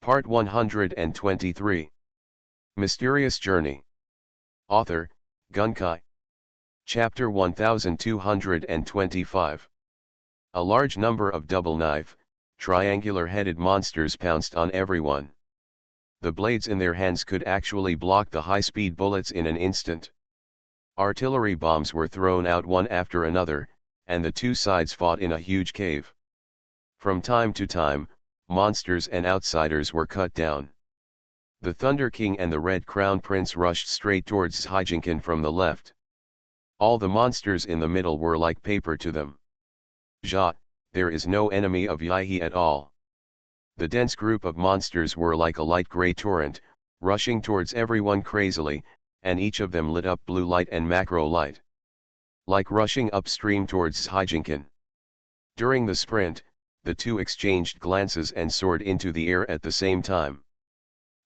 Part 123. Mysterious Journey. Author, Gunkai. Chapter 1225. A large number of double-knife, triangular-headed monsters pounced on everyone. The blades in their hands could actually block the high-speed bullets in an instant. Artillery bombs were thrown out one after another, and the two sides fought in a huge cave. From time to time, monsters and outsiders were cut down. The Thunder King and the Red Crown Prince rushed straight towards Hyjinkin from the left. All the monsters in the middle were like paper to them. Ja, there is no enemy of Yihi at all. The dense group of monsters were like a light grey torrent, rushing towards everyone crazily, and each of them lit up blue light and macro light. Like rushing upstream towards Hyjinkin. During the sprint, the two exchanged glances and soared into the air at the same time.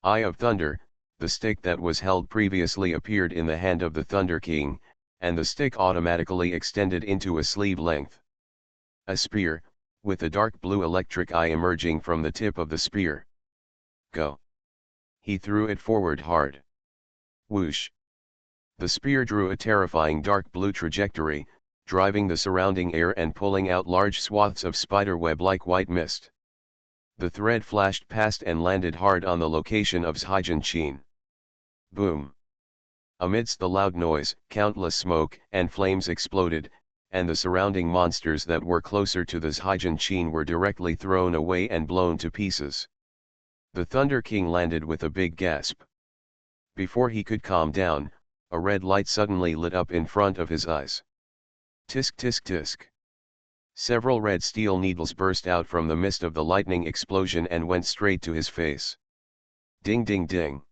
Eye of Thunder, the stick that was held previously appeared in the hand of the Thunder King, and the stick automatically extended into a sleeve length. A spear, with a dark blue electric eye emerging from the tip of the spear. Go. He threw it forward hard. Whoosh. The spear drew a terrifying dark blue trajectory, driving the surrounding air and pulling out large swaths of spiderweb like white mist. The thread flashed past and landed hard on the location of Hyjin. Boom. Amidst the loud noise, countless smoke and flames exploded, and the surrounding monsters that were closer to the Hyjin were directly thrown away and blown to pieces. The Thunder King landed with a big gasp. Before he could calm down, a red light suddenly lit up in front of his eyes. Tisk tisk tisk. Several red steel needles burst out from the mist of the lightning explosion and went straight to his face. Ding ding ding.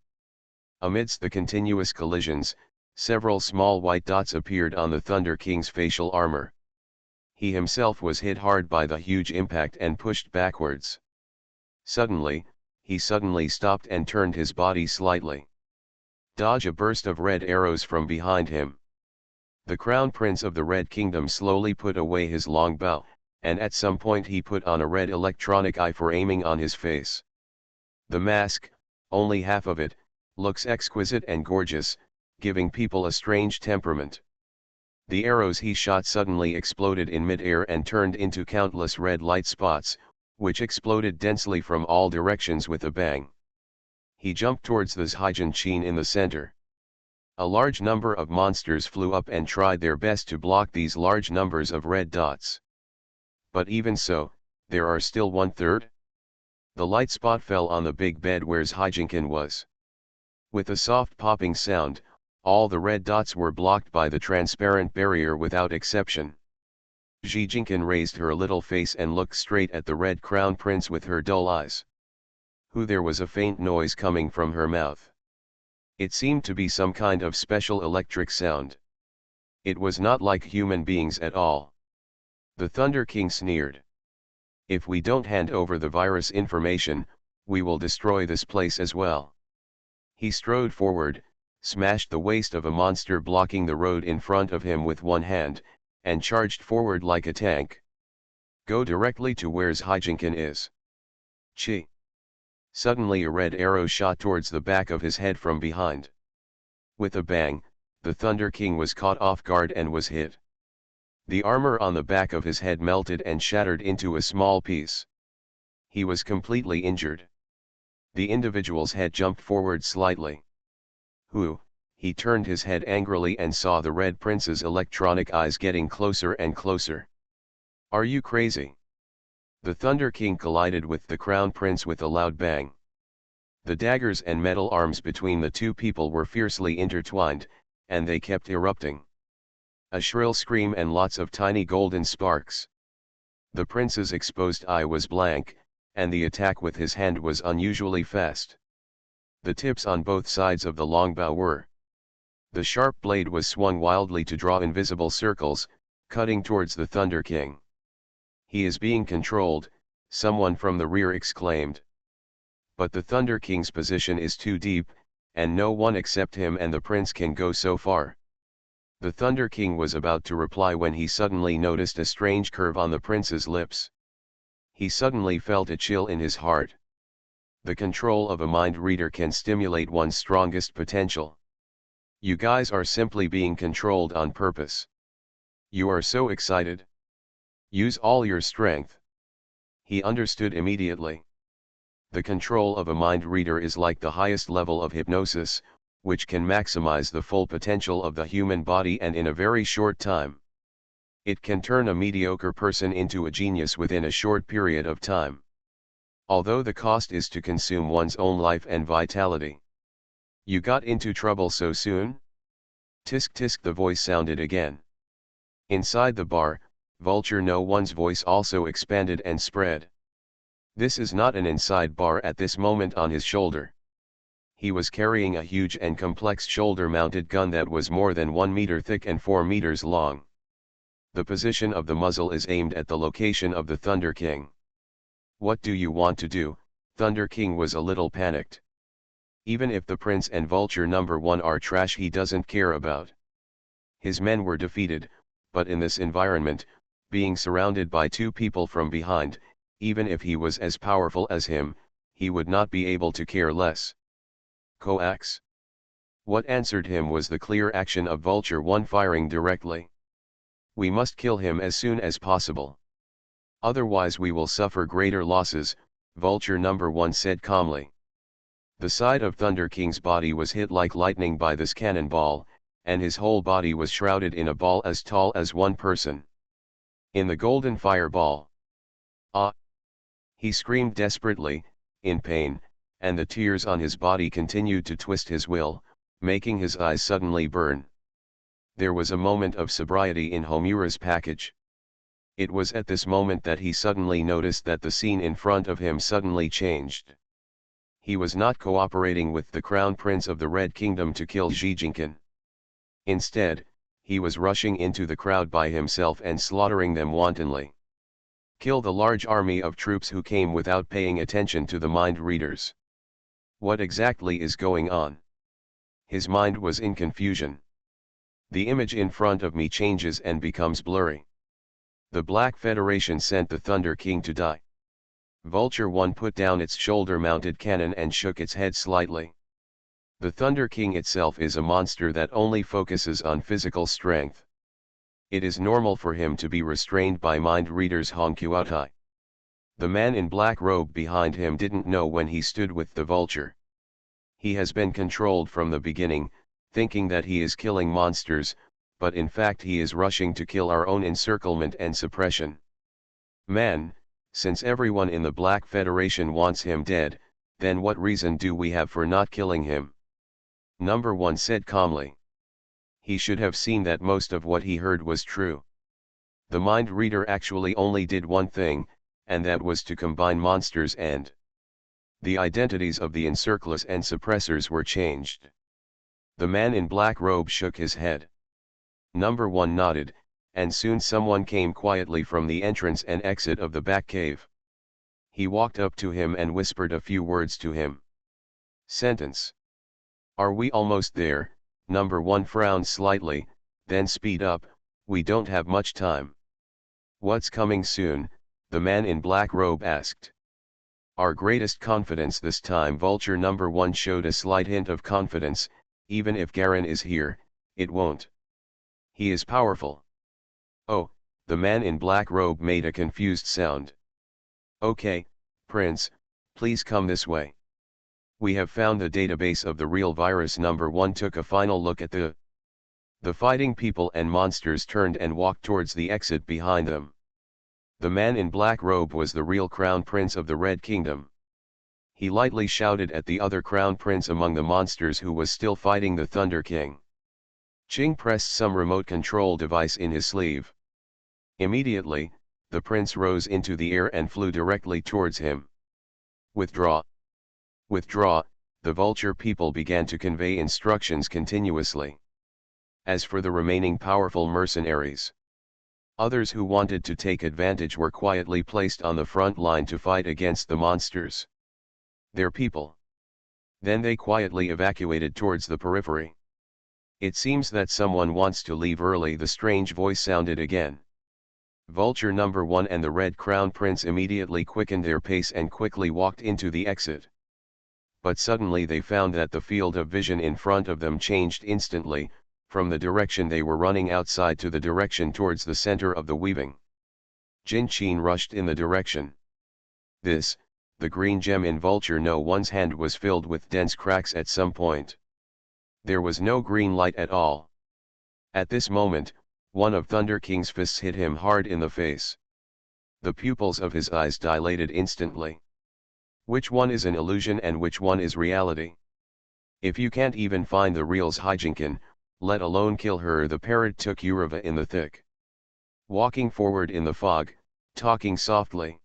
Amidst the continuous collisions, several small white dots appeared on the Thunder King's facial armor. He himself was hit hard by the huge impact and pushed backwards. Suddenly, he stopped and turned his body slightly. Dodge a burst of red arrows from behind him. The Crown Prince of the Red Kingdom slowly put away his long bow, and at some point he put on a red electronic eye for aiming on his face. The mask, only half of it, looks exquisite and gorgeous, giving people a strange temperament. The arrows he shot suddenly exploded in mid-air and turned into countless red light spots, which exploded densely from all directions with a bang. He jumped towards the Hyjin in the center. A large number of monsters flew up and tried their best to block these large numbers of red dots. But even so, there are still 1/3. The light spot fell on the big bed where Hyjinkin was. With a soft popping sound, all the red dots were blocked by the transparent barrier without exception. Hyjinkin raised her little face and looked straight at the Red Crown Prince with her dull eyes. There was a faint noise coming from her mouth. It seemed to be some kind of special electric sound. It was not like human beings at all. The Thunder King sneered. If we don't hand over the virus information, we will destroy this place as well. He strode forward, smashed the waist of a monster blocking the road in front of him with one hand, and charged forward like a tank. Go directly to where Hyjinkin is. Chi. Suddenly a red arrow shot towards the back of his head from behind. With a bang, the Thunder King was caught off guard and was hit. The armor on the back of his head melted and shattered into a small piece. He was completely injured. The individual's head jumped forward slightly. He turned his head angrily and saw the Red Prince's electronic eyes getting closer and closer. Are you crazy? The Thunder King collided with the Crown Prince with a loud bang. The daggers and metal arms between the two people were fiercely intertwined, and they kept erupting. A shrill scream and lots of tiny golden sparks. The prince's exposed eye was blank, and the attack with his hand was unusually fast. The tips on both sides of the longbow were. The sharp blade was swung wildly to draw invisible circles, cutting towards the Thunder King. He is being controlled, someone from the rear exclaimed. But the Thunder King's position is too deep, and no one except him and the prince can go so far. The Thunder King was about to reply when he suddenly noticed a strange curve on the prince's lips. He suddenly felt a chill in his heart. The control of a mind reader can stimulate one's strongest potential. You guys are simply being controlled on purpose. You are so excited. Use all your strength. He understood immediately. The control of a mind reader is like the highest level of hypnosis, which can maximize the full potential of the human body and in a very short time. It can turn a mediocre person into a genius within a short period of time. Although the cost is to consume one's own life and vitality. You got into trouble so soon? Tisk tisk, the voice sounded again. Inside the bar, Vulture No One's voice also expanded and spread. This is not an inside bar at this moment on his shoulder. He was carrying a huge and complex shoulder-mounted gun that was more than 1 meter thick and 4 meters long. The position of the muzzle is aimed at the location of the Thunder King. What do you want to do? Thunder King was a little panicked. Even if the Prince and Vulture number 1 are trash, he doesn't care about. His men were defeated, but in this environment, being surrounded by 2 people from behind, even if he was as powerful as him, he would not be able to care less. Coax. What answered him was the clear action of Vulture 1 firing directly. We must kill him as soon as possible. Otherwise we will suffer greater losses, Vulture number 1 said calmly. The side of Thunder King's body was hit like lightning by this cannonball, and his whole body was shrouded in a ball as tall as 1 person. In the golden fireball. Ah! He screamed desperately, in pain, and the tears on his body continued to twist his will, making his eyes suddenly burn. There was a moment of sobriety in Homura's package. It was at this moment that he suddenly noticed that the scene in front of him suddenly changed. He was not cooperating with the Crown Prince of the Red Kingdom to kill Zijinkan. Instead, he was rushing into the crowd by himself and slaughtering them wantonly. Kill the large army of troops who came without paying attention to the mind readers. What exactly is going on? His mind was in confusion. The image in front of me changes and becomes blurry. The Black Federation sent the Thunder King to die. Vulture 1 put down its shoulder-mounted cannon and shook its head slightly. The Thunder King itself is a monster that only focuses on physical strength. It is normal for him to be restrained by mind readers Honkyutai. The man in black robe behind him didn't know when he stood with the Vulture. He has been controlled from the beginning, thinking that he is killing monsters, but in fact he is rushing to kill our own encirclement and suppression. Man, since everyone in the Black Federation wants him dead, then what reason do we have for not killing him? Number 1 said calmly. He should have seen that most of what he heard was true. The mind reader actually only did one thing, and that was to combine monsters and the identities of the encirclers and suppressors were changed. The man in black robe shook his head. Number 1 nodded, and soon someone came quietly from the entrance and exit of the back cave. He walked up to him and whispered a few words to him. Sentence. Are we almost there? Number 1 frowned slightly, then speed up, we don't have much time. What's coming soon? The man in black robe asked. Our greatest confidence this time. Vulture number 1 showed a slight hint of confidence. Even if Garen is here, it won't. He is powerful. Oh, the man in black robe made a confused sound. Okay, Prince, please come this way. We have found the database of the real virus. Number 1 took a final look at the fighting people and monsters turned and walked towards the exit behind them. The man in black robe was the real Crown Prince of the Red Kingdom. He lightly shouted at the other Crown Prince among the monsters who was still fighting the Thunder King. Ching pressed some remote control device in his sleeve. Immediately, the prince rose into the air and flew directly towards him. Withdraw. Withdraw, the Vulture people began to convey instructions continuously. As for the remaining powerful mercenaries, others who wanted to take advantage were quietly placed on the front line to fight against the monsters. Their people. Then they quietly evacuated towards the periphery. It seems that someone wants to leave early. The strange voice sounded again. Vulture number 1 and the Red Crown Prince immediately quickened their pace and quickly walked into the exit. but suddenly they found that the field of vision in front of them changed instantly, from the direction they were running outside to the direction towards the center of the weaving. Jin rushed in the direction. The green gem in Vulture No One's hand was filled with dense cracks at some point. There was no green light at all. At this moment, one of Thunder King's fists hit him hard in the face. The pupils of his eyes dilated instantly. Which one is an illusion and which one is reality? If you can't even find the real Hyjinkin, let alone kill her, the parrot took Yureva in the thick. Walking forward in the fog, talking softly.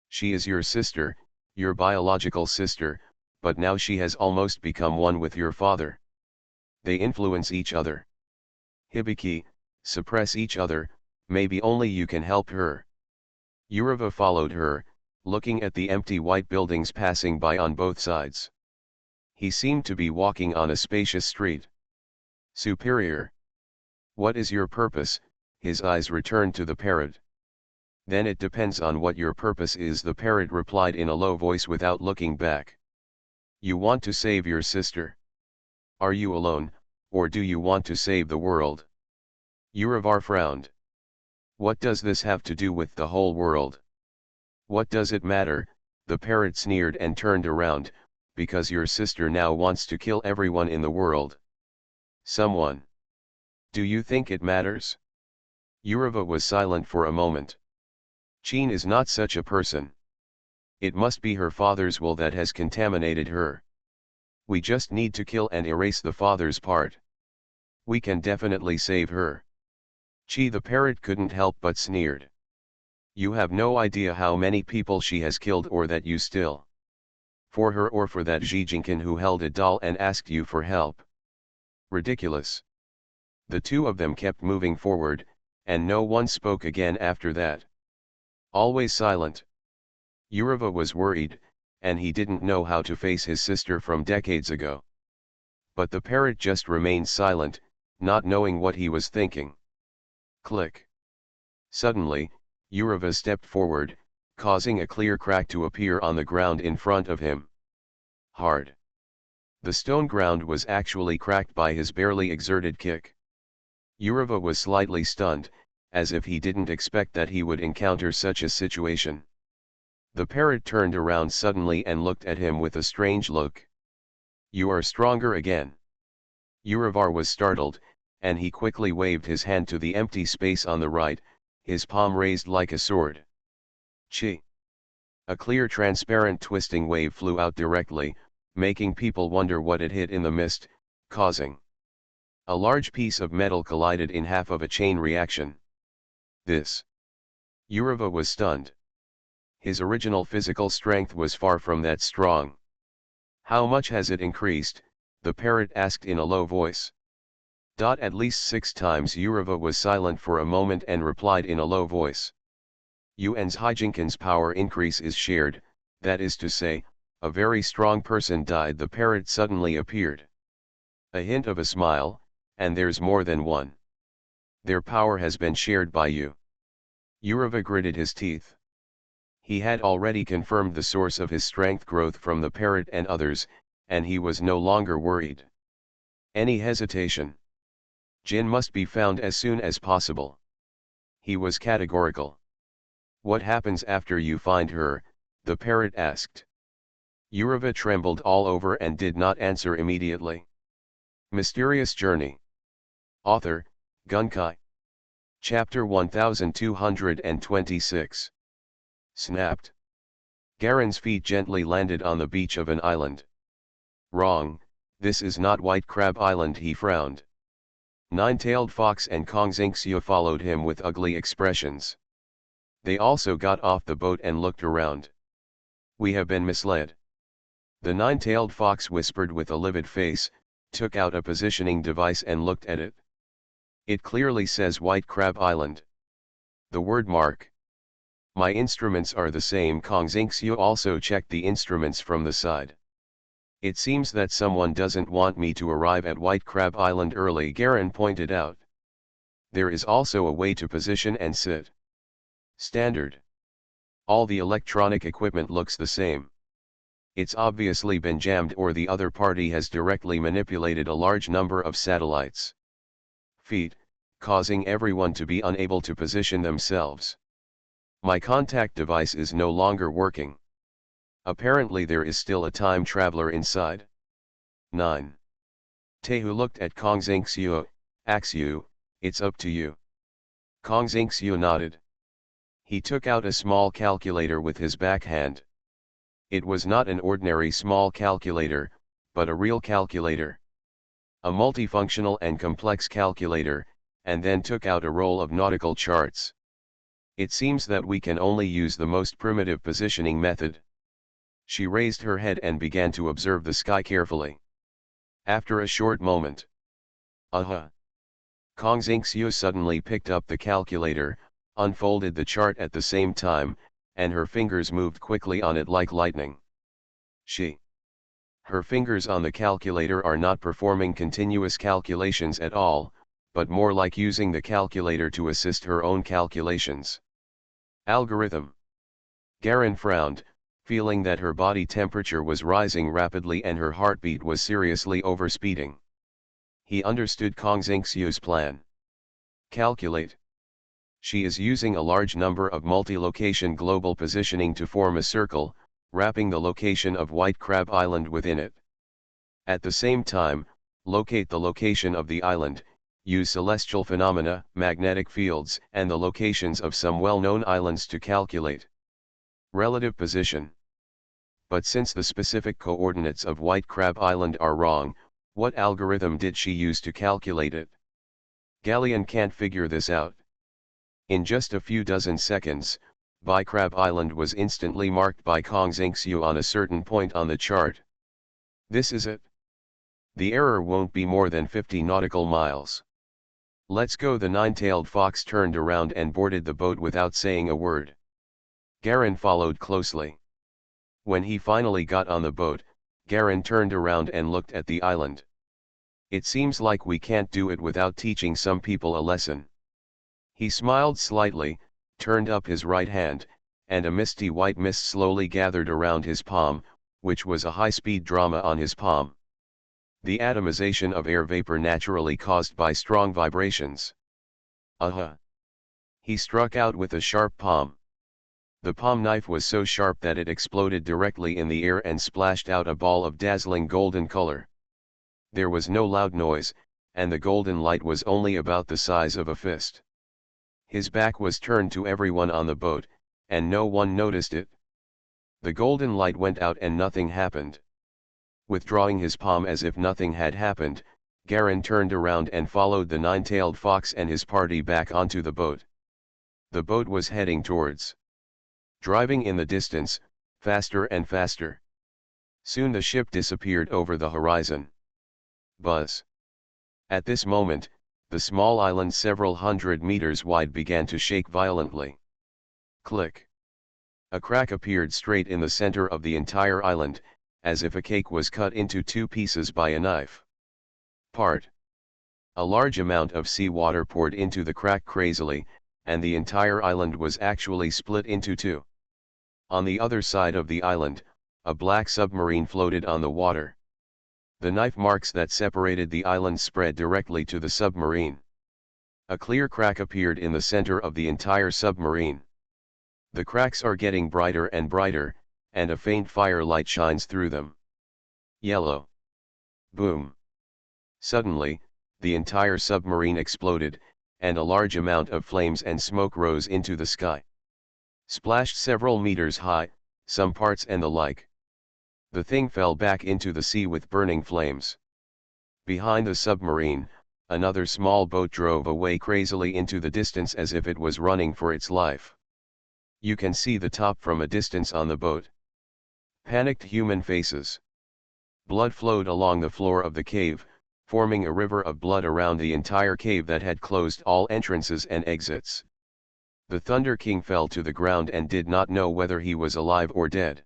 She is your sister, your biological sister, but now she has almost become one with your father. They influence each other. Hibiki, suppress each other, maybe only you can help her. Yureva followed her, looking at the empty white buildings passing by on both sides. He seemed to be walking on a spacious street. Superior. What is your purpose? His eyes returned to the parrot. Then it depends on what your purpose is, the parrot replied in a low voice without looking back. You want to save your sister. Are you alone, or do you want to save the world? Uravar frowned. What does this have to do with the whole world? What does it matter? The parrot sneered and turned around, because your sister now wants to kill everyone in the world. Someone. Do you think it matters? Yureva was silent for a moment. Chin is not such a person. It must be her father's will that has contaminated her. We just need to kill and erase the father's part. We can definitely save her. Chi the parrot couldn't help but sneered. You have no idea how many people she has killed, or that you still. For her or for that Zijinkin who held a doll and asked you for help. Ridiculous. The two of them kept moving forward, and no one spoke again after that. Always silent. Yureva was worried, and he didn't know how to face his sister from decades ago. But the parrot just remained silent, not knowing what he was thinking. Click. Suddenly, Yureva stepped forward, causing a clear crack to appear on the ground in front of him. Hard. The stone ground was actually cracked by his barely exerted kick. Yureva was slightly stunned, as if he didn't expect that he would encounter such a situation. The parrot turned around suddenly and looked at him with a strange look. You are stronger again. Yurevar was startled, and he quickly waved his hand to the empty space on the right, his palm raised like a sword. Chi. A clear transparent twisting wave flew out directly, making people wonder what it hit in the mist, causing. A large piece of metal collided in half of a chain reaction. This. Yureva was stunned. His original physical strength was far from that strong. How much has it increased? The parrot asked in a low voice. At least 6 times. Yureva was silent for a moment and replied in a low voice. Yuan's Hyjinkin's power increase is shared, that is to say, a very strong person died. The parrot suddenly appeared. A hint of a smile, and there's more than one. Their power has been shared by you. Yureva gritted his teeth. He had already confirmed the source of his strength growth from the parrot and others, and he was no longer worried. Any hesitation? Jin must be found as soon as possible. He was categorical. What happens after you find her? The parrot asked. Yureva trembled all over and did not answer immediately. Mysterious Journey. Author, Gunkai. Chapter 1226. Snapped. Garen's feet gently landed on the beach of an island. Wrong, this is not White Crab Island, he frowned. Nine-tailed fox and Kong Xingxia followed him with ugly expressions. They also got off the boat and looked around. We have been misled. The nine-tailed fox whispered with a livid face, took out a positioning device and looked at it. It clearly says White Crab Island. The word mark. My instruments are the same. Kong Xingxia also checked the instruments from the side. It seems that someone doesn't want me to arrive at White Crab Island early, Garen pointed out. There is also a way to position and sit. Standard. All the electronic equipment looks the same. It's obviously been jammed, or the other party has directly manipulated a large number of satellites. Feet, causing everyone to be unable to position themselves. My contact device is no longer working. Apparently there is still a time traveler inside. 9. Taehu looked at Kong Xingxiu. Axu, it's up to you. Kong Xingxiu nodded. He took out a small calculator with his backhand. It was not an ordinary small calculator, but a real calculator. A multifunctional and complex calculator, and then took out a roll of nautical charts. It seems that we can only use the most primitive positioning method. She raised her head and began to observe the sky carefully. After a short moment. Aha! Kong Xingxiu suddenly picked up the calculator, unfolded the chart at the same time, and her fingers moved quickly on it like lightning. Her fingers on the calculator are not performing continuous calculations at all, but more like using the calculator to assist her own calculations. Algorithm. Garen frowned, feeling that her body temperature was rising rapidly and her heartbeat was seriously overspeeding. He understood Kong Xingxiu's plan. Calculate. She is using a large number of multi-location global positioning to form a circle, wrapping the location of White Crab Island within it. At the same time, locate the location of the island, use celestial phenomena, magnetic fields, and the locations of some well-known islands to calculate relative position. But since the specific coordinates of White Crab Island are wrong, what algorithm did she use to calculate it? Galleon can't figure this out. In just a few dozen seconds, White Crab Island was instantly marked by Kong Xingxiu on a certain point on the chart. This is it. The error won't be more than 50 nautical miles. Let's go. The nine-tailed fox turned around and boarded the boat without saying a word. Garen followed closely. When he finally got on the boat, Garen turned around and looked at the island. It seems like we can't do it without teaching some people a lesson. He smiled slightly, turned up his right hand, and a misty white mist slowly gathered around his palm, which was a high-speed drama on his palm. The atomization of air vapor naturally caused by strong vibrations. Aha! He struck out with a sharp palm. The palm knife was so sharp that it exploded directly in the air and splashed out a ball of dazzling golden color. There was no loud noise, and the golden light was only about the size of a fist. His back was turned to everyone on the boat, and no one noticed it. The golden light went out and nothing happened. Withdrawing his palm as if nothing had happened, Garen turned around and followed the nine-tailed fox and his party back onto the boat. The boat was heading towards. Driving in the distance, faster and faster. Soon the ship disappeared over the horizon. Buzz. At this moment, the small island several hundred meters wide began to shake violently. Click. A crack appeared straight in the center of the entire island, as if a cake was cut into two pieces by a knife. A large amount of seawater poured into the crack crazily, and the entire island was actually split into two. On the other side of the island, a black submarine floated on the water. The knife marks that separated the island spread directly to the submarine. A clear crack appeared in the center of the entire submarine. The cracks are getting brighter and brighter, and a faint firelight shines through them. Yellow. Boom. Suddenly, the entire submarine exploded, and a large amount of flames and smoke rose into the sky. Splashed several meters high, some parts and the like. The thing fell back into the sea with burning flames. Behind the submarine, another small boat drove away crazily into the distance as if it was running for its life. You can see the top from a distance on the boat. Panicked human faces. Blood flowed along the floor of the cave, forming a river of blood around the entire cave that had closed all entrances and exits. The Thunder King fell to the ground and did not know whether he was alive or dead.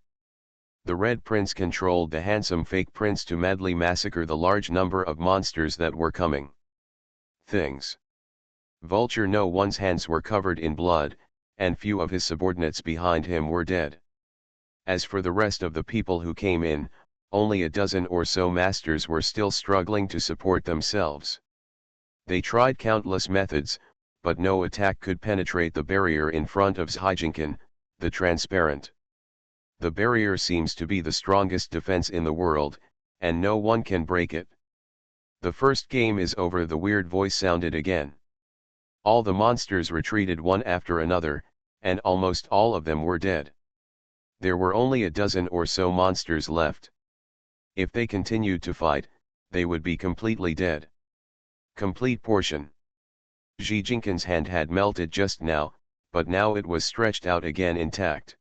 The Red Prince controlled the handsome fake prince to madly massacre the large number of monsters that were coming. Things. Vulture No One's hands were covered in blood, and few of his subordinates behind him were dead. As for the rest of the people who came in, only a dozen or so masters were still struggling to support themselves. They tried countless methods, but no attack could penetrate the barrier in front of Zhijinkan, the transparent. The barrier seems to be the strongest defense in the world, and no one can break it. The first game is over, the weird voice sounded again. All the monsters retreated one after another, and almost all of them were dead. There were only a dozen or so monsters left. If they continued to fight, they would be completely dead. Complete portion. Zhijinkan's hand had melted just now, but now it was stretched out again intact.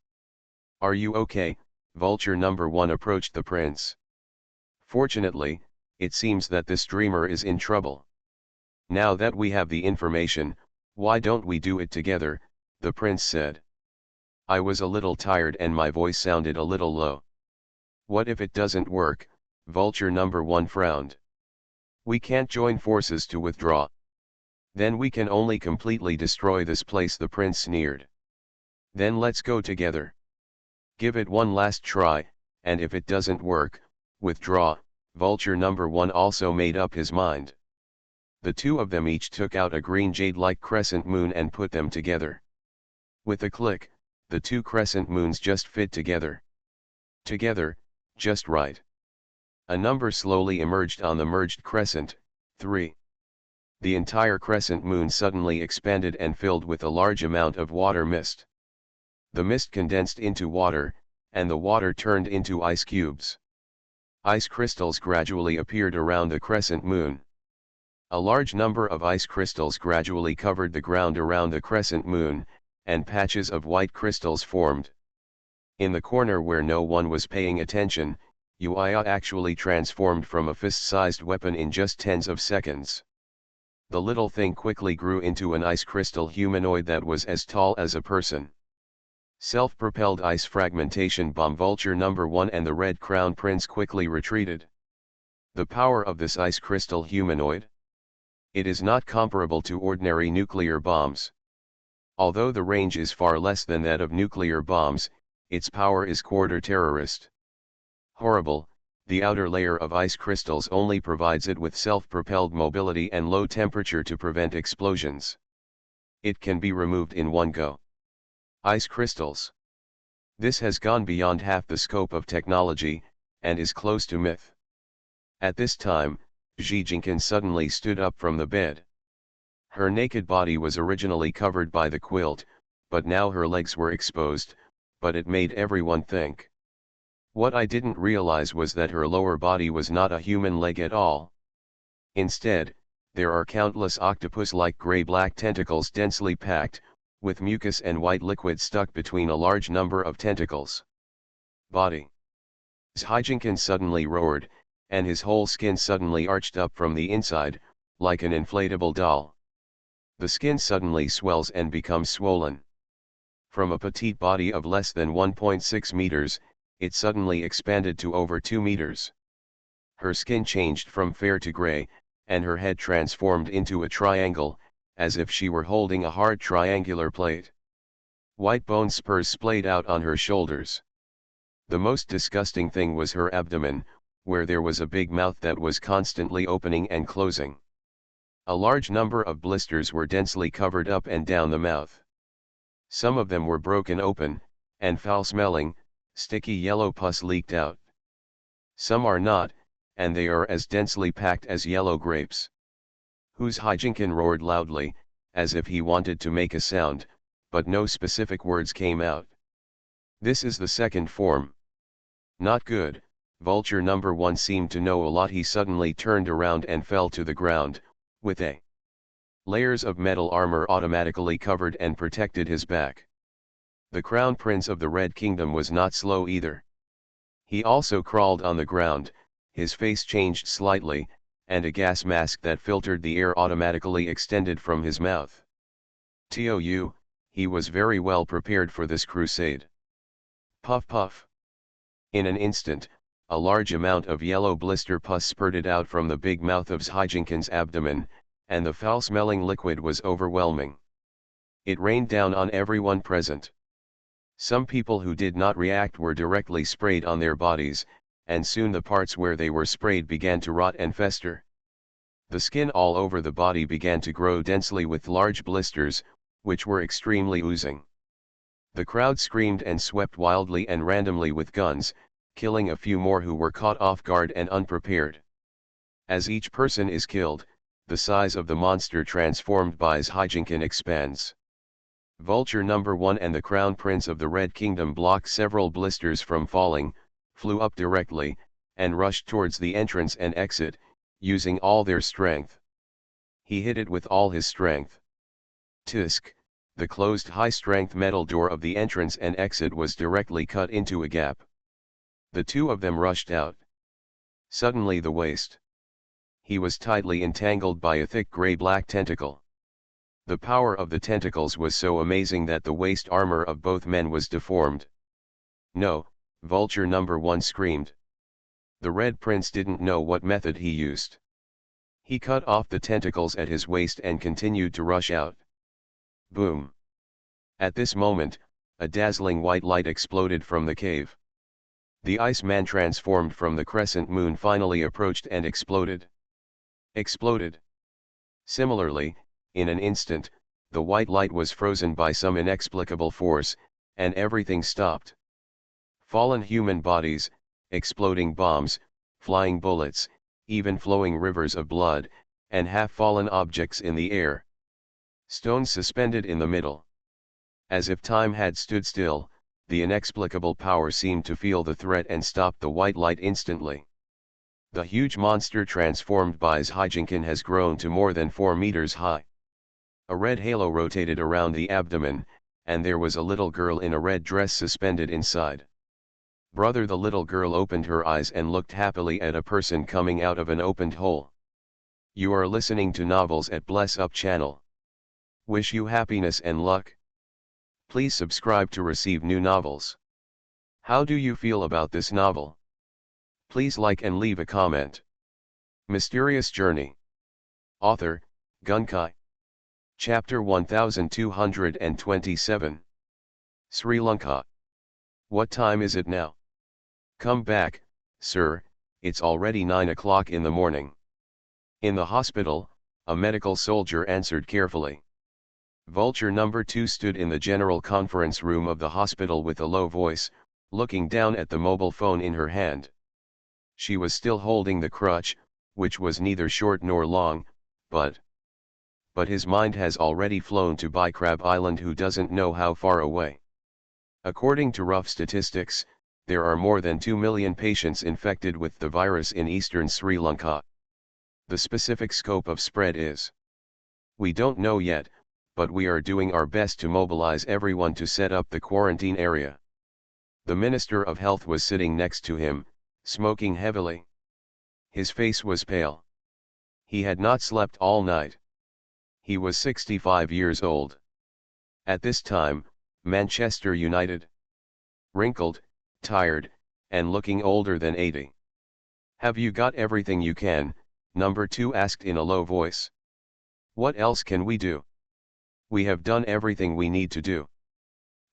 "Are you okay?" Vulture number 1 approached the prince. "Fortunately, it seems that this dreamer is in trouble. Now that we have the information, why don't we do it together?" the prince said. "I was a little tired and my voice sounded a little low." "What if it doesn't work?" Vulture number 1 frowned. "We can't join forces to withdraw. Then we can only completely destroy this place," the prince sneered. "Then let's go together. Give it one last try, and if it doesn't work, withdraw." Vulture number 1 also made up his mind. The two of them each took out a green jade-like crescent moon and put them together. With a click, the two crescent moons just fit together. Together, just right. A number slowly emerged on the merged crescent, 3. The entire crescent moon suddenly expanded and filled with a large amount of water mist. The mist condensed into water, and the water turned into ice cubes. Ice crystals gradually appeared around the crescent moon. A large number of ice crystals gradually covered the ground around the crescent moon, and patches of white crystals formed. In the corner where no one was paying attention, Uia actually transformed from a fist-sized weapon in just tens of seconds. The little thing quickly grew into an ice crystal humanoid that was as tall as a person. Self-propelled ice fragmentation bomb. Vulture number 1 and the Red Crown Prince quickly retreated. The power of this ice crystal humanoid? It is not comparable to ordinary nuclear bombs. Although the range is far less than that of nuclear bombs, its power is quarter-terrorist. Horrible, the outer layer of ice crystals only provides it with self-propelled mobility and low temperature to prevent explosions. It can be removed in one go. Ice crystals. This has gone beyond half the scope of technology, and is close to myth. At this time, Zhijinkan suddenly stood up from the bed. Her naked body was originally covered by the quilt, but now her legs were exposed, but it made everyone think. What I didn't realize was that her lower body was not a human leg at all. Instead, there are countless octopus-like gray-black tentacles densely packed, with mucus and white liquid stuck between a large number of tentacles. Body. Zhijinkan suddenly roared, and his whole skin suddenly arched up from the inside, like an inflatable doll. The skin suddenly swells and becomes swollen. From a petite body of less than 1.6 meters, it suddenly expanded to over 2 meters. Her skin changed from fair to gray, and her head transformed into a triangle, as if she were holding a hard triangular plate. White bone spurs splayed out on her shoulders. The most disgusting thing was her abdomen, where there was a big mouth that was constantly opening and closing. A large number of blisters were densely covered up and down the mouth. Some of them were broken open, and foul-smelling, sticky yellow pus leaked out. Some are not, and they are as densely packed as yellow grapes. Zhijinkan roared loudly, as if he wanted to make a sound, but no specific words came out. "This is the second form. Not good." Vulture number 1 seemed to know a lot. He suddenly turned around and fell to the ground, with layers of metal armor automatically covered and protected his back. The Crown Prince of the Red Kingdom was not slow either. He also crawled on the ground, his face changed slightly, and a gas mask that filtered the air automatically extended from his mouth. Tou, he was very well prepared for this crusade. Puff puff. In an instant, a large amount of yellow blister pus spurted out from the big mouth of Zhijinkan's abdomen, and the foul-smelling liquid was overwhelming. It rained down on everyone present. Some people who did not react were directly sprayed on their bodies, and soon the parts where they were sprayed began to rot and fester. The skin all over the body began to grow densely with large blisters, which were extremely oozing. The crowd screamed and swept wildly and randomly with guns, killing a few more who were caught off guard and unprepared. As each person is killed, the size of the monster transformed by Hijinkin expands. Vulture number 1 and the Crown Prince of the Red Kingdom blocked several blisters from falling, flew up directly, and rushed towards the entrance and exit, using all their strength. He hit it with all his strength. Tisk, the closed high-strength metal door of the entrance and exit was directly cut into a gap. The two of them rushed out. Suddenly the waist. He was tightly entangled by a thick gray-black tentacle. The power of the tentacles was so amazing that the waist armor of both men was deformed. No, Vulture number 1 screamed. The Red Prince didn't know what method he used. He cut off the tentacles at his waist and continued to rush out. Boom! At this moment, a dazzling white light exploded from the cave. The Iceman transformed from the crescent moon finally approached and exploded. Exploded. Similarly, in an instant, the white light was frozen by some inexplicable force, and everything stopped. Fallen human bodies, exploding bombs, flying bullets, even flowing rivers of blood, and half-fallen objects in the air. Stones suspended in the middle. As if time had stood still, the inexplicable power seemed to feel the threat and stopped the white light instantly. The huge monster transformed by Hijinkin has grown to more than 4 meters high. A red halo rotated around the abdomen, and there was a little girl in a red dress suspended inside. Brother, the little girl opened her eyes and looked happily at a person coming out of an opened hole. You are listening to Novels at Bless Up channel. Wish you happiness and luck. Please subscribe to receive new novels. How do you feel about this novel? Please like and leave a comment. Mysterious Journey. Author, Gunkai. Chapter 1227. Sri Lanka. What time is it now? Come back, sir, it's already 9 o'clock in the morning. In the hospital, a medical soldier answered carefully. Vulture number 2 stood in the general conference room of the hospital with a low voice, looking down at the mobile phone in her hand. She was still holding the crutch, which was neither short nor long, but his mind has already flown to Bicrab Island, who doesn't know how far away. According to rough statistics, there are more than 2 million patients infected with the virus in eastern Sri Lanka. The specific scope of spread is we don't know yet, but we are doing our best to mobilize everyone to set up the quarantine area. The Minister of Health was sitting next to him, smoking heavily. His face was pale. He had not slept all night. He was 65 years old. At this time, Manchester United. Wrinkled, tired, and looking older than 80. Have you got everything you can? Number 2 asked in a low voice. What else can we do? We have done everything we need to do.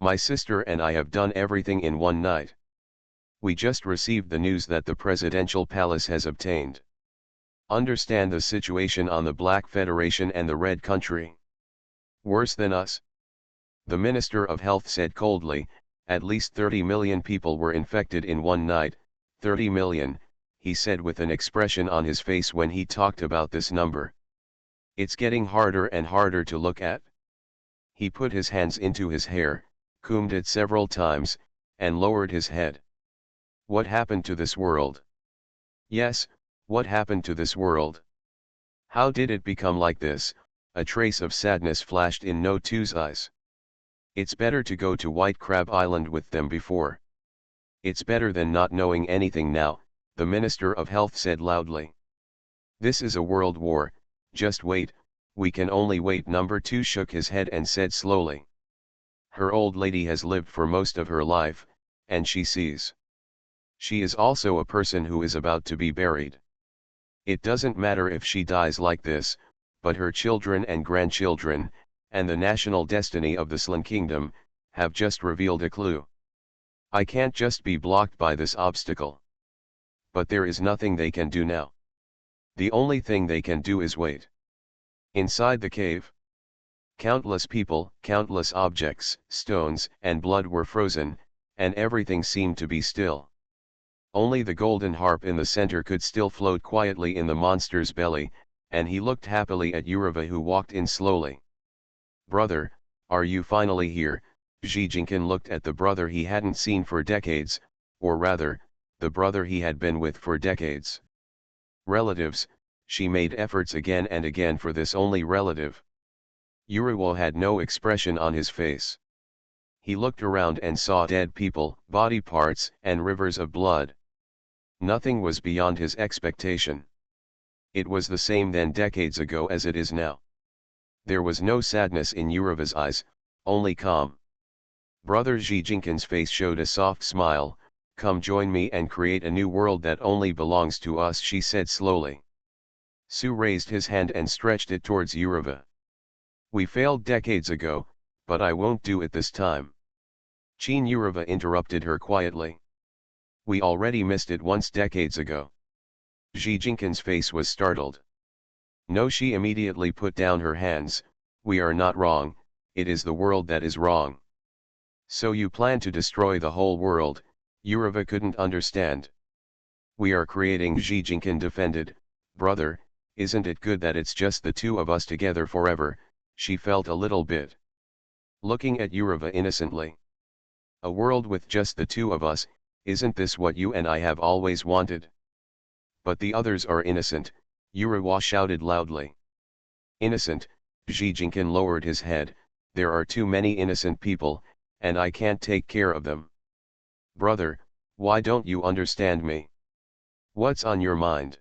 My sister and I have done everything in one night. We just received the news that the presidential palace has obtained. Understand the situation on the Black Federation and the Red Country. Worse than us. The Minister of Health said coldly, at least 30 million people were infected in one night. 30 million, he said with an expression on his face when he talked about this number. It's getting harder and harder to look at. He put his hands into his hair, combed it several times, and lowered his head. What happened to this world? Yes, what happened to this world? How did it become like this? A trace of sadness flashed in No 2's eyes. It's better to go to White Crab Island with them before. It's better than not knowing anything now, the Minister of Health said loudly. This is a world war, just wait, we can only wait. Number 2 shook his head and said slowly. Her old lady has lived for most of her life, and she sees. She is also a person who is about to be buried. It doesn't matter if she dies like this, but her children and grandchildren, and the national destiny of the Slan Kingdom, have just revealed a clue. I can't just be blocked by this obstacle. But there is nothing they can do now. The only thing they can do is wait. Inside the cave, countless people, countless objects, stones, and blood were frozen, and everything seemed to be still. Only the golden harp in the center could still float quietly in the monster's belly, and he looked happily at Yureva, who walked in slowly. "Brother, are you finally here?" Zijinkin looked at the brother he hadn't seen for decades, or rather, the brother he had been with for decades. Relatives, she made efforts again and again for this only relative. Yureva had no expression on his face. He looked around and saw dead people, body parts, and rivers of blood. Nothing was beyond his expectation. It was the same then decades ago as it is now. There was no sadness in Yureva's eyes, only calm. Brother Zijinkin's face showed a soft smile. "Come join me and create a new world that only belongs to us," she said slowly. Su raised his hand and stretched it towards Yureva. "We failed decades ago, but I won't do it this time." Chin Yureva interrupted her quietly. "We already missed it once decades ago." Zijinkin's face was startled. "No," she immediately put down her hands, "we are not wrong, it is the world that is wrong." "So you plan to destroy the whole world?" Yureva couldn't understand. "We are creating," Zijinkin defended. "Brother, isn't it good that it's just the two of us together forever?" She felt a little bit. Looking at Yureva innocently. "A world with just the two of us, isn't this what you and I have always wanted?" "But the others are innocent," Yureva shouted loudly. "Innocent?" Zijinkin lowered his head. "There are too many innocent people, and I can't take care of them." "Brother, why don't you understand me? What's on your mind?"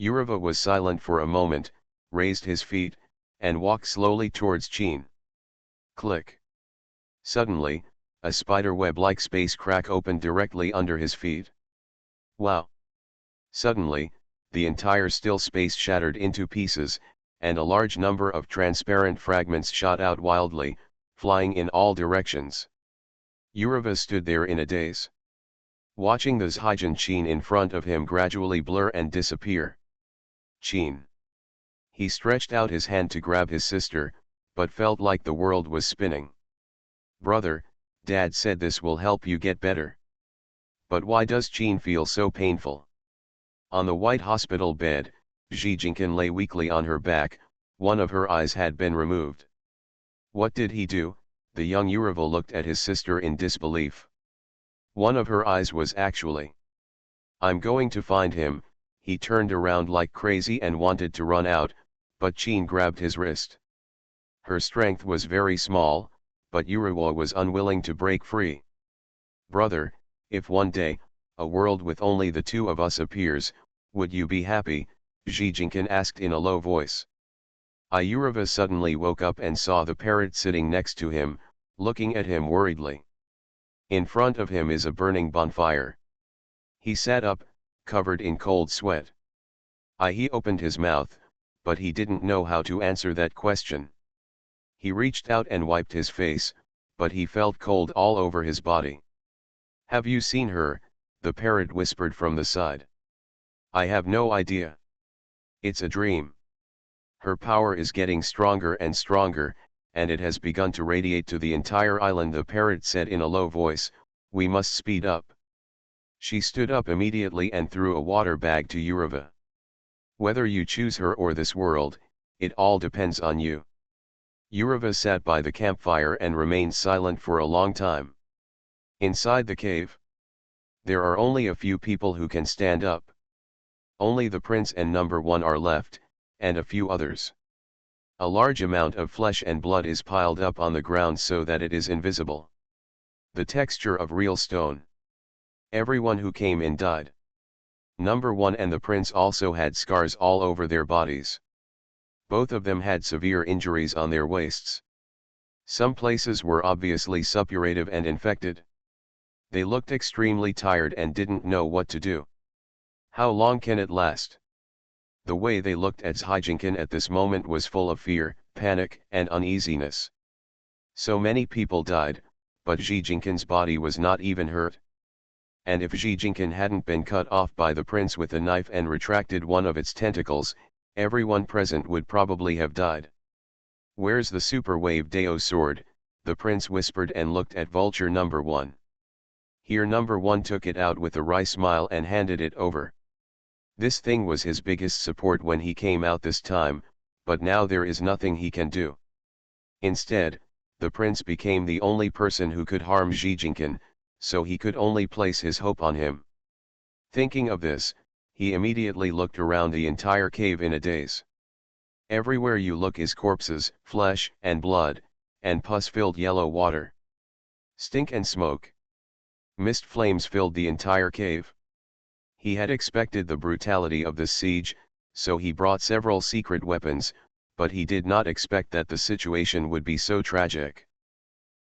Yureva was silent for a moment, raised his feet, and walked slowly towards Chin. Click. Suddenly, a spiderweb-like space crack opened directly under his feet. "Wow!" Suddenly, the entire still space shattered into pieces, and a large number of transparent fragments shot out wildly, flying in all directions. Yureva stood there in a daze, watching the Zhaijin Chin in front of him gradually blur and disappear. "Chin." He stretched out his hand to grab his sister, but felt like the world was spinning. "Brother, Dad said this will help you get better." "But why does Chin feel so painful?" On the white hospital bed, Zijinkin lay weakly on her back. One of her eyes had been removed. "What did he do?" The young Yureva looked at his sister in disbelief. One of her eyes was actually. "I'm going to find him." He turned around like crazy and wanted to run out, but Chin grabbed his wrist. Her strength was very small, but Yureva was unwilling to break free. "Brother, if one day, a world with only the two of us appears, would you be happy?" Zijinkin asked in a low voice. Yureva suddenly woke up and saw the parrot sitting next to him, looking at him worriedly. In front of him is a burning bonfire. He sat up, covered in cold sweat. He opened his mouth, but he didn't know how to answer that question. He reached out and wiped his face, but he felt cold all over his body. "Have you seen her?" the parrot whispered from the side. "I have no idea. It's a dream. Her power is getting stronger and stronger, and it has begun to radiate to the entire island," the parrot said in a low voice. "We must speed up." She stood up immediately and threw a water bag to Yureva. "Whether you choose her or this world, it all depends on you." Yureva sat by the campfire and remained silent for a long time. Inside the cave, there are only a few people who can stand up. Only the prince and number one are left, and a few others. A large amount of flesh and blood is piled up on the ground so that it is invisible. The texture of real stone. Everyone who came in died. Number one and the prince also had scars all over their bodies. Both of them had severe injuries on their waists. Some places were obviously suppurative and infected. They looked extremely tired and didn't know what to do. How long can it last? The way they looked at Zijinkin at this moment was full of fear, panic, and uneasiness. So many people died, but Zijinkin's body was not even hurt. And if Zijinkin hadn't been cut off by the prince with a knife and retracted one of its tentacles, everyone present would probably have died. "Where's the Super Wave Deo sword?" the prince whispered and looked at Vulture number 1. Here number 1 took it out with a wry smile and handed it over. This thing was his biggest support when he came out this time, but now there is nothing he can do. Instead, the prince became the only person who could harm Zijinkin, so he could only place his hope on him. Thinking of this, he immediately looked around the entire cave in a daze. Everywhere you look is corpses, flesh and blood, and pus-filled yellow water. Stink and smoke. Mist flames filled the entire cave. He had expected the brutality of this siege, so he brought several secret weapons, but he did not expect that the situation would be so tragic.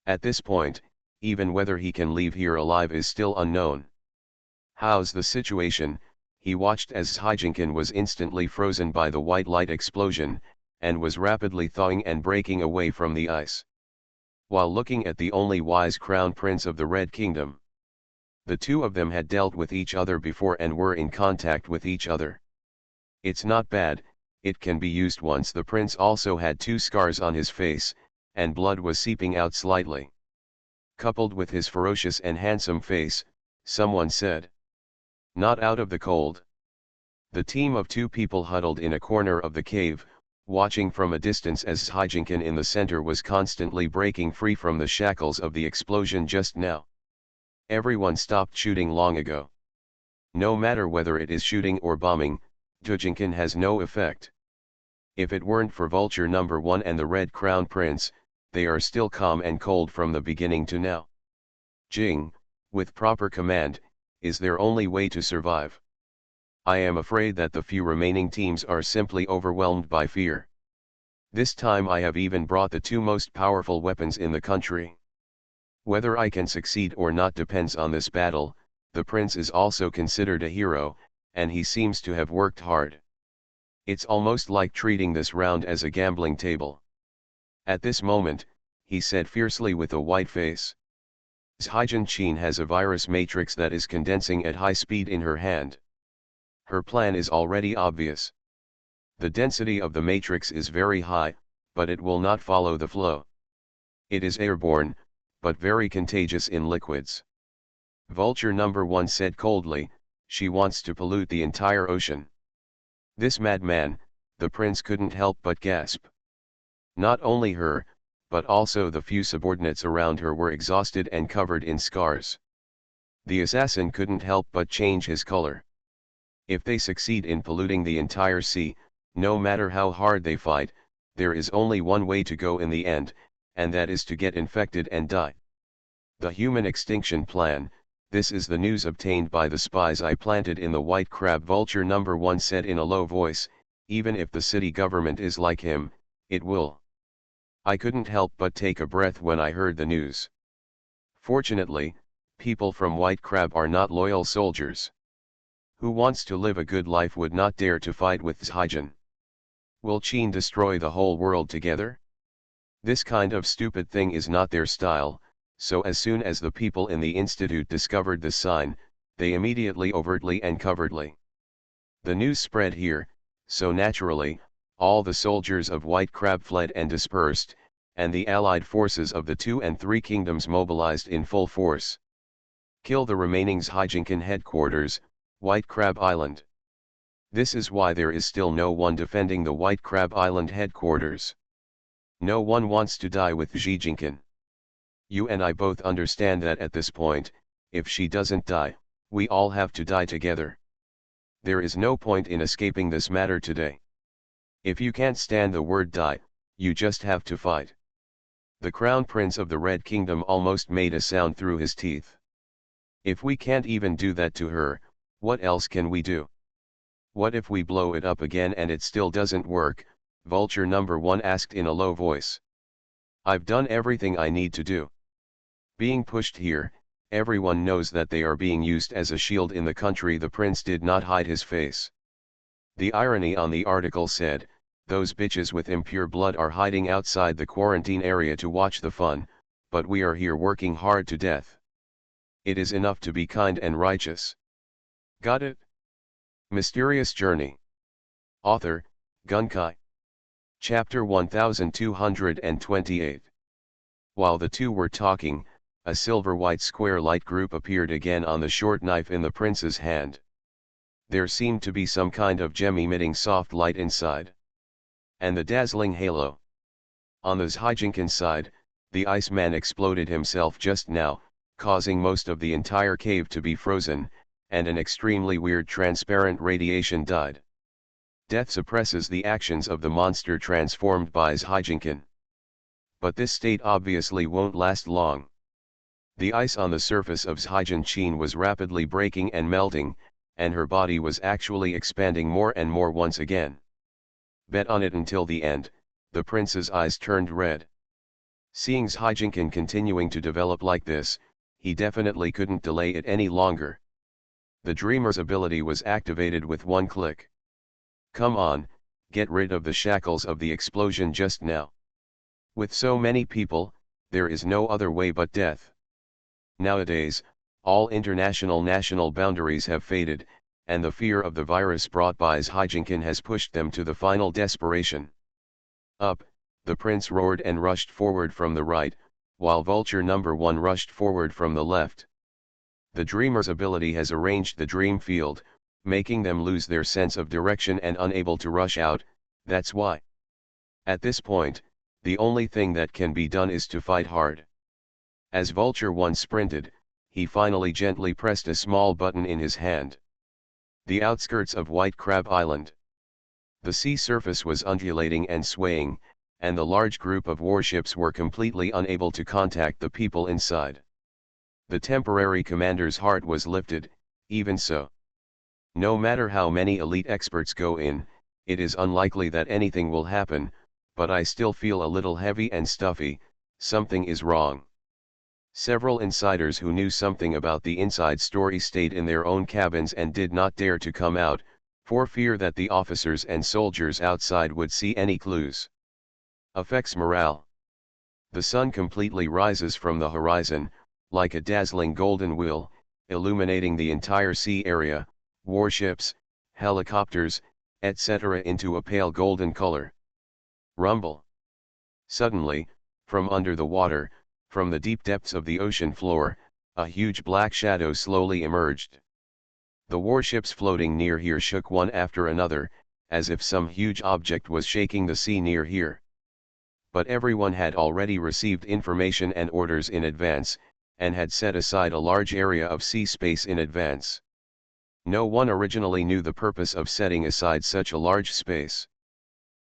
At this point, even whether he can leave here alive is still unknown. "How's the situation?" he watched as Zijinkin was instantly frozen by the white light explosion, and was rapidly thawing and breaking away from the ice. While looking at the only wise crown prince of the Red Kingdom. The two of them had dealt with each other before and were in contact with each other. "It's not bad, it can be used once." The prince also had 2 scars on his face, and blood was seeping out slightly. Coupled with his ferocious and handsome face, someone said. "Not out of the cold." The team of 2 people huddled in a corner of the cave, watching from a distance as Zijinkin in the center was constantly breaking free from the shackles of the explosion just now. Everyone stopped shooting long ago. No matter whether it is shooting or bombing, Zijinkin has no effect. If it weren't for Vulture number 1 and the Red Crown Prince, they are still calm and cold from the beginning to now. Jing, with proper command, is their only way to survive. I am afraid that the few remaining teams are simply overwhelmed by fear. This time I have even brought the 2 most powerful weapons in the country. Whether I can succeed or not depends on this battle. The prince is also considered a hero, and he seems to have worked hard. It's almost like treating this round as a gambling table. At this moment, he said fiercely with a white face. Zijinkin has a virus matrix that is condensing at high speed in her hand. Her plan is already obvious. The density of the matrix is very high, but it will not follow the flow. It is airborne, but very contagious in liquids. Vulture number 1 said coldly, "She wants to pollute the entire ocean." This madman, the prince couldn't help but gasp. Not only her, but also the few subordinates around her were exhausted and covered in scars. The assassin couldn't help but change his color. If they succeed in polluting the entire sea, no matter how hard they fight, there is only one way to go in the end, and that is to get infected and die. The human extinction plan. This is the news obtained by the spies I planted in the White Crab. Vulture number 1 said in a low voice, "Even if the city government is like him, it will." I couldn't help but take a breath when I heard the news. Fortunately, people from White Crab are not loyal soldiers. Who wants to live a good life would not dare to fight with Zijin. Will Qin destroy the whole world together? This kind of stupid thing is not their style, so as soon as the people in the institute discovered the sign, they immediately overtly and covertly. The news spread here, so naturally, all the soldiers of White Crab fled and dispersed, and the allied forces of the 2 and 3 kingdoms mobilized in full force. Kill the remaining Zijinkin headquarters, White Crab Island. This is why there is still no one defending the White Crab Island headquarters. No one wants to die with Zijinkin. You and I both understand that at this point, if she doesn't die, we all have to die together. There is no point in escaping this matter today. If you can't stand the word die, you just have to fight. The Crown Prince of the Red Kingdom almost made a sound through his teeth. If we can't even do that to her, what else can we do? What if we blow it up again and it still doesn't work? Vulture number 1 asked in a low voice. I've done everything I need to do. Being pushed here, everyone knows that they are being used as a shield in the country. The prince did not hide his face. The irony on the article said, "Those bitches with impure blood are hiding outside the quarantine area to watch the fun, but we are here working hard to death. It is enough to be kind and righteous. Got it? Mysterious Journey. Author, Gunkai. Chapter 1228. While the two were talking, a silver-white square light group appeared again on the short knife in the prince's hand. There seemed to be some kind of gem emitting soft light inside. And the dazzling halo. On the Zhijinkin side, the Iceman exploded himself just now, causing most of the entire cave to be frozen, and an extremely weird transparent radiation died. Death suppresses the actions of the monster transformed by Zhijinkin. But this state obviously won't last long. The ice on the surface of Zhijinkin was rapidly breaking and melting, and her body was actually expanding more and more once again. Bet on it until the end, the prince's eyes turned red. Seeing Zhijinkin continuing to develop like this, he definitely couldn't delay it any longer. The dreamer's ability was activated with one click. Come on, get rid of the shackles of the explosion just now. With so many people, there is no other way but death. Nowadays, all international national boundaries have faded, and the fear of the virus brought by Zhijinkin has pushed them to the final desperation. Up, the prince roared and rushed forward from the right, while Vulture number 1 rushed forward from the left. The dreamer's ability has arranged the dream field, making them lose their sense of direction and unable to rush out. That's why. At this point, the only thing that can be done is to fight hard. As Vulture 1 sprinted, he finally gently pressed a small button in his hand. The outskirts of White Crab Island. The sea surface was undulating and swaying, and the large group of warships were completely unable to contact the people inside. The temporary commander's heart was lifted. Even so. No matter how many elite experts go in, it is unlikely that anything will happen, but I still feel a little heavy and stuffy. Something is wrong. Several insiders who knew something about the inside story stayed in their own cabins and did not dare to come out, for fear that the officers and soldiers outside would see any clues. Affects morale. The sun completely rises from the horizon, like a dazzling golden wheel, illuminating the entire sea area, warships, helicopters, etc. into a pale golden color. Rumble. Suddenly, from under the water, from the deep depths of the ocean floor, a huge black shadow slowly emerged. The warships floating near here shook one after another, as if some huge object was shaking the sea near here. But everyone had already received information and orders in advance, and had set aside a large area of sea space in advance. No one originally knew the purpose of setting aside such a large space.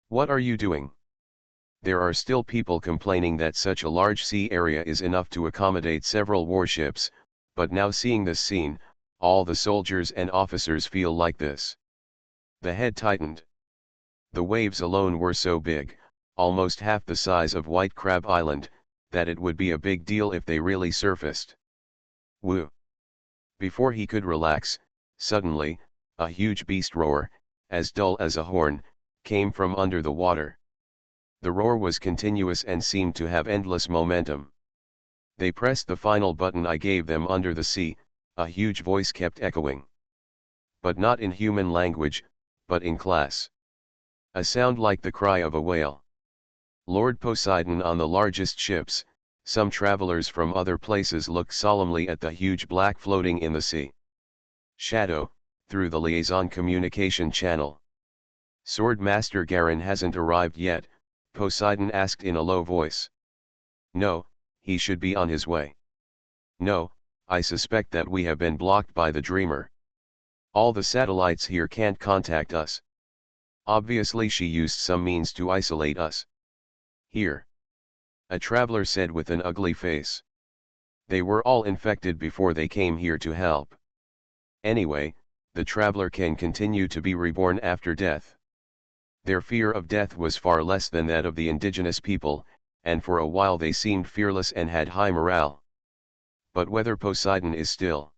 What are you doing? There are still people complaining that such a large sea area is enough to accommodate several warships, but now seeing this scene, all the soldiers and officers feel like this. The head tightened. The waves alone were so big, almost half the size of White Crab Island, that it would be a big deal if they really surfaced. Woo! Before he could relax, suddenly, a huge beast roar, as dull as a horn, came from under the water. The roar was continuous and seemed to have endless momentum. They pressed the final button I gave them under the sea, a huge voice kept echoing. But not in human language, but in class. A sound like the cry of a whale. Lord Poseidon on the largest ships, some travelers from other places looked solemnly at the huge black floating in the sea. Shadow, through the liaison communication channel. Sword Master Garen hasn't arrived yet, Poseidon asked in a low voice. No, he should be on his way. No, I suspect that we have been blocked by the Dreamer. All the satellites here can't contact us. Obviously she used some means to isolate us. Here. A traveler said with an ugly face. They were all infected before they came here to help. Anyway, the traveler can continue to be reborn after death. Their fear of death was far less than that of the indigenous people, and for a while they seemed fearless and had high morale. But whether Poseidon is still.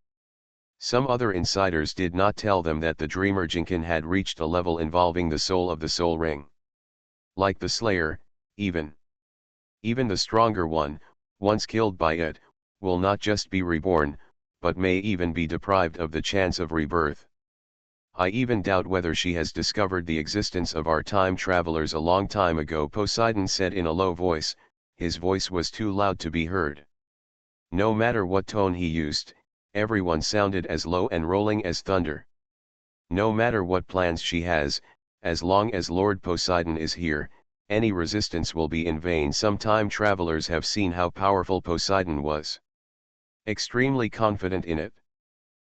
Some other insiders did not tell them that the Dreamer Jinkin had reached a level involving the soul of the Soul Ring. Like the Slayer, even the stronger one, once killed by it, will not just be reborn, but may even be deprived of the chance of rebirth. I even doubt whether she has discovered the existence of our time travelers a long time ago, Poseidon said in a low voice. His voice was too loud to be heard. No matter what tone he used, everyone sounded as low and rolling as thunder. No matter what plans she has, as long as Lord Poseidon is here, any resistance will be in vain. Some time travelers have seen how powerful Poseidon was. Extremely confident in it.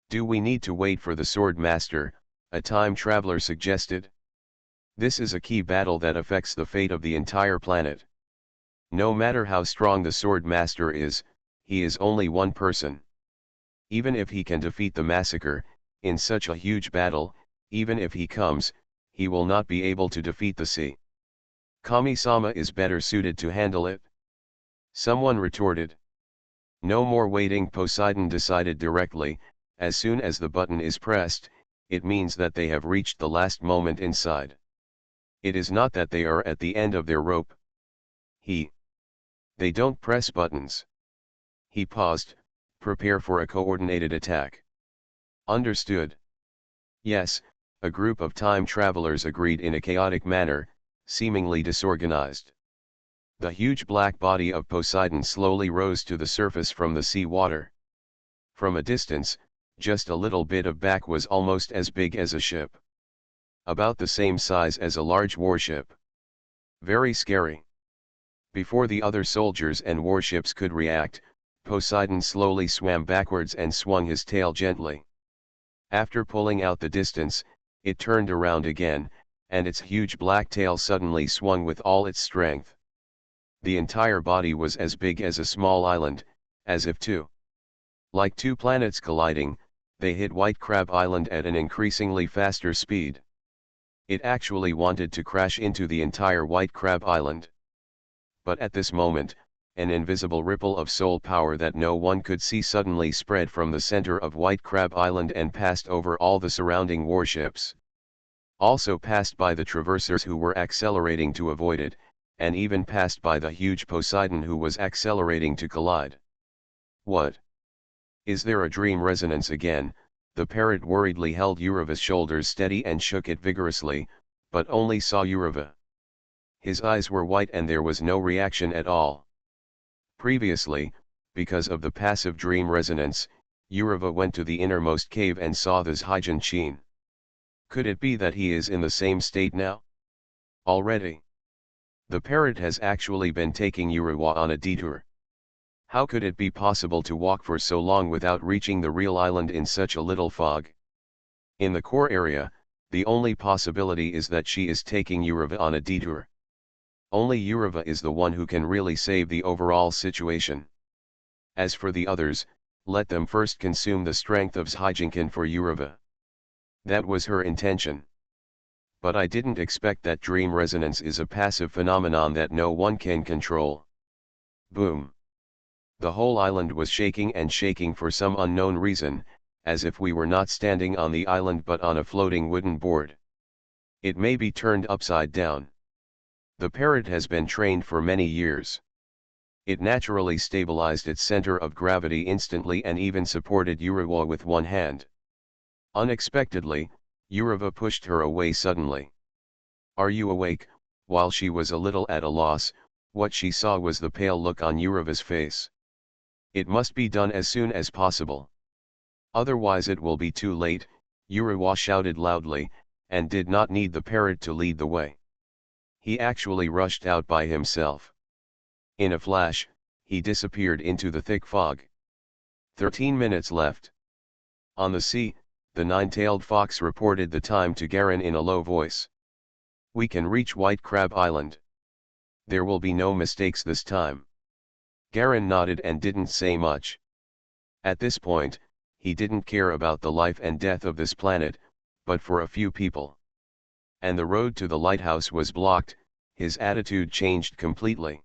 Do we need to wait for the Sword Master? A time traveler suggested. This is a key battle that affects the fate of the entire planet. No matter how strong the Sword Master is, he is only one person. Even if he can defeat the massacre, in such a huge battle, even if he comes, he will not be able to defeat the sea. Kami-sama is better suited to handle it. Someone retorted. No more waiting, Poseidon decided directly. As soon as the button is pressed, it means that they have reached the last moment inside. It is not that they are at the end of their rope. They don't press buttons. He paused, prepare for a coordinated attack. Understood. Yes, a group of time travelers agreed in a chaotic manner, seemingly disorganized. The huge black body of Poseidon slowly rose to the surface from the sea water. From a distance, just a little bit of back was almost as big as a ship. About the same size as a large warship. Very scary. Before the other soldiers and warships could react, Poseidon slowly swam backwards and swung his tail gently. After pulling out the distance, it turned around again, and its huge black tail suddenly swung with all its strength. The entire body was as big as a small island, as if like two planets colliding, they hit White Crab Island at an increasingly faster speed. It actually wanted to crash into the entire White Crab Island. But at this moment, an invisible ripple of soul power that no one could see suddenly spread from the center of White Crab Island and passed over all the surrounding warships. Also passed by the traversers who were accelerating to avoid it, and even passed by the huge Poseidon who was accelerating to collide. What? Is there a dream resonance again? The parrot worriedly held Urava's shoulders steady and shook it vigorously, but only saw Urava. His eyes were white and there was no reaction at all. Previously, because of the passive dream resonance, Urava went to the innermost cave and saw this Hyjin. Could it be that he is in the same state now? Already. The parrot has actually been taking Urawa on a detour. How could it be possible to walk for so long without reaching the real island in such a little fog? In the core area, the only possibility is that she is taking Urava on a detour. Only Urava is the one who can really save the overall situation. As for the others, let them first consume the strength of Hyjinkin for Urava. That was her intention. But I didn't expect that dream resonance is a passive phenomenon that no one can control. Boom. The whole island was shaking and shaking for some unknown reason, as if we were not standing on the island but on a floating wooden board. It may be turned upside down. The parrot has been trained for many years. It naturally stabilized its center of gravity instantly and even supported Urawa with one hand. Unexpectedly, Urava pushed her away suddenly. Are you awake? While she was a little at a loss, what she saw was the pale look on Urava's face. It must be done as soon as possible. Otherwise it will be too late, Urawa shouted loudly, and did not need the parrot to lead the way. He actually rushed out by himself. In a flash, he disappeared into the thick fog. 13 minutes left. On the sea, the nine-tailed fox reported the time to Garin in a low voice. We can reach White Crab Island. There will be no mistakes this time. Garin nodded and didn't say much. At this point, he didn't care about the life and death of this planet, but for a few people. And the road to the lighthouse was blocked, his attitude changed completely.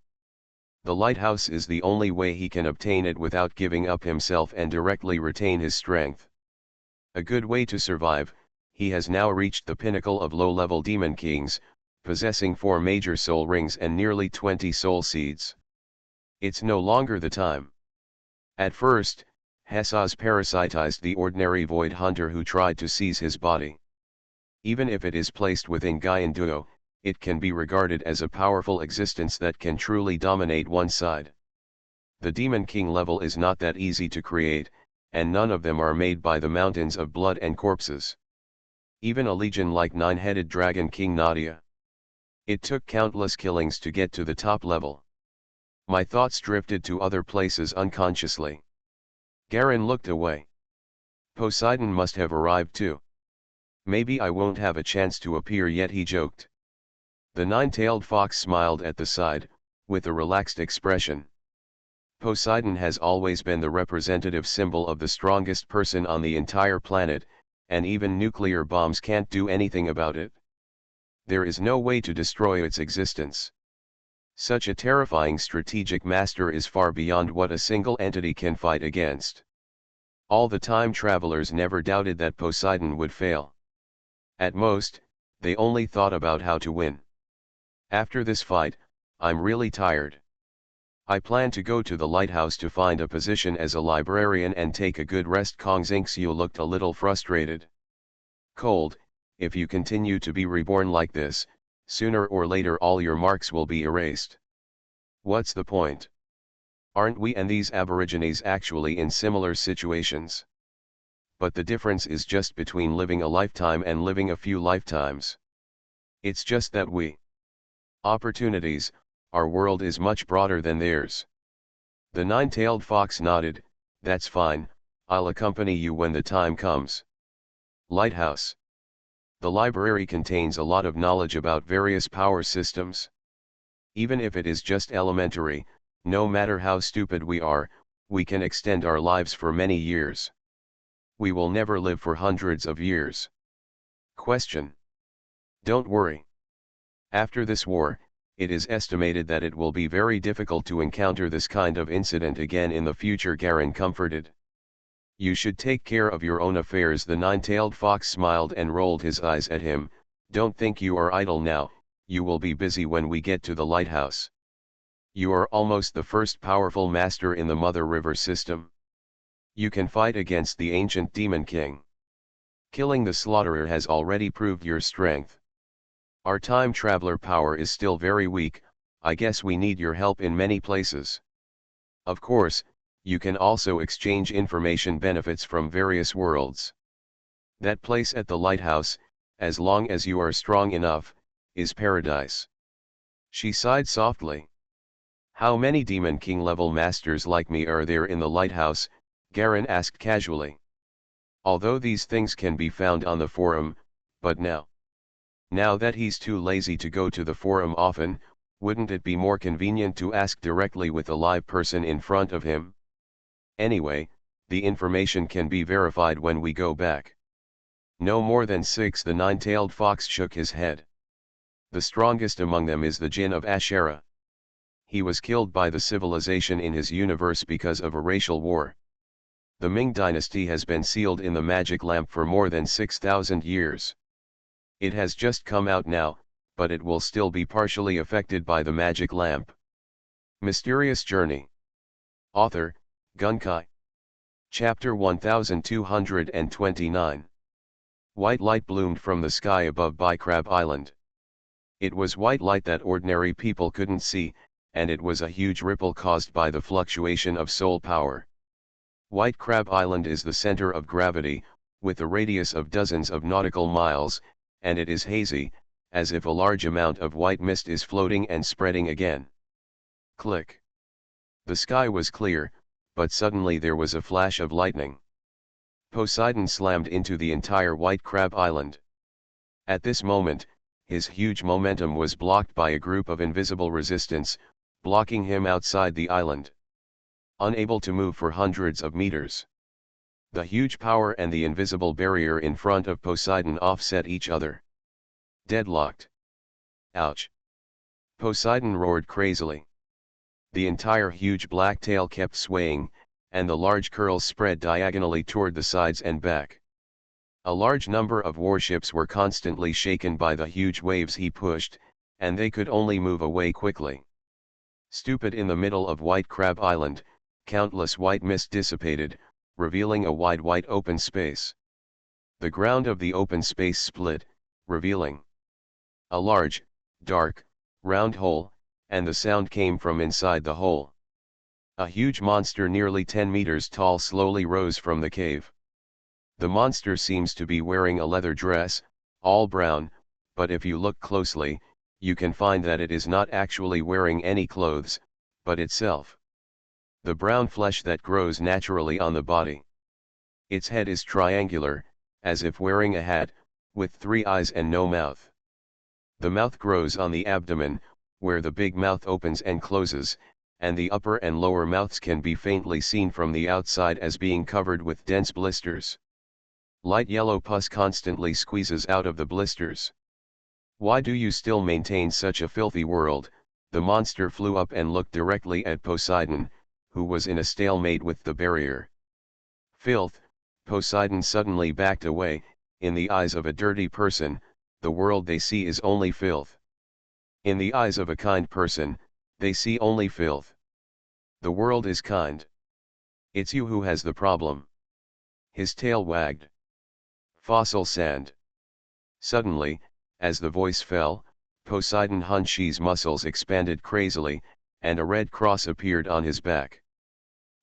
The lighthouse is the only way he can obtain it without giving up himself and directly retain his strength. A good way to survive. He has now reached the pinnacle of low-level demon kings, possessing 4 major soul rings and nearly 20 soul seeds. It's no longer the time. At first, Hesas parasitized the ordinary void hunter who tried to seize his body. Even if it is placed within Gaian Duo, it can be regarded as a powerful existence that can truly dominate one side. The Demon King level is not that easy to create, and none of them are made by the mountains of blood and corpses. Even a legion like Nine-Headed Dragon King Nadia. It took countless killings to get to the top level. My thoughts drifted to other places unconsciously. Garen looked away. Poseidon must have arrived too. Maybe I won't have a chance to appear yet, he joked. The nine-tailed fox smiled at the side, with a relaxed expression. Poseidon has always been the representative symbol of the strongest person on the entire planet, and even nuclear bombs can't do anything about it. There is no way to destroy its existence. Such a terrifying strategic master is far beyond what a single entity can fight against. All the time travelers never doubted that Poseidon would fail. At most, they only thought about how to win. After this fight, I'm really tired. I plan to go to the lighthouse to find a position as a librarian and take a good rest. Kong Xingxiu looked a little frustrated. Cold, if you continue to be reborn like this, sooner or later all your marks will be erased. What's the point? Aren't we and these aborigines actually in similar situations? But the difference is just between living a lifetime and living a few lifetimes. It's just that opportunities, our world is much broader than theirs. The nine-tailed fox nodded, that's fine, I'll accompany you when the time comes. Lighthouse. The library contains a lot of knowledge about various power systems. Even if it is just elementary, no matter how stupid we are, we can extend our lives for many years. We will never live for hundreds of years. Question. Don't worry. After this war, it is estimated that it will be very difficult to encounter this kind of incident again in the future, Garen comforted. You should take care of your own affairs. The nine-tailed fox smiled and rolled his eyes at him. Don't think you are idle now, you will be busy when we get to the lighthouse. You are almost the first powerful master in the Mother River system. You can fight against the ancient Demon King. Killing the slaughterer has already proved your strength. Our time traveler power is still very weak, I guess we need your help in many places. Of course, you can also exchange information benefits from various worlds. That place at the lighthouse, as long as you are strong enough, is paradise. She sighed softly. How many Demon King level masters like me are there in the lighthouse? Garen asked casually. Although these things can be found on the forum, but now that he's too lazy to go to the forum often, wouldn't it be more convenient to ask directly with a live person in front of him? Anyway, the information can be verified when we go back. No more than 6. The nine-tailed fox shook his head. The strongest among them is the Jinn of Ashera. He was killed by the civilization in his universe because of a racial war. The Ming dynasty has been sealed in the magic lamp for more than 6,000 years. It has just come out now, but it will still be partially affected by the magic lamp. Mysterious Journey. Author, Gunkai. Chapter 1229. White light bloomed from the sky above by Crab Island. It was white light that ordinary people couldn't see, and it was a huge ripple caused by the fluctuation of soul power. White Crab Island is the center of gravity, with a radius of dozens of nautical miles, and it is hazy, as if a large amount of white mist is floating and spreading again. Click. The sky was clear, but suddenly there was a flash of lightning. Poseidon slammed into the entire White Crab Island. At this moment, his huge momentum was blocked by a group of invisible resistance, blocking him outside the island. Unable to move for hundreds of meters. The huge power and the invisible barrier in front of Poseidon offset each other. Deadlocked. Ouch! Poseidon roared crazily. The entire huge black tail kept swaying, and the large curls spread diagonally toward the sides and back. A large number of warships were constantly shaken by the huge waves he pushed, and they could only move away quickly. Stupid in the middle of White Crab Island, countless white mist dissipated, revealing a wide white open space. The ground of the open space split, revealing a large, dark, round hole, and the sound came from inside the hole. A huge monster nearly 10 meters tall slowly rose from the cave. The monster seems to be wearing a leather dress, all brown, but if you look closely, you can find that it is not actually wearing any clothes, but itself. The brown flesh that grows naturally on the body. Its head is triangular, as if wearing a hat, with 3 eyes and no mouth. The mouth grows on the abdomen, where the big mouth opens and closes, and the upper and lower mouths can be faintly seen from the outside as being covered with dense blisters. Light yellow pus constantly squeezes out of the blisters. "Why do you still maintain such a filthy world?" The monster flew up and looked directly at Poseidon, who was in a stalemate with the barrier. "Filth," Poseidon suddenly backed away. "In the eyes of a dirty person, the world they see is only filth. In the eyes of a kind person, they see only filth. The world is kind. It's you who has the problem." His tail wagged. "Fossil sand." Suddenly, as the voice fell, Poseidon Hunshi's muscles expanded crazily, and a red cross appeared on his back.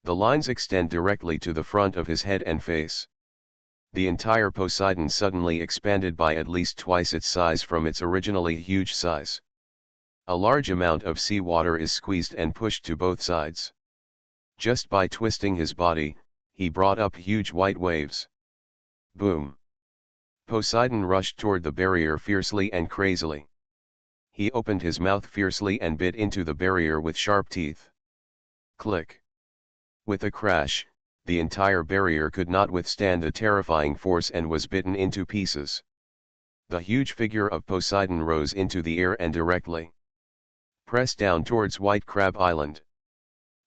The lines extend directly to the front of his head and face. The entire Poseidon suddenly expanded by at least twice its size from its originally huge size. A large amount of seawater is squeezed and pushed to both sides. Just by twisting his body, he brought up huge white waves. Boom! Poseidon rushed toward the barrier fiercely and crazily. He opened his mouth fiercely and bit into the barrier with sharp teeth. Click! With a crash, the entire barrier could not withstand the terrifying force and was bitten into pieces. The huge figure of Poseidon rose into the air and directly pressed down towards White Crab Island.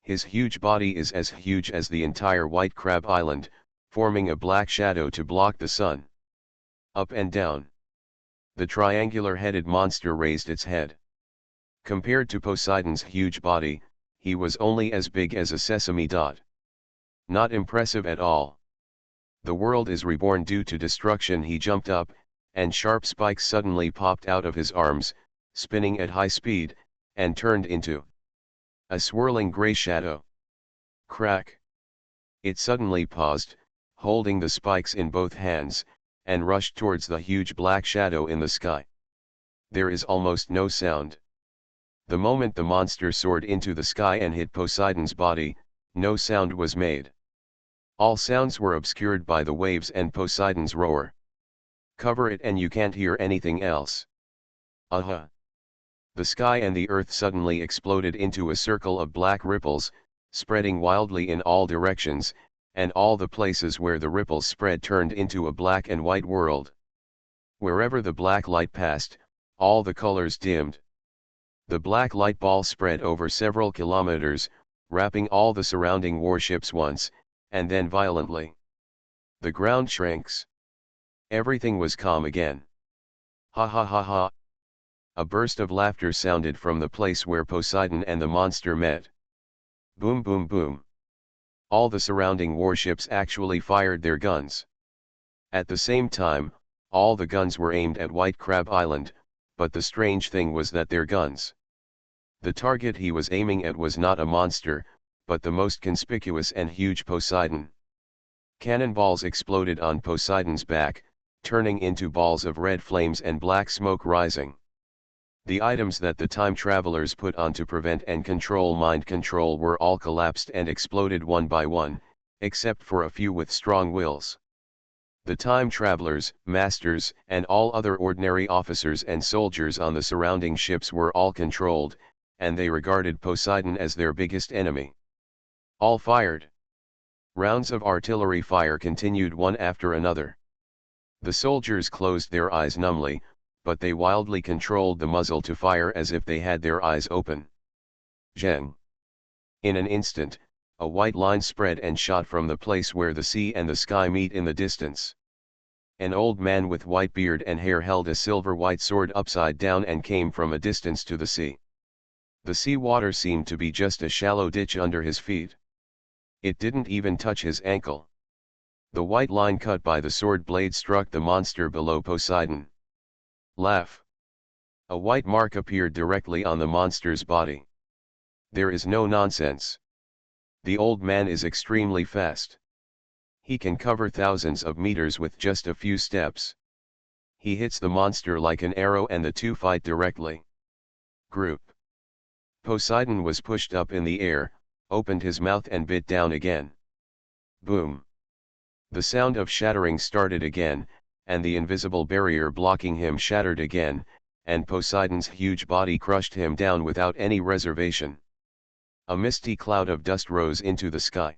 His huge body is as huge as the entire White Crab Island, forming a black shadow to block the sun. Up and down. The triangular-headed monster raised its head. Compared to Poseidon's huge body, he was only as big as a sesame dot. Not impressive at all. The world is reborn due to destruction. He jumped up, and sharp spikes suddenly popped out of his arms, spinning at high speed, and turned into a swirling gray shadow. Crack! It suddenly paused, holding the spikes in both hands, and rushed towards the huge black shadow in the sky. There is almost no sound. The moment the monster soared into the sky and hit Poseidon's body, no sound was made. All sounds were obscured by the waves and Poseidon's roar. Cover it and you can't hear anything else. Aha! The sky and the earth suddenly exploded into a circle of black ripples, spreading wildly in all directions, and all the places where the ripples spread turned into a black and white world. Wherever the black light passed, all the colors dimmed. The black light ball spread over several kilometers, wrapping all the surrounding warships once, and then violently. The ground shrinks. Everything was calm again. Ha ha ha ha! A burst of laughter sounded from the place where Poseidon and the monster met. Boom boom boom! All the surrounding warships actually fired their guns. At the same time, all the guns were aimed at White Crab Island, but the strange thing was that their guns. The target he was aiming at was not a monster, but the most conspicuous and huge Poseidon. Cannonballs exploded on Poseidon's back, turning into balls of red flames and black smoke rising. The items that the time travelers put on to prevent and control mind control were all collapsed and exploded one by one, except for a few with strong wills. The time travelers, masters, and all other ordinary officers and soldiers on the surrounding ships were all controlled, and they regarded Poseidon as their biggest enemy. All fired. Rounds of artillery fire continued one after another. The soldiers closed their eyes numbly, but they wildly controlled the muzzle to fire as if they had their eyes open. Zheng! In an instant, a white line spread and shot from the place where the sea and the sky meet in the distance. An old man with white beard and hair held a silver-white sword upside down and came from a distance to the sea. The sea water seemed to be just a shallow ditch under his feet. It didn't even touch his ankle. The white line cut by the sword blade struck the monster below Poseidon. Laugh. A white mark appeared directly on the monster's body. There is no nonsense. The old man is extremely fast. He can cover thousands of meters with just a few steps. He hits the monster like an arrow and the two fight directly. Group. Poseidon was pushed up in the air, opened his mouth and bit down again. Boom. The sound of shattering started again, and the invisible barrier blocking him shattered again, and Poseidon's huge body crushed him down without any reservation. A misty cloud of dust rose into the sky.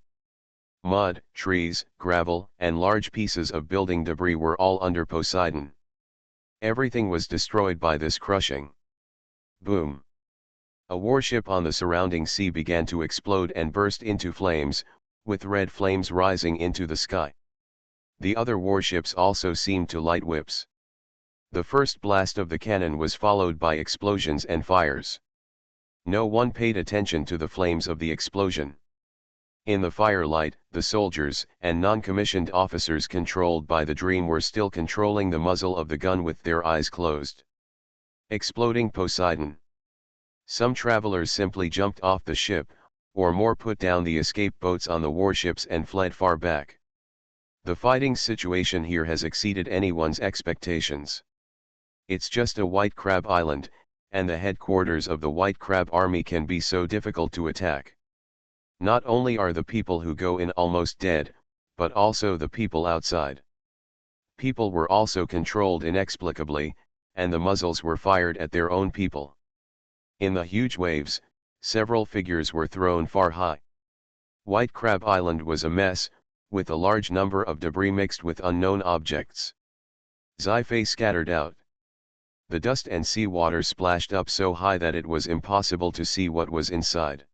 Mud, trees, gravel, and large pieces of building debris were all under Poseidon. Everything was destroyed by this crushing. Boom. A warship on the surrounding sea began to explode and burst into flames, with red flames rising into the sky. The other warships also seemed to light whips. The first blast of the cannon was followed by explosions and fires. No one paid attention to the flames of the explosion. In the firelight, the soldiers and non-commissioned officers controlled by the dream were still controlling the muzzle of the gun with their eyes closed. Exploding Poseidon. Some travelers simply jumped off the ship, or more put down the escape boats on the warships and fled far back. The fighting situation here has exceeded anyone's expectations. It's just a white crab island, and the headquarters of the white crab army can be so difficult to attack. Not only are the people who go in almost dead, but also the people outside. People were also controlled inexplicably, and the muzzles were fired at their own people. In the huge waves, several figures were thrown far high. White Crab Island was a mess, with a large number of debris mixed with unknown objects. Sci-fi scattered out. The dust and seawater splashed up so high that it was impossible to see what was inside.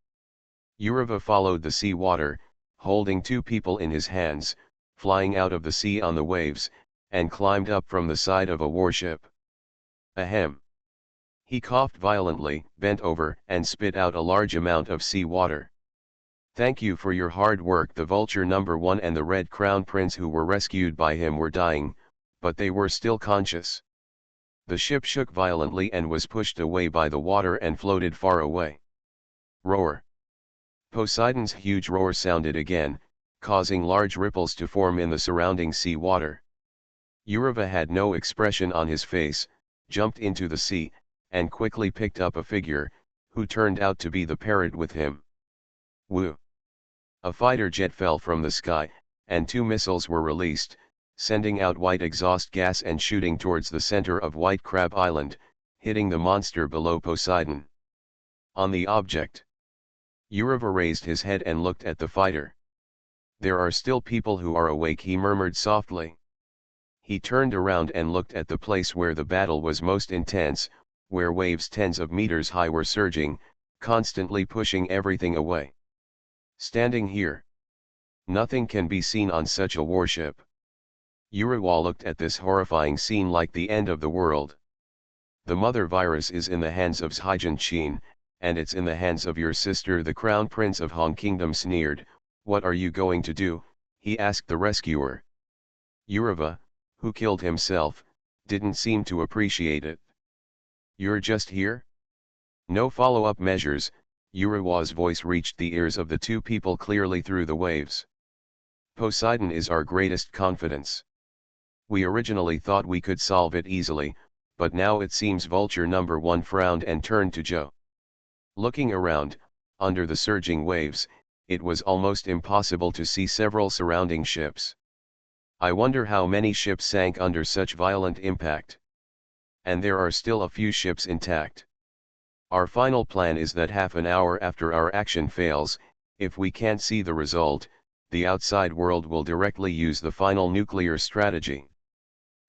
Uriva followed the sea water, holding two people in his hands, flying out of the sea on the waves, and climbed up from the side of a warship. Ahem. He coughed violently, bent over, and spit out a large amount of sea water. Thank you for your hard work. The Vulture number 1 and the Red Crown Prince who were rescued by him were dying, but they were still conscious. The ship shook violently and was pushed away by the water and floated far away. Roar. Poseidon's huge roar sounded again, causing large ripples to form in the surrounding sea water. Uriva had no expression on his face, jumped into the sea, and quickly picked up a figure, who turned out to be the parrot with him. Woo! A fighter jet fell from the sky, and 2 missiles were released, sending out white exhaust gas and shooting towards the center of White Crab Island, hitting the monster below Poseidon. On the object. Uriva raised his head and looked at the fighter. There are still people who are awake, he murmured softly. He turned around and looked at the place where the battle was most intense, where waves tens of meters high were surging, constantly pushing everything away. Standing here. Nothing can be seen on such a warship. Uriwa looked at this horrifying scene like the end of the world. The mother virus is in the hands of Zhijin Qin, and it's in the hands of your sister. The Crown Prince of Hong Kingdom sneered. What are you going to do? He asked the rescuer. Uriva, who killed himself, didn't seem to appreciate it. You're just here? No follow-up measures. Uriwa's voice reached the ears of the 2 people clearly through the waves. Poseidon is our greatest confidence. We originally thought we could solve it easily, but now it seems Vulture number 1 frowned and turned to Joe. Looking around, under the surging waves, it was almost impossible to see several surrounding ships. I wonder how many ships sank under such violent impact. And there are still a few ships intact. Our final plan is that half an hour after our action fails, if we can't see the result, the outside world will directly use the final nuclear strategy.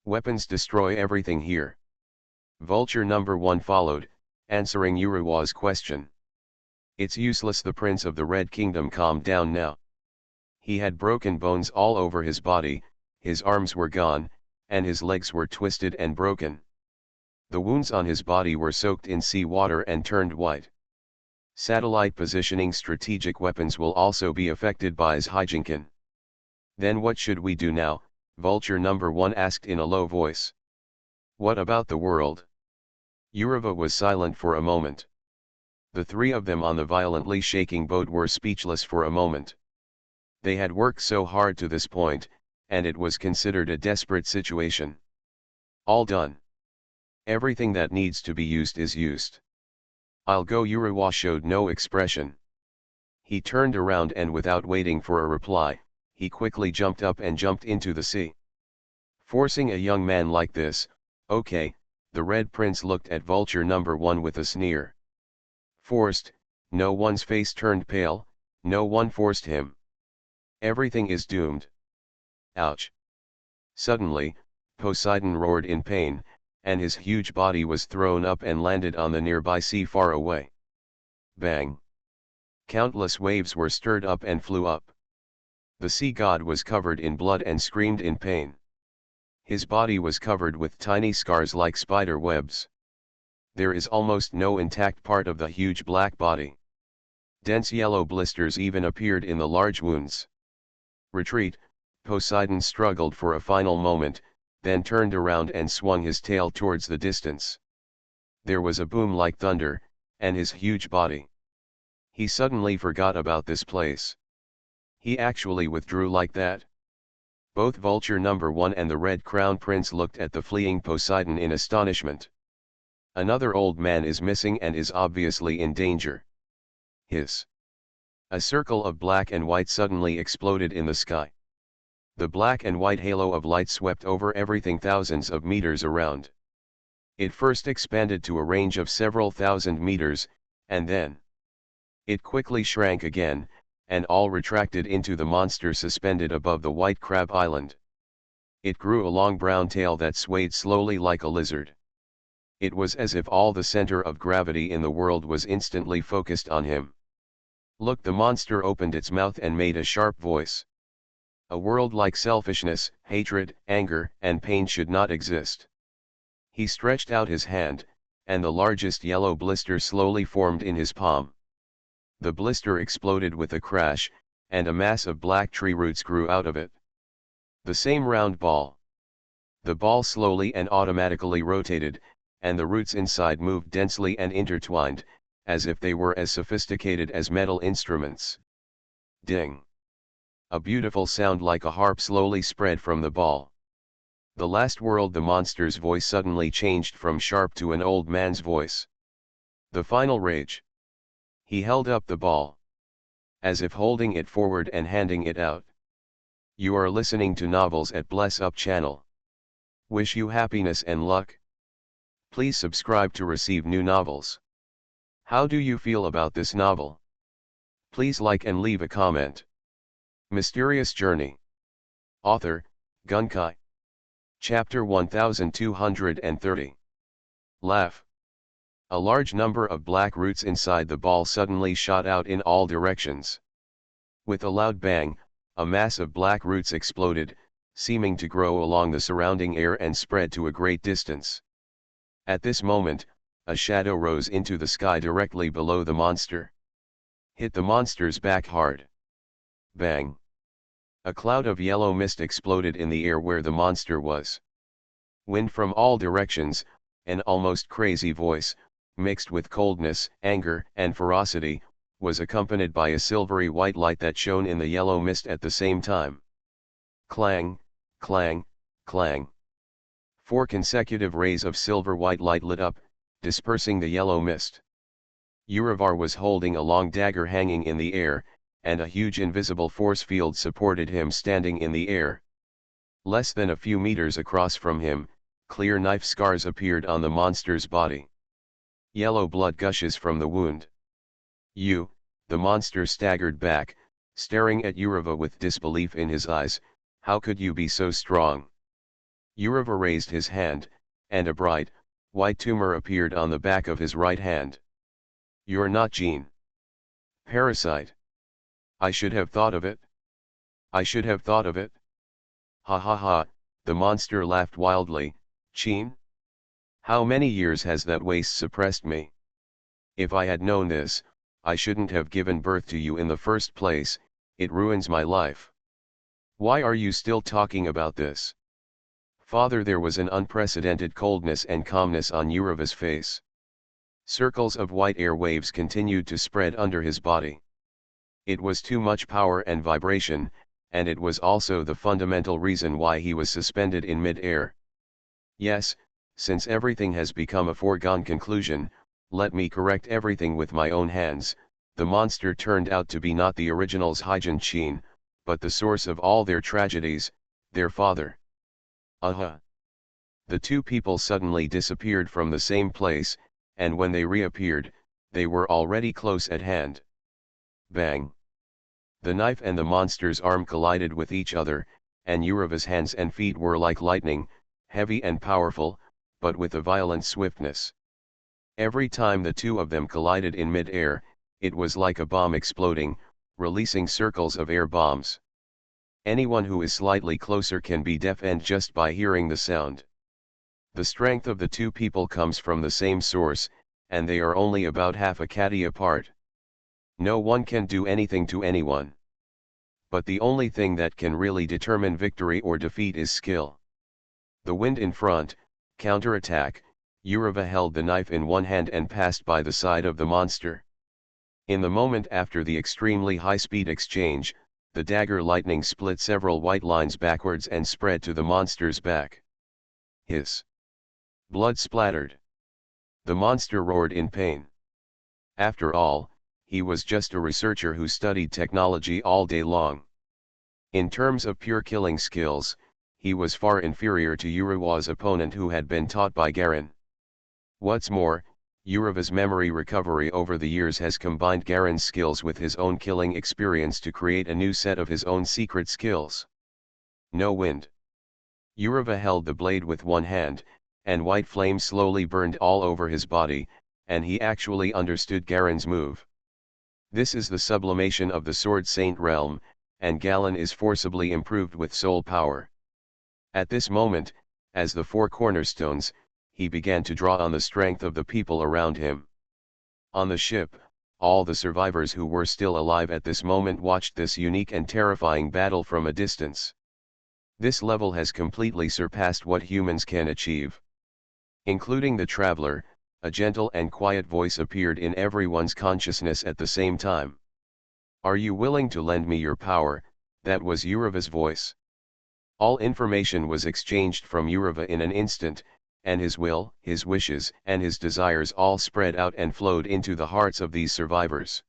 Weapons destroy everything here. Vulture number 1 followed, answering Uriwa's question. It's useless. The Prince of the Red Kingdom calmed down now. He had broken bones all over his body, his arms were gone, and his legs were twisted and broken. The wounds on his body were soaked in sea water and turned white. Satellite positioning strategic weapons will also be affected by Zhijinkan. Then what should we do now? Vulture number 1 asked in a low voice. What about the world? Yurova was silent for a moment. The three of them on the violently shaking boat were speechless for a moment. They had worked so hard to this point, and it was considered a desperate situation. All done. Everything that needs to be used is used. I'll go. Urawa showed no expression. He turned around and without waiting for a reply, he quickly jumped up and jumped into the sea. Forcing a young man like this, okay, the Red Prince looked at Vulture number 1 with a sneer. Forced, no one's face turned pale, no one forced him. Everything is doomed. Ouch. Suddenly, Poseidon roared in pain, and his huge body was thrown up and landed on the nearby sea far away. Bang! Countless waves were stirred up and flew up. The sea god was covered in blood and screamed in pain. His body was covered with tiny scars like spider webs. There is almost no intact part of the huge black body. Dense yellow blisters even appeared in the large wounds. Retreat, Poseidon struggled for a final moment, then turned around and swung his tail towards the distance. There was a boom like thunder, and his huge body. He suddenly forgot about this place. He actually withdrew like that. Both Vulture number 1 and the Red Crown Prince looked at the fleeing Poseidon in astonishment. Another old man is missing and is obviously in danger. Hiss. A circle of black and white suddenly exploded in the sky. The black and white halo of light swept over everything thousands of meters around. It first expanded to a range of several thousand meters, and then it quickly shrank again, and all retracted into the monster suspended above the White Crab Island. It grew a long brown tail that swayed slowly like a lizard. It was as if all the center of gravity in the world was instantly focused on him. Look, the monster opened its mouth and made a sharp voice. A world like selfishness, hatred, anger, and pain should not exist. He stretched out his hand, and the largest yellow blister slowly formed in his palm. The blister exploded with a crash, and a mass of black tree roots grew out of it. The same round ball. The ball slowly and automatically rotated, and the roots inside moved densely and intertwined, as if they were as sophisticated as metal instruments. Ding! A beautiful sound like a harp slowly spread from the ball. The last world. The monster's voice suddenly changed from sharp to an old man's voice. The final rage. He held up the ball, as if holding it forward and handing it out. You are listening to Novels at Bless Up channel. Wish you happiness and luck. Please subscribe to receive new novels. How do you feel about this novel? Please like and leave a comment. Mysterious Journey. Author, Gunkai. Chapter 1230. Laugh. A large number of black roots inside the ball suddenly shot out in all directions. With a loud bang, a mass of black roots exploded, seeming to grow along the surrounding air and spread to a great distance. At this moment, a shadow rose into the sky directly below the monster. Hit the monster's back hard. Bang! A cloud of yellow mist exploded in the air where the monster was. Wind from all directions, an almost crazy voice, mixed with coldness, anger, and ferocity, was accompanied by a silvery white light that shone in the yellow mist at the same time. Clang, clang, clang. 4 consecutive rays of silver white light lit up, dispersing the yellow mist. Uravar was holding a long dagger hanging in the air, and a huge invisible force field supported him standing in the air. Less than a few meters across from him, clear knife scars appeared on the monster's body. Yellow blood gushes from the wound. The monster staggered back, staring at Urava with disbelief in his eyes. How could you be so strong? Urava raised his hand, and a bright, white tumor appeared on the back of his right hand. You're not Gene. Parasite. I should have thought of it. I should have thought of it. Ha ha ha, the monster laughed wildly. Gene? How many years has that waste suppressed me? If I had known this, I shouldn't have given birth to you in the first place, it ruins my life. Why are you still talking about this? Father, there was an unprecedented coldness and calmness on Yuriva's face. Circles of white air waves continued to spread under his body. It was too much power and vibration, and it was also the fundamental reason why he was suspended in mid-air. Yes, since everything has become a foregone conclusion, let me correct everything with my own hands. The monster turned out to be not the original's Hyjin Shin, but the source of all their tragedies, their father. The two people suddenly disappeared from the same place, and when they reappeared, they were already close at hand. Bang! The knife and the monster's arm collided with each other, and Yuriva's hands and feet were like lightning, heavy and powerful, but with a violent swiftness. Every time the two of them collided in mid-air, it was like a bomb exploding, releasing circles of air bombs. Anyone who is slightly closer can be deafened just by hearing the sound. The strength of the two people comes from the same source, and they are only about half a kati apart. No one can do anything to anyone. But the only thing that can really determine victory or defeat is skill. The wind in front, counterattack. Yuriva held the knife in one hand and passed by the side of the monster. In the moment after the extremely high-speed exchange, the dagger lightning split several white lines backwards and spread to the monster's back. Hiss! Blood splattered. The monster roared in pain. After all, he was just a researcher who studied technology all day long. In terms of pure killing skills, he was far inferior to Yuriva's opponent who had been taught by Garen. What's more, Yuriva's memory recovery over the years has combined Garen's skills with his own killing experience to create a new set of his own secret skills. No wind. Yuriva held the blade with one hand, and white flame slowly burned all over his body, and he actually understood Garen's move. This is the sublimation of the Sword Saint realm, and Galen is forcibly improved with soul power. At this moment, as the four cornerstones, he began to draw on the strength of the people around him. On the ship, all the survivors who were still alive at this moment watched this unique and terrifying battle from a distance. This level has completely surpassed what humans can achieve. Including the traveler, a gentle and quiet voice appeared in everyone's consciousness at the same time. Are you willing to lend me your power? That was Yuriva's voice. All information was exchanged from Yuriva in an instant, and his will, his wishes, and his desires all spread out and flowed into the hearts of these survivors.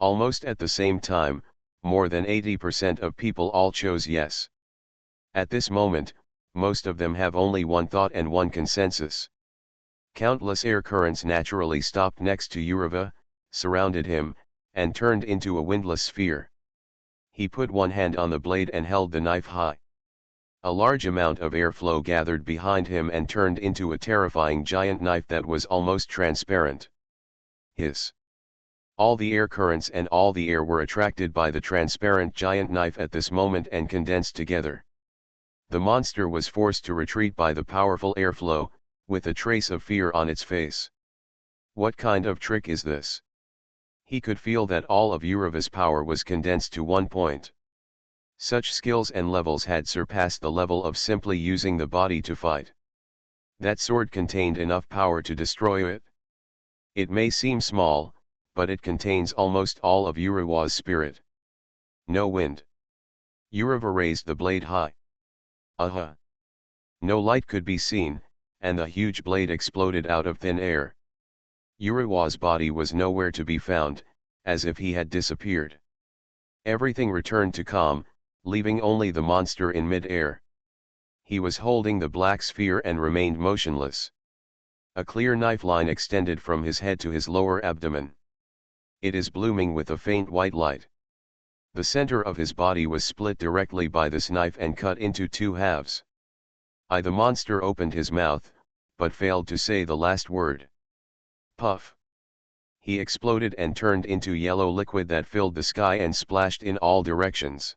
Almost at the same time, more than 80% of people all chose yes. At this moment, most of them have only one thought and one consensus. Countless air currents naturally stopped next to Yuriva, surrounded him, and turned into a windless sphere. He put one hand on the blade and held the knife high. A large amount of airflow gathered behind him and turned into a terrifying giant knife that was almost transparent. Hiss! All the air currents and all the air were attracted by the transparent giant knife at this moment and condensed together. The monster was forced to retreat by the powerful airflow, with a trace of fear on its face. What kind of trick is this? He could feel that all of Yuriva's power was condensed to one point. Such skills and levels had surpassed the level of simply using the body to fight. That sword contained enough power to destroy it. It may seem small, but it contains almost all of Yuriva's spirit. No wind. Yuriva raised the blade high. No light could be seen, and the huge blade exploded out of thin air. Yuriva's body was nowhere to be found, as if he had disappeared. Everything returned to calm, leaving only the monster in mid-air. He was holding the black sphere and remained motionless. A clear knife line extended from his head to his lower abdomen. It is blooming with a faint white light. The center of his body was split directly by this knife and cut into two halves. The monster opened his mouth, but failed to say the last word. Puff! He exploded and turned into yellow liquid that filled the sky and splashed in all directions.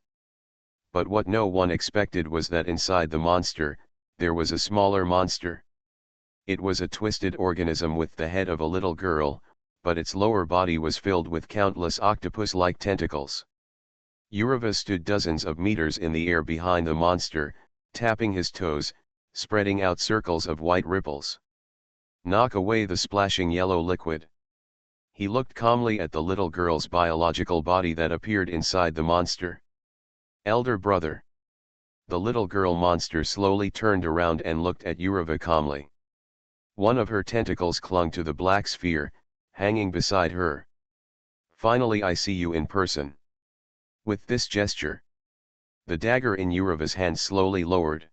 But what no one expected was that inside the monster, there was a smaller monster. It was a twisted organism with the head of a little girl, but its lower body was filled with countless octopus-like tentacles. Urava stood dozens of meters in the air behind the monster, tapping his toes, spreading out circles of white ripples. Knock away the splashing yellow liquid. He looked calmly at the little girl's biological body that appeared inside the monster. Elder brother. The little girl monster slowly turned around and looked at Urava calmly. One of her tentacles clung to the black sphere, hanging beside her. Finally, I see you in person. With this gesture, the dagger in Urava's hand slowly lowered.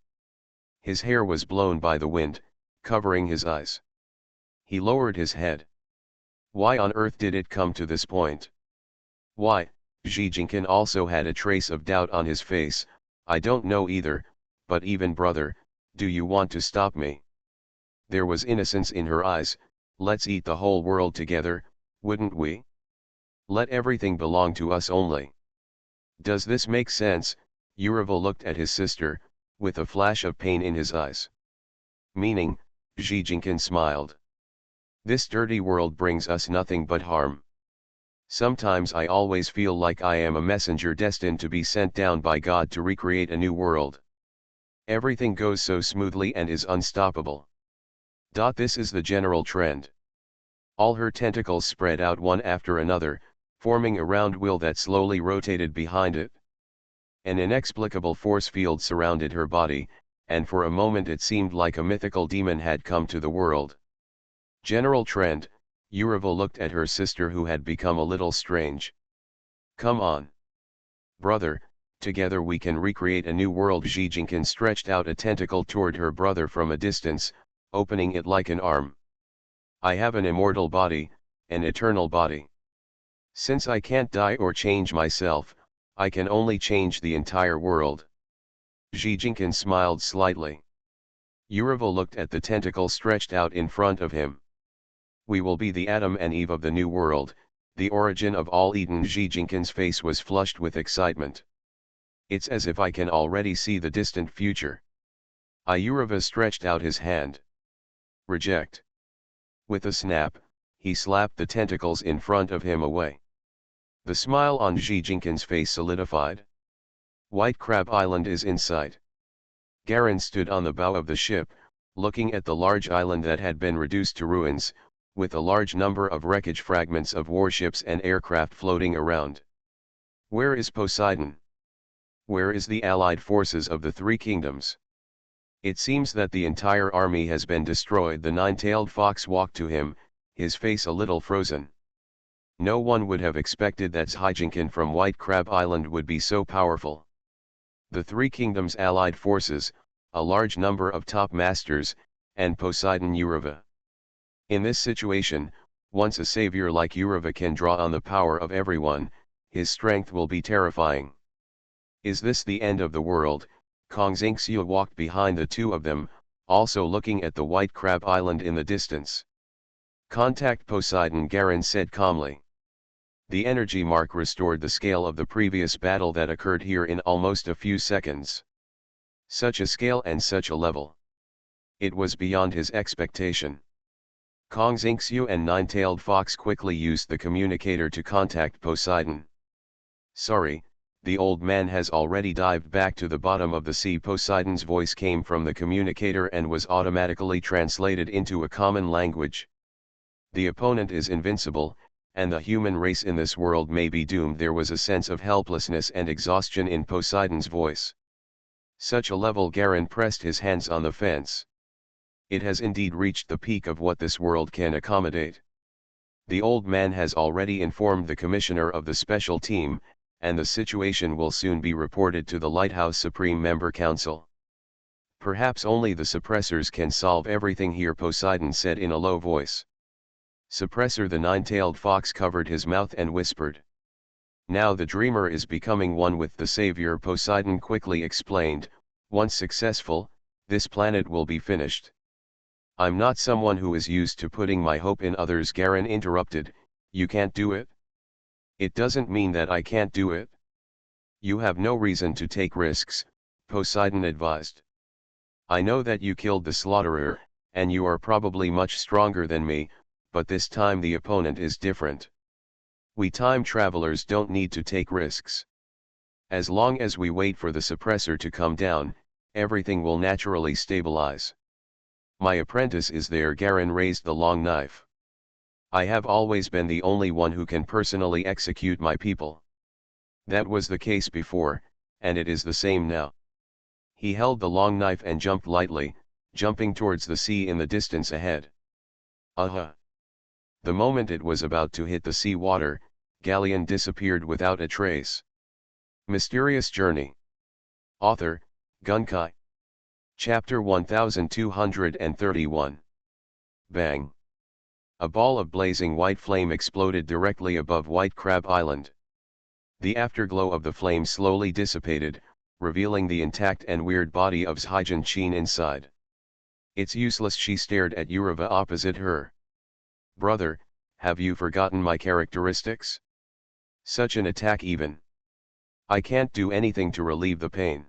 His hair was blown by the wind, covering his eyes. He lowered his head. Why on earth did it come to this point? Why? Zijinkan also had a trace of doubt on his face. I don't know either, but even brother, do you want to stop me? There was innocence in her eyes. Let's eat the whole world together, wouldn't we? Let everything belong to us only. Does this make sense? Urava looked at his sister, with a flash of pain in his eyes. Meaning, Zijinkan smiled. This dirty world brings us nothing but harm. Sometimes I always feel like I am a messenger destined to be sent down by God to recreate a new world. Everything goes so smoothly and is unstoppable. This is the general trend. All her tentacles spread out one after another, forming a round wheel that slowly rotated behind it. An inexplicable force field surrounded her body, and for a moment it seemed like a mythical demon had come to the world. General trend. Urava looked at her sister, who had become a little strange. Come on. Brother, together we can recreate a new world. Zijinkan stretched out a tentacle toward her brother from a distance, opening it like an arm. I have an immortal body, an eternal body. Since I can't die or change myself, I can only change the entire world. Zijinkan smiled slightly. Urava looked at the tentacle stretched out in front of him. We will be the Adam and Eve of the new world, the origin of all Eden. Zijinkan's face was flushed with excitement. It's as if I can already see the distant future. Urava stretched out his hand. Reject. With a snap, he slapped the tentacles in front of him away. The smile on Zijinkan's face solidified. White Crab Island is in sight. Garen stood on the bow of the ship, looking at the large island that had been reduced to ruins, with a large number of wreckage fragments of warships and aircraft floating around. Where is Poseidon? Where is the allied forces of the three kingdoms? It seems that the entire army has been destroyed. The nine-tailed fox walked to him, his face a little frozen. No one would have expected that Zijinkan from White Crab Island would be so powerful. The three kingdoms' allied forces, a large number of top masters, and Poseidon Urava. In this situation, once a savior like Urava can draw on the power of everyone, his strength will be terrifying. Is this the end of the world? Kong Xingxiu walked behind the two of them, also looking at the White Crab Island in the distance. Contact Poseidon, Garen said calmly. The energy mark restored the scale of the previous battle that occurred here in almost a few seconds. Such a scale and such a level. It was beyond his expectation. Kong Xingxiu and Nine-Tailed Fox quickly used the communicator to contact Poseidon. Sorry, the old man has already dived back to the bottom of the sea. Poseidon's voice came from the communicator and was automatically translated into a common language. The opponent is invincible, and the human race in this world may be doomed. There was a sense of helplessness and exhaustion in Poseidon's voice. Such a level. Garen pressed his hands on the fence. It has indeed reached the peak of what this world can accommodate. The old man has already informed the commissioner of the special team, and the situation will soon be reported to the Lighthouse Supreme Member Council. Perhaps only the suppressors can solve everything here, Poseidon said in a low voice. Suppressor. The nine-tailed fox covered his mouth and whispered. Now the dreamer is becoming one with the savior, Poseidon quickly explained. Once successful, this planet will be finished. I'm not someone who is used to putting my hope in others, Garen interrupted. You can't do it? It doesn't mean that I can't do it. You have no reason to take risks, Poseidon advised. I know that you killed the slaughterer, and you are probably much stronger than me, but this time the opponent is different. We time travelers don't need to take risks. As long as we wait for the suppressor to come down, everything will naturally stabilize. My apprentice is there. Garen raised the long knife. I have always been the only one who can personally execute my people. That was the case before, and it is the same now. He held the long knife and jumped lightly, jumping towards the sea in the distance ahead. Aha! The moment it was about to hit the sea water, Galleon disappeared without a trace. Mysterious Journey. Author, Gunkai. Chapter 1231. Bang! A ball of blazing white flame exploded directly above White Crab Island. The afterglow of the flame slowly dissipated, revealing the intact and weird body of Zhaijin Qin inside. It's useless. She stared at Yureva opposite her. Brother, have you forgotten my characteristics? Such an attack even. I can't do anything to relieve the pain.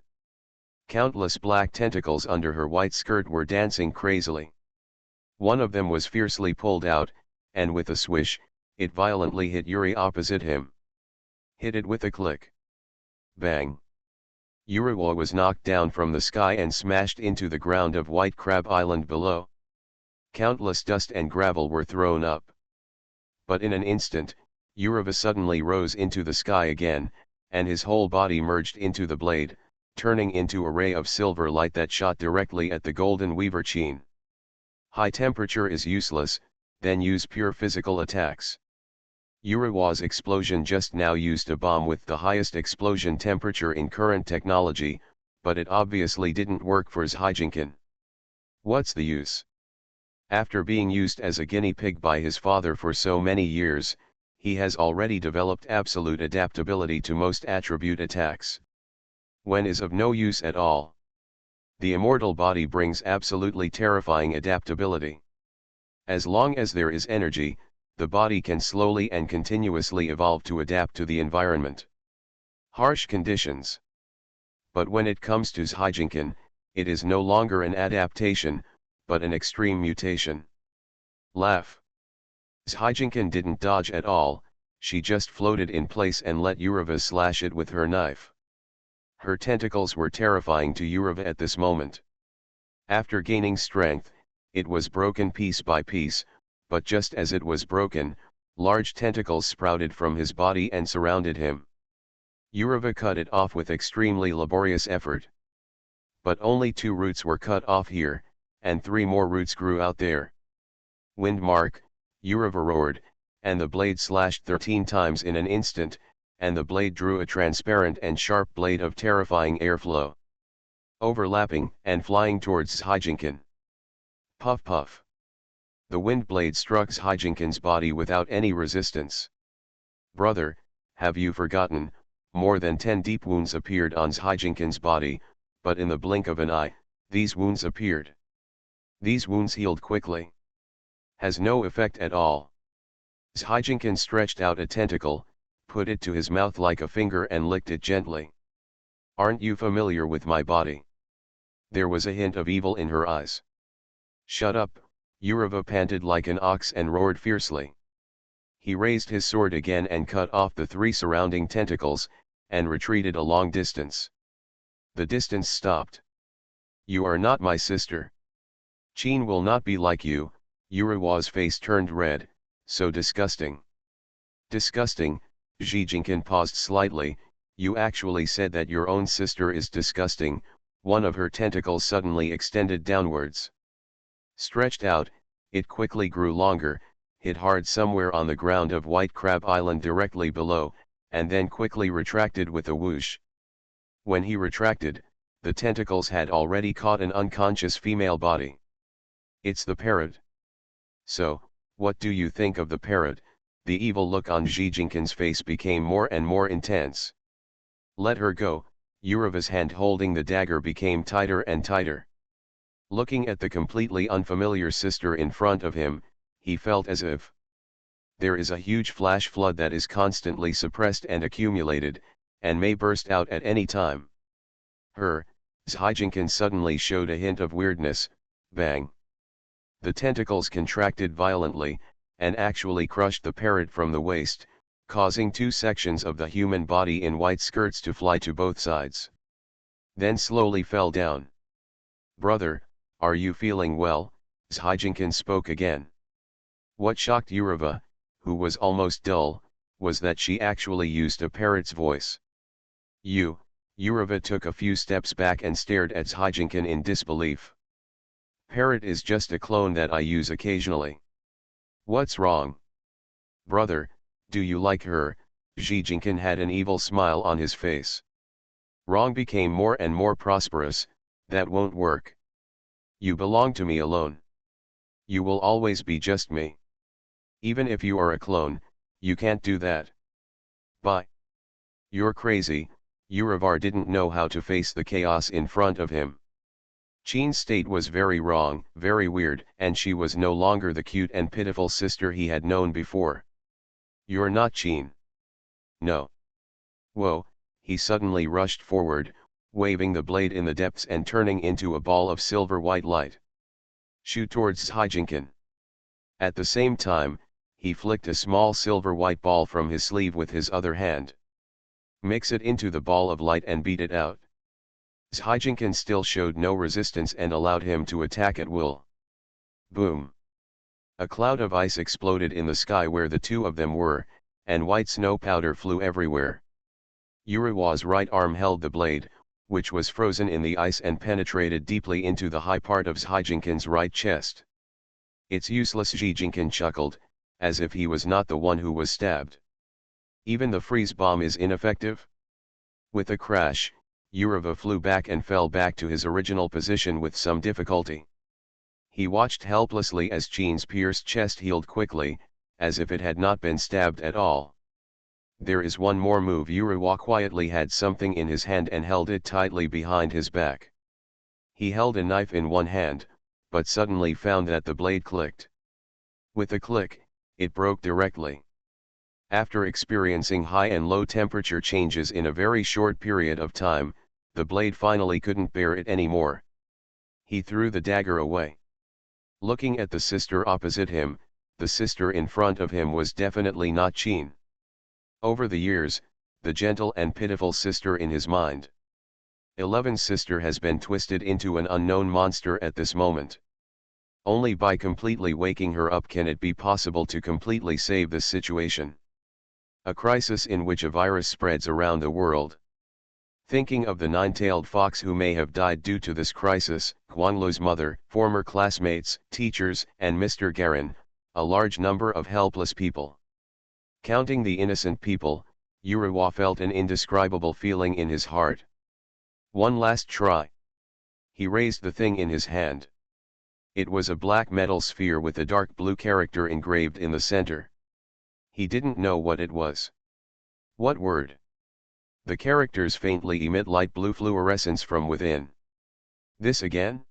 Countless black tentacles under her white skirt were dancing crazily. One of them was fiercely pulled out, and with a swish, it violently hit Yuri opposite him. Hit it with a click. Bang! Yuriwa was knocked down from the sky and smashed into the ground of White Crab Island below. Countless dust and gravel were thrown up. But in an instant, Yuriva suddenly rose into the sky again, and his whole body merged into the blade, turning into a ray of silver light that shot directly at the Golden Weaver Qin. High temperature is useless, then use pure physical attacks. Yuriwa's explosion just now used a bomb with the highest explosion temperature in current technology, but it obviously didn't work for Zhaijinkin. What's the use? After being used as a guinea pig by his father for so many years, he has already developed absolute adaptability to most attribute attacks. When is of no use at all. The immortal body brings absolutely terrifying adaptability. As long as there is energy, the body can slowly and continuously evolve to adapt to the environment. Harsh conditions. But when it comes to Zhaijinkin, it is no longer an adaptation, but an extreme mutation. Laugh. Zhaijinkin didn't dodge at all, she just floated in place and let Yuriva slash it with her knife. Her tentacles were terrifying to Yuriva at this moment. After gaining strength, it was broken piece by piece, but just as it was broken, large tentacles sprouted from his body and surrounded him. Yuriva cut it off with extremely laborious effort. But only 2 roots were cut off here, and 3 more roots grew out there. Wind mark, Yuriva roared, and the blade slashed 13 times in an instant, and the blade drew a transparent and sharp blade of terrifying airflow. Overlapping and flying towards Zhaijinkin. Puff puff. The wind blade struck Zhaijinkin's body without any resistance. Brother, have you forgotten? More than 10 deep wounds appeared on Zhaijinkin's body, but in the blink of an eye, these wounds appeared. These wounds healed quickly. Has no effect at all. Zhaijinkin stretched out a tentacle, put it to his mouth like a finger and licked it gently. Aren't you familiar with my body? There was a hint of evil in her eyes. Shut up, Yuriva panted like an ox and roared fiercely. He raised his sword again and cut off the 3 surrounding tentacles, and retreated a long distance. The distance stopped. You are not my sister. Qin will not be like you. Yuriwa's face turned red, so disgusting. Disgusting, Zhaijinkin paused slightly. You actually said that your own sister is disgusting. One of her tentacles suddenly extended downwards. Stretched out, it quickly grew longer, hit hard somewhere on the ground of White Crab Island directly below, and then quickly retracted with a whoosh. When he retracted, the tentacles had already caught an unconscious female body. It's the parrot. So, what do you think of the parrot? The evil look on Zhaijinkin's face became more and more intense. Let her go. Yuriva's hand holding the dagger became tighter and tighter. Looking at the completely unfamiliar sister in front of him, he felt as if there is a huge flash flood that is constantly suppressed and accumulated, and may burst out at any time. Zhaijinkin suddenly showed a hint of weirdness. Bang! The tentacles contracted violently, and actually crushed the parrot from the waist, causing two sections of the human body in white skirts to fly to both sides. Then slowly fell down. "Brother, are you feeling well?" Zhijinkin spoke again. What shocked Yureva, who was almost dull, was that she actually used a parrot's voice. Yureva took a few steps back and stared at Zhijinkin in disbelief. "Parrot is just a clone that I use occasionally. What's wrong? Brother, do you like her?" Zhijinkin had an evil smile on his face. Wrong became more and more prosperous. "That won't work. You belong to me alone. You will always be just me. Even if you are a clone, you can't do that. Bye. You're crazy." Yurevar didn't know how to face the chaos in front of him. Qin's state was very wrong, very weird, and she was no longer the cute and pitiful sister he had known before. "You're not Qin. No. Whoa," he suddenly rushed forward, waving the blade in the depths and turning into a ball of silver-white light. "Shoot towards Zhijinkin." At the same time, he flicked a small silver-white ball from his sleeve with his other hand. "Mix it into the ball of light and beat it out." Zhijinkin still showed no resistance and allowed him to attack at will. Boom! A cloud of ice exploded in the sky where the two of them were, and white snow powder flew everywhere. Yurewa's right arm held the blade, which was frozen in the ice and penetrated deeply into the high part of Zhijinkin's right chest. "It's useless," Zhijinkin chuckled, as if he was not the one who was stabbed. "Even the freeze bomb is ineffective?" With a crash, Yureva flew back and fell back to his original position with some difficulty. He watched helplessly as Qin's pierced chest healed quickly, as if it had not been stabbed at all. "There is one more move." Yurewa quietly had something in his hand and held it tightly behind his back. He held a knife in one hand, but suddenly found that the blade clicked. With a click, it broke directly. After experiencing high and low temperature changes in a very short period of time, the blade finally couldn't bear it anymore. He threw the dagger away. Looking at the sister opposite him, the sister in front of him was definitely not Qin. Over the years, the gentle and pitiful sister in his mind. 11's sister has been twisted into an unknown monster at this moment. Only by completely waking her up can it be possible to completely save this situation. A crisis in which a virus spreads around the world. Thinking of the nine-tailed fox who may have died due to this crisis, Guanlu's mother, former classmates, teachers, and Mr. Garin, a large number of helpless people. Counting the innocent people, Yurewa felt an indescribable feeling in his heart. One last try. He raised the thing in his hand. It was a black metal sphere with a dark blue character engraved in the center. He didn't know what it was. What word? The characters faintly emit light blue fluorescence from within. This again?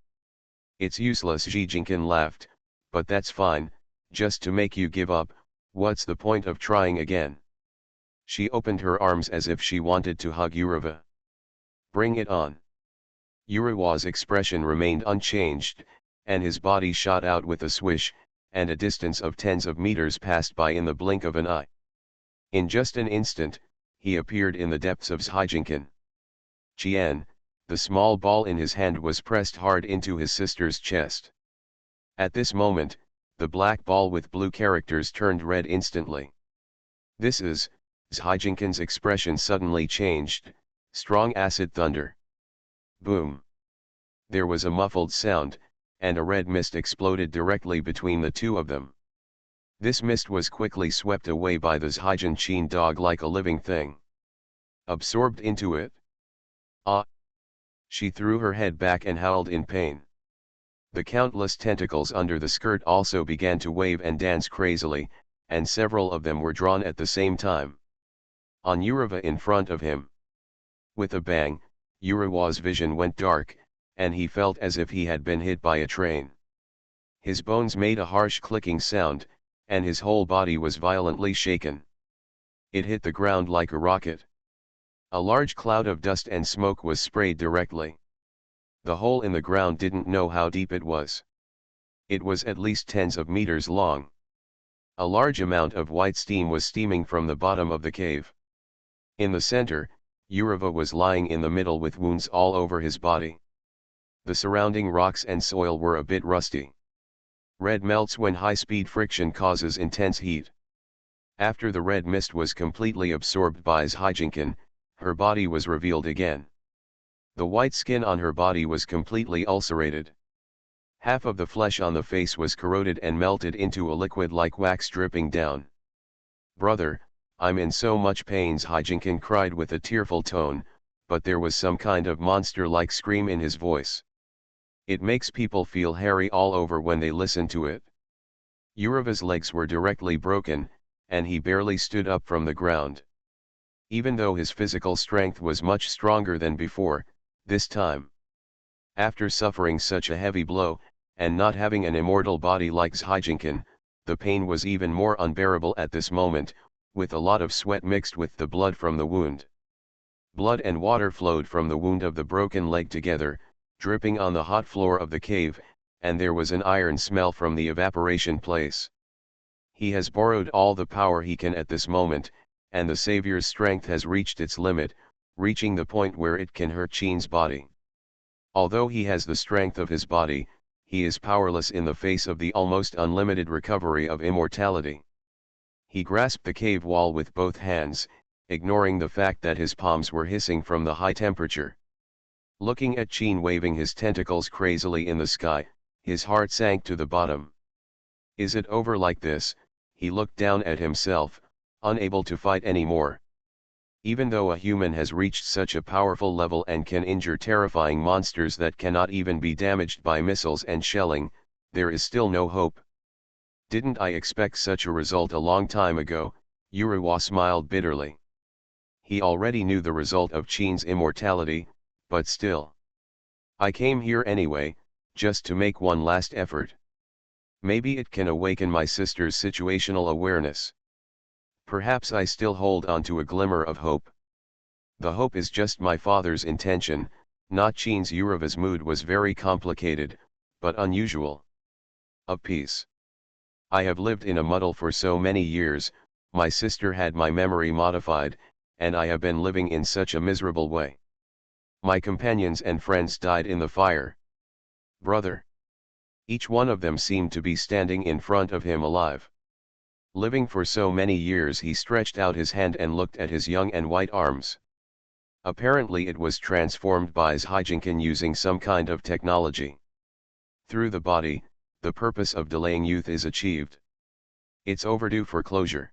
It's useless, Zhijinkin laughed, but that's fine, just to make you give up. What's the point of trying again? She opened her arms as if she wanted to hug Yureva. Bring it on. Yurewa's expression remained unchanged, and his body shot out with a swish, and a distance of tens of meters passed by in the blink of an eye. In just an instant, he appeared in the depths of Zhijinkin. Qian, the small ball in his hand was pressed hard into his sister's chest. At this moment, the black ball with blue characters turned red instantly. This is, Zhijinkin's expression suddenly changed, strong acid thunder. Boom. There was a muffled sound, and a red mist exploded directly between the two of them. This mist was quickly swept away by the Zhijin dog like a living thing. Absorbed into it. Ah! She threw her head back and howled in pain. The countless tentacles under the skirt also began to wave and dance crazily, and several of them were drawn at the same time. On Yureva in front of him. With a bang, Yurewa's vision went dark, and he felt as if he had been hit by a train. His bones made a harsh clicking sound, and his whole body was violently shaken. It hit the ground like a rocket. A large cloud of dust and smoke was sprayed directly. The hole in the ground didn't know how deep it was. It was at least tens of meters long. A large amount of white steam was steaming from the bottom of the cave. In the center, Yureva was lying in the middle with wounds all over his body. The surrounding rocks and soil were a bit rusty. Red melts when high-speed friction causes intense heat. After the red mist was completely absorbed by Zhijinkan, her body was revealed again. The white skin on her body was completely ulcerated. Half of the flesh on the face was corroded and melted into a liquid like wax dripping down. "Brother, I'm in so much pain," Zhijinkan cried with a tearful tone, but there was some kind of monster-like scream in his voice. It makes people feel hairy all over when they listen to it. Yureva's legs were directly broken, and he barely stood up from the ground. Even though his physical strength was much stronger than before, this time. After suffering such a heavy blow, and not having an immortal body like Zhijinkan, the pain was even more unbearable at this moment, with a lot of sweat mixed with the blood from the wound. Blood and water flowed from the wound of the broken leg together, dripping on the hot floor of the cave, and there was an iron smell from the evaporation place. He has borrowed all the power he can at this moment, and the Savior's strength has reached its limit, reaching the point where it can hurt Qin's body. Although he has the strength of his body, he is powerless in the face of the almost unlimited recovery of immortality. He grasped the cave wall with both hands, ignoring the fact that his palms were hissing from the high temperature. Looking at Qin waving his tentacles crazily in the sky, his heart sank to the bottom. Is it over like this? He looked down at himself, unable to fight anymore. Even though a human has reached such a powerful level and can injure terrifying monsters that cannot even be damaged by missiles and shelling, there is still no hope. Didn't I expect such a result a long time ago? Yureva smiled bitterly. He already knew the result of Qin's immortality, but still. I came here anyway, just to make one last effort. Maybe it can awaken my sister's situational awareness. Perhaps I still hold on to a glimmer of hope. The hope is just my father's intention, not Qin's. Yureva's mood was very complicated, but unusual. Of peace. I have lived in a muddle for so many years, my sister had my memory modified, and I have been living in such a miserable way. My companions and friends died in the fire. Brother. Each one of them seemed to be standing in front of him alive. Living for so many years, he stretched out his hand and looked at his young and white arms. Apparently it was transformed by Zhijinkan using some kind of technology. Through the body, the purpose of delaying youth is achieved. It's overdue for closure.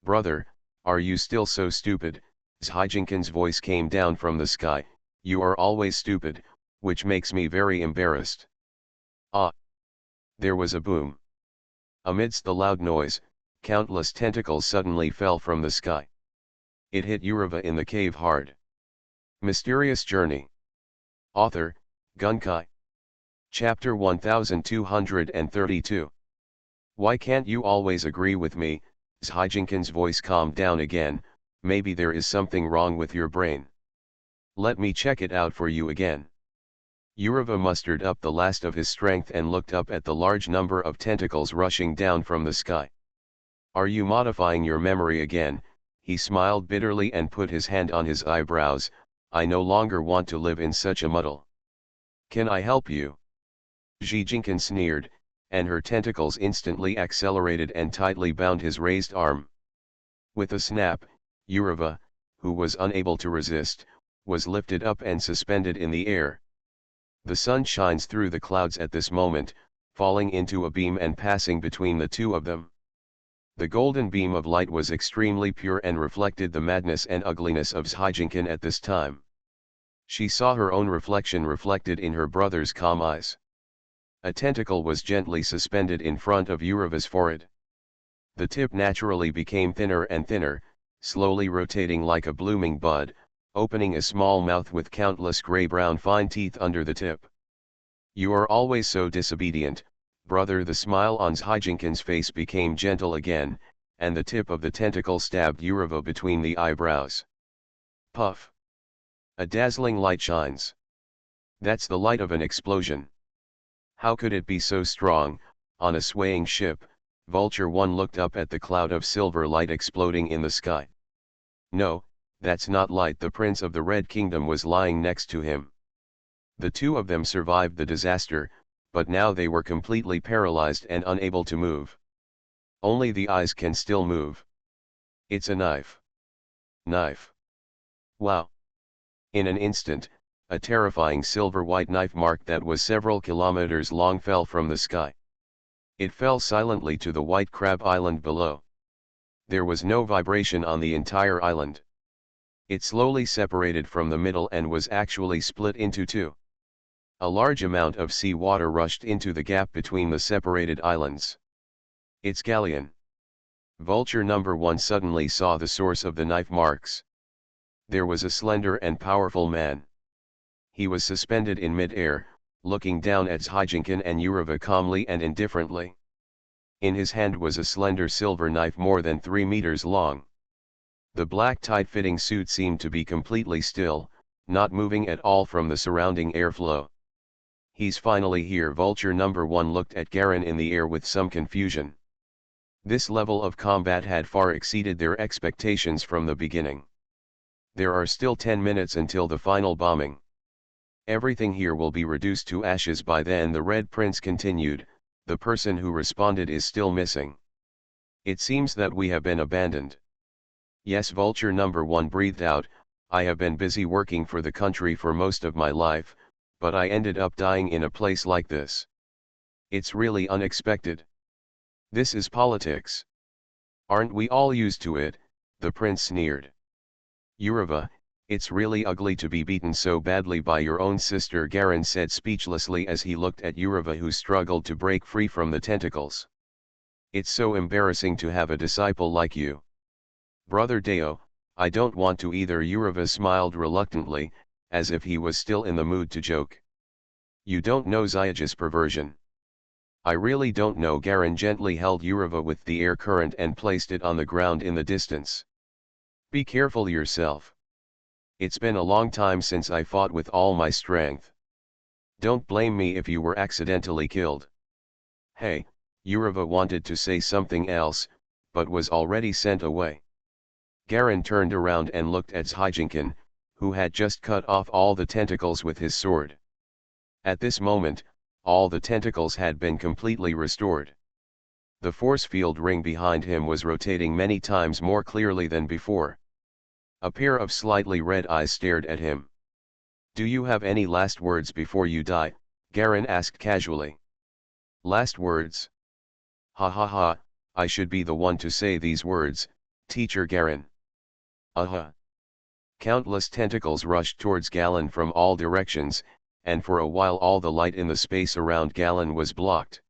Brother, are you still so stupid? Zhijinkan's voice came down from the sky. You are always stupid, which makes me very embarrassed. Ah! There was a boom. Amidst the loud noise, countless tentacles suddenly fell from the sky. It hit Yureva in the cave hard. Mysterious Journey. Author, Gunkai. Chapter 1232. Why can't you always agree with me? Zhijinkan's voice calmed down again. Maybe there is something wrong with your brain. Let me check it out for you again. Yureva mustered up the last of his strength and looked up at the large number of tentacles rushing down from the sky. Are you modifying your memory again? He smiled bitterly and put his hand on his eyebrows. I no longer want to live in such a muddle. Can I help you? Zhijinkan sneered, and her tentacles instantly accelerated and tightly bound his raised arm. With a snap, Yureva, who was unable to resist, was lifted up and suspended in the air. The sun shines through the clouds at this moment, falling into a beam and passing between the two of them. The golden beam of light was extremely pure and reflected the madness and ugliness of Zhijinkan at this time. She saw her own reflection reflected in her brother's calm eyes. A tentacle was gently suspended in front of Yureva's forehead. The tip naturally became thinner and thinner, slowly rotating like a blooming bud, opening a small mouth with countless gray-brown fine teeth under the tip. You are always so disobedient, brother. The smile on Zhijinkan's face became gentle again, and the tip of the tentacle stabbed Yureva between the eyebrows. Puff! A dazzling light shines. That's the light of an explosion. How could it be so strong? On a swaying ship, Vulture 1 looked up at the cloud of silver light exploding in the sky. No, that's not light. The Prince of the Red Kingdom was lying next to him. The two of them survived the disaster, but now they were completely paralyzed and unable to move. Only the eyes can still move. It's a knife. Knife. Wow. In an instant, a terrifying silver-white knife mark that was several kilometers long fell from the sky. It fell silently to the white crab island below. There was no vibration on the entire island. It slowly separated from the middle and was actually split into two. A large amount of sea water rushed into the gap between the separated islands. It's Galleon. Vulture number 1 suddenly saw the source of the knife marks. There was a slender and powerful man. He was suspended in mid-air, looking down at Zhijinkan and Yurova calmly and indifferently. In his hand was a slender silver knife more than 3 meters long. The black tight-fitting suit seemed to be completely still, not moving at all from the surrounding airflow. He's finally here. Vulture number 1 looked at Garen in the air with some confusion. This level of combat had far exceeded their expectations from the beginning. There are still 10 minutes until the final bombing. Everything here will be reduced to ashes by then. The Red Prince continued. The person who responded is still missing. It seems that we have been abandoned. Yes, Vulture number 1 breathed out. I have been busy working for the country for most of my life, but I ended up dying in a place like this. It's really unexpected. This is politics. Aren't we all used to it? The prince sneered. Yurova, it's really ugly to be beaten so badly by your own sister, Garen said speechlessly as he looked at Yurova, who struggled to break free from the tentacles. It's so embarrassing to have a disciple like you. Brother Deo, I don't want to either. Yurova smiled reluctantly, as if he was still in the mood to joke. You don't know Zyaj's perversion. I really don't know. Garen gently held Yurova with the air current and placed it on the ground in the distance. Be careful yourself. It's been a long time since I fought with all my strength. Don't blame me if you were accidentally killed. Hey, Yurova wanted to say something else, but was already sent away. Garen turned around and looked at Zhijinkan, who had just cut off all the tentacles with his sword. At this moment, all the tentacles had been completely restored. The force field ring behind him was rotating many times more clearly than before. A pair of slightly red eyes stared at him. Do you have any last words before you die? Garen asked casually. Last words? Ha ha ha, I should be the one to say these words, teacher Garen. Countless tentacles rushed towards Galen from all directions, and for a while all the light in the space around Galen was blocked.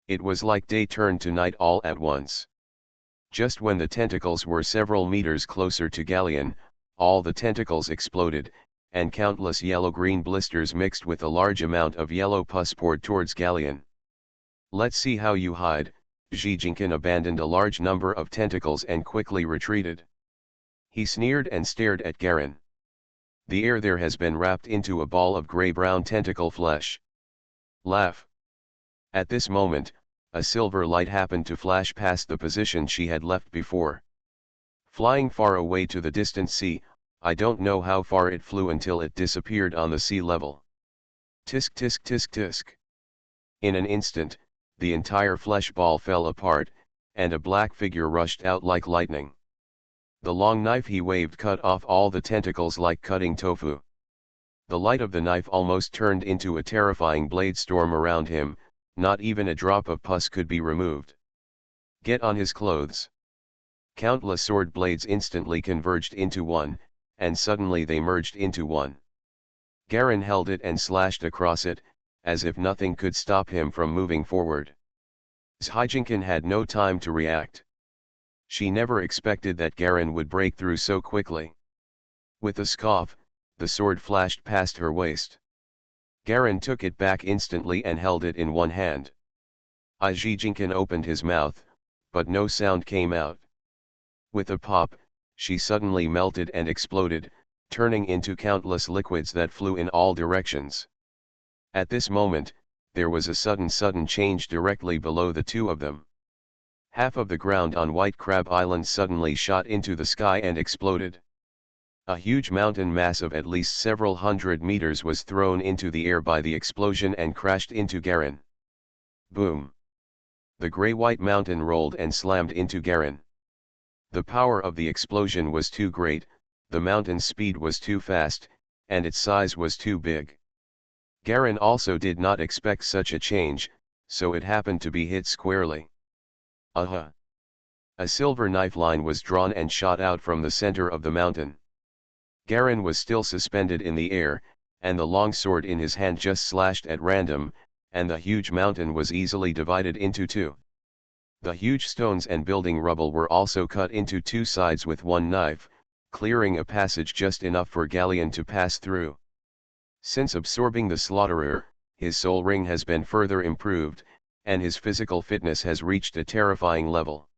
It was like day turned to night all at once. Just when the tentacles were several meters closer to Galen, all the tentacles exploded, and countless yellow-green blisters mixed with a large amount of yellow pus poured towards Galen. Let's see how you hide. Zhijinkan abandoned a large number of tentacles and quickly retreated. He sneered and stared at Garen. The air there has been wrapped into a ball of gray-brown tentacle flesh. Laugh. At this moment, a silver light happened to flash past the position she had left before. Flying far away to the distant sea, I don't know how far it flew until it disappeared on the sea level. Tisk tisk tisk tisk. In an instant, the entire flesh ball fell apart, and a black figure rushed out like lightning. The long knife he waved cut off all the tentacles like cutting tofu. The light of the knife almost turned into a terrifying blade storm around him. Not even a drop of pus could be removed. Get on his clothes. Countless sword blades instantly converged into one, and suddenly they merged into one. Garen held it and slashed across it, as if nothing could stop him from moving forward. Zhijinkan had no time to react. She never expected that Garen would break through so quickly. With a scoff, the sword flashed past her waist. Garen took it back instantly and held it in one hand. Zhijinkan opened his mouth, but no sound came out. With a pop, she suddenly melted and exploded, turning into countless liquids that flew in all directions. At this moment, there was a sudden change directly below the two of them. Half of the ground on White Crab Island suddenly shot into the sky and exploded. A huge mountain mass of at least several hundred meters was thrown into the air by the explosion and crashed into Garen. Boom! The gray-white mountain rolled and slammed into Garen. The power of the explosion was too great, the mountain's speed was too fast, and its size was too big. Garen also did not expect such a change, so it happened to be hit squarely. Aha! A silver knife line was drawn and shot out from the center of the mountain. Garen was still suspended in the air, and the long sword in his hand just slashed at random, and the huge mountain was easily divided into two. The huge stones and building rubble were also cut into two sides with one knife, clearing a passage just enough for Galleon to pass through. Since absorbing the slaughterer, his soul ring has been further improved, and his physical fitness has reached a terrifying level.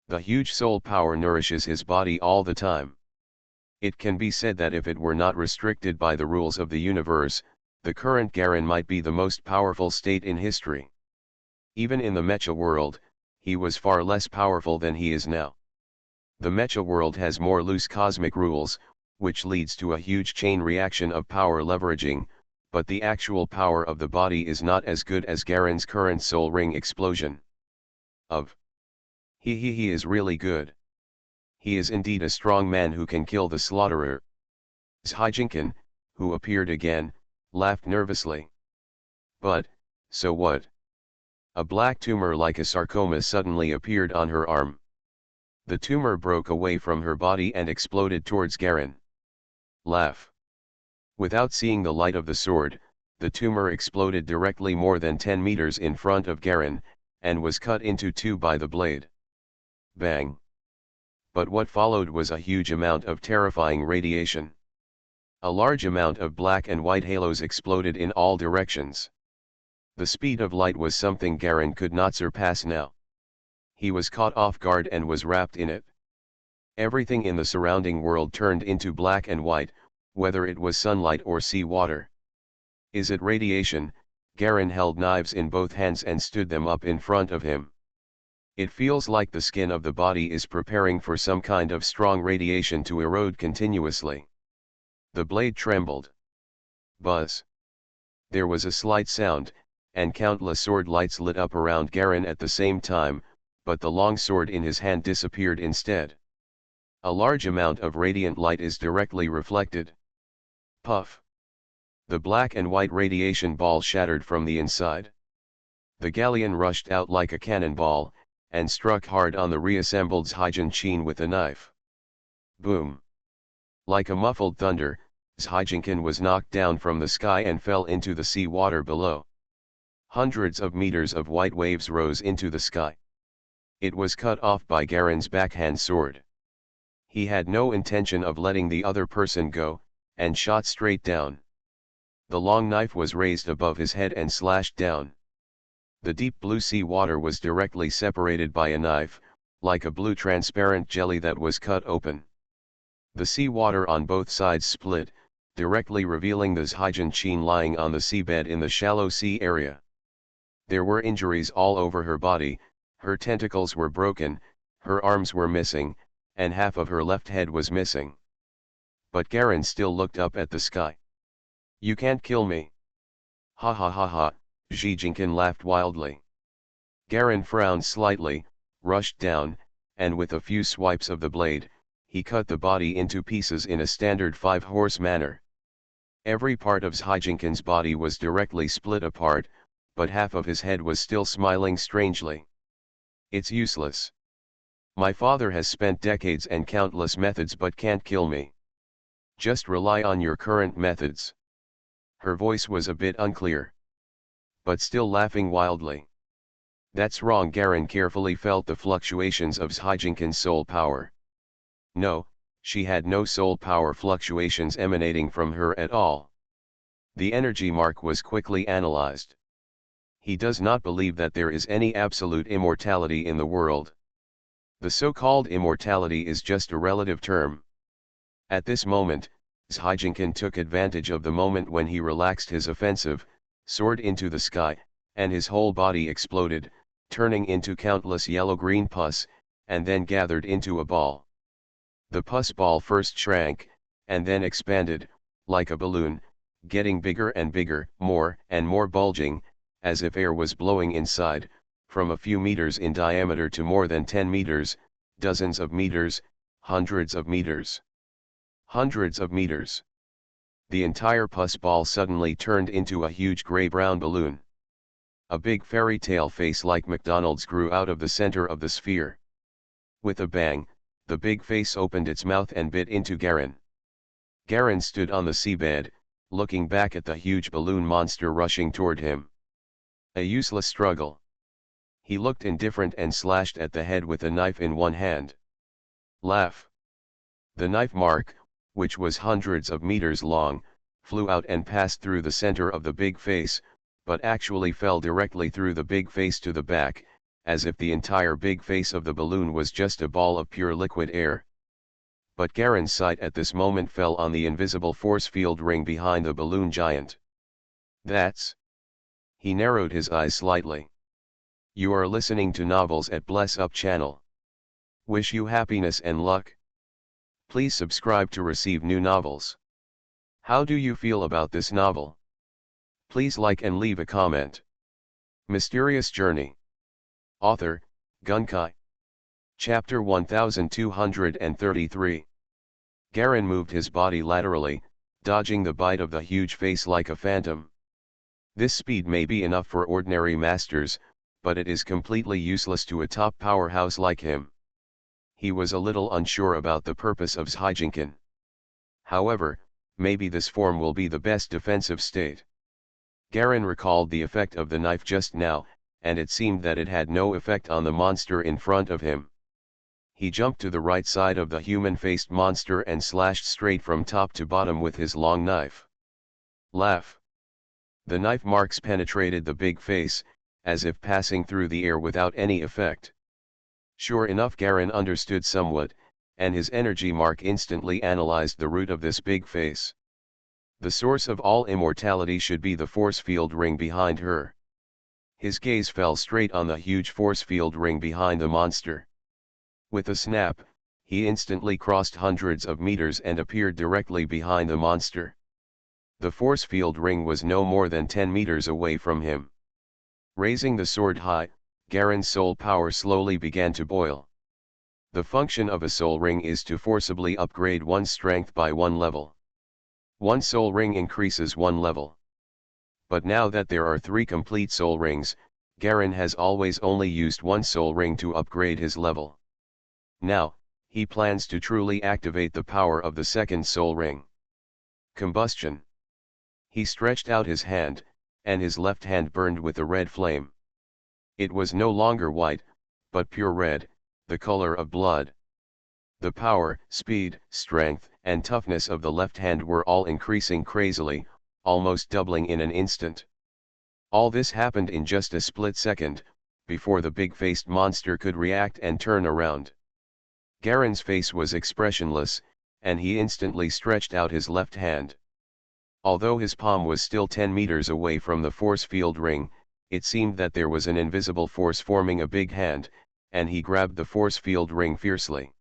The huge soul power nourishes his body all the time. It can be said that if it were not restricted by the rules of the universe, the current Garen might be the most powerful state in history. Even in the Mecha world, he was far less powerful than he is now. The Mecha world has more loose cosmic rules, which leads to a huge chain reaction of power leveraging, but the actual power of the body is not as good as Garen's current soul ring explosion. He is really good. He is indeed a strong man who can kill the slaughterer. Zhijinkan, who appeared again, laughed nervously. But, so what? A black tumor like a sarcoma suddenly appeared on her arm. The tumor broke away from her body and exploded towards Garen. Laugh. Without seeing the light of the sword, the tumor exploded directly more than 10 meters in front of Garen, and was cut into two by the blade. Bang. But what followed was a huge amount of terrifying radiation. A large amount of black and white halos exploded in all directions. The speed of light was something Garen could not surpass now. He was caught off guard and was wrapped in it. Everything in the surrounding world turned into black and white, whether it was sunlight or sea water. Is it radiation? Garen held knives in both hands and stood them up in front of him. It feels like the skin of the body is preparing for some kind of strong radiation to erode continuously. The blade trembled. Buzz. There was a slight sound, and countless sword lights lit up around Garen at the same time, but the long sword in his hand disappeared instead. A large amount of radiant light is directly reflected. Puff. The black and white radiation ball shattered from the inside. The galleon rushed out like a cannonball, and struck hard on the reassembled Zhijinkan with a knife. Boom! Like a muffled thunder, Zhijinkan was knocked down from the sky and fell into the sea water below. Hundreds of meters of white waves rose into the sky. It was cut off by Garen's backhand sword. He had no intention of letting the other person go, and shot straight down. The long knife was raised above his head and slashed down. The deep blue sea water was directly separated by a knife, like a blue transparent jelly that was cut open. The sea water on both sides split, directly revealing the Zhijinkan lying on the seabed in the shallow sea area. There were injuries all over her body, her tentacles were broken, her arms were missing, and half of her left head was missing. But Garen still looked up at the sky. "You can't kill me." "Ha ha ha ha," Zhijinkan laughed wildly. Garen frowned slightly, rushed down, and with a few swipes of the blade, he cut the body into pieces in a standard 5-horse manner. Every part of Zhijinkan's body was directly split apart, but half of his head was still smiling strangely. "It's useless. My father has spent decades and countless methods but can't kill me. Just rely on your current methods." Her voice was a bit unclear, but still laughing wildly. "That's wrong." Garen carefully felt the fluctuations of Zhijinkan's soul power. No, she had no soul power fluctuations emanating from her at all. The energy mark was quickly analyzed. He does not believe that there is any absolute immortality in the world. The so-called immortality is just a relative term. At this moment, Zhijinkan took advantage of the moment when he relaxed his offensive, soared into the sky, and his whole body exploded, turning into countless yellow-green pus, and then gathered into a ball. The pus ball first shrank, and then expanded, like a balloon, getting bigger and bigger, more and more bulging, as if air was blowing inside, from a few meters in diameter to more than 10 meters, dozens of meters, hundreds of meters. Hundreds of meters. The entire pus ball suddenly turned into a huge gray-brown balloon. A big fairy tale face like McDonald's grew out of the center of the sphere. With a bang, the big face opened its mouth and bit into Garen. Garen stood on the seabed, looking back at the huge balloon monster rushing toward him. A useless struggle. He looked indifferent and slashed at the head with a knife in one hand. Laugh. The knife mark, which was hundreds of meters long, flew out and passed through the center of the big face, but actually fell directly through the big face to the back, as if the entire big face of the balloon was just a ball of pure liquid air. But Garen's sight at this moment fell on the invisible force field ring behind the balloon giant. That's... He narrowed his eyes slightly. You are listening to Novels at Bless Up channel. Wish you happiness and luck. Please subscribe to receive new novels. How do you feel about this novel? Please like and leave a comment. Mysterious Journey. Author, Gunkai. Chapter 1233. Garen moved his body laterally, dodging the bite of the huge face like a phantom. This speed may be enough for ordinary masters, but it is completely useless to a top powerhouse like him. He was a little unsure about the purpose of Zhijinkan. However, maybe this form will be the best defensive state. Garen recalled the effect of the knife just now, and it seemed that it had no effect on the monster in front of him. He jumped to the right side of the human-faced monster and slashed straight from top to bottom with his long knife. Laugh. The knife marks penetrated the big face, as if passing through the air without any effect. Sure enough, Garen understood somewhat, and his energy mark instantly analyzed the root of this big face. The source of all immortality should be the force field ring behind her. His gaze fell straight on the huge force field ring behind the monster. With a snap, he instantly crossed hundreds of meters and appeared directly behind the monster. The force field ring was no more than 10 meters away from him. Raising the sword high, Garen's soul power slowly began to boil. The function of a soul ring is to forcibly upgrade one's strength by one level. One soul ring increases one level. But now that there are 3 complete soul rings, Garen has always only used one soul ring to upgrade his level. Now, he plans to truly activate the power of the second soul ring. Combustion. He stretched out his hand, and his left hand burned with a red flame. It was no longer white, but pure red, the color of blood. The power, speed, strength, and toughness of the left hand were all increasing crazily, almost doubling in an instant. All this happened in just a split second, before the big-faced monster could react and turn around. Garen's face was expressionless, and he instantly stretched out his left hand. Although his palm was still 10 meters away from the force field ring, it seemed that there was an invisible force forming a big hand, and he grabbed the force field ring fiercely.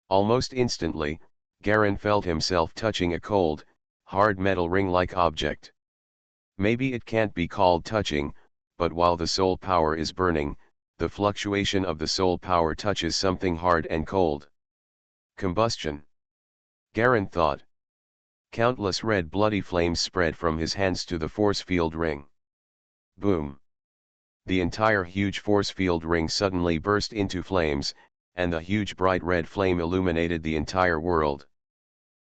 Almost instantly, Garen felt himself touching a cold, hard metal ring-like object. Maybe it can't be called touching, but while the soul power is burning, the fluctuation of the soul power touches something hard and cold. Combustion. Garen thought. Countless red bloody flames spread from his hands to the force field ring. Boom. The entire huge force field ring suddenly burst into flames, and the huge bright red flame illuminated the entire world.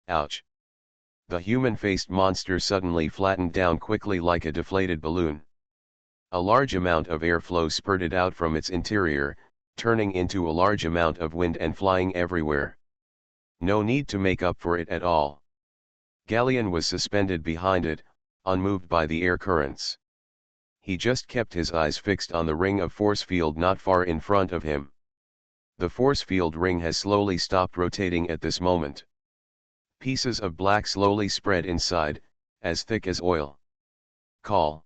Ouch. The human-faced monster suddenly flattened down quickly like a deflated balloon. A large amount of airflow spurted out from its interior, turning into a large amount of wind and flying everywhere. No need to make up for it at all. Galleon was suspended behind it, unmoved by the air currents. He just kept his eyes fixed on the ring of force field not far in front of him. The force field ring has slowly stopped rotating at this moment. Pieces of black slowly spread inside, as thick as oil. Call.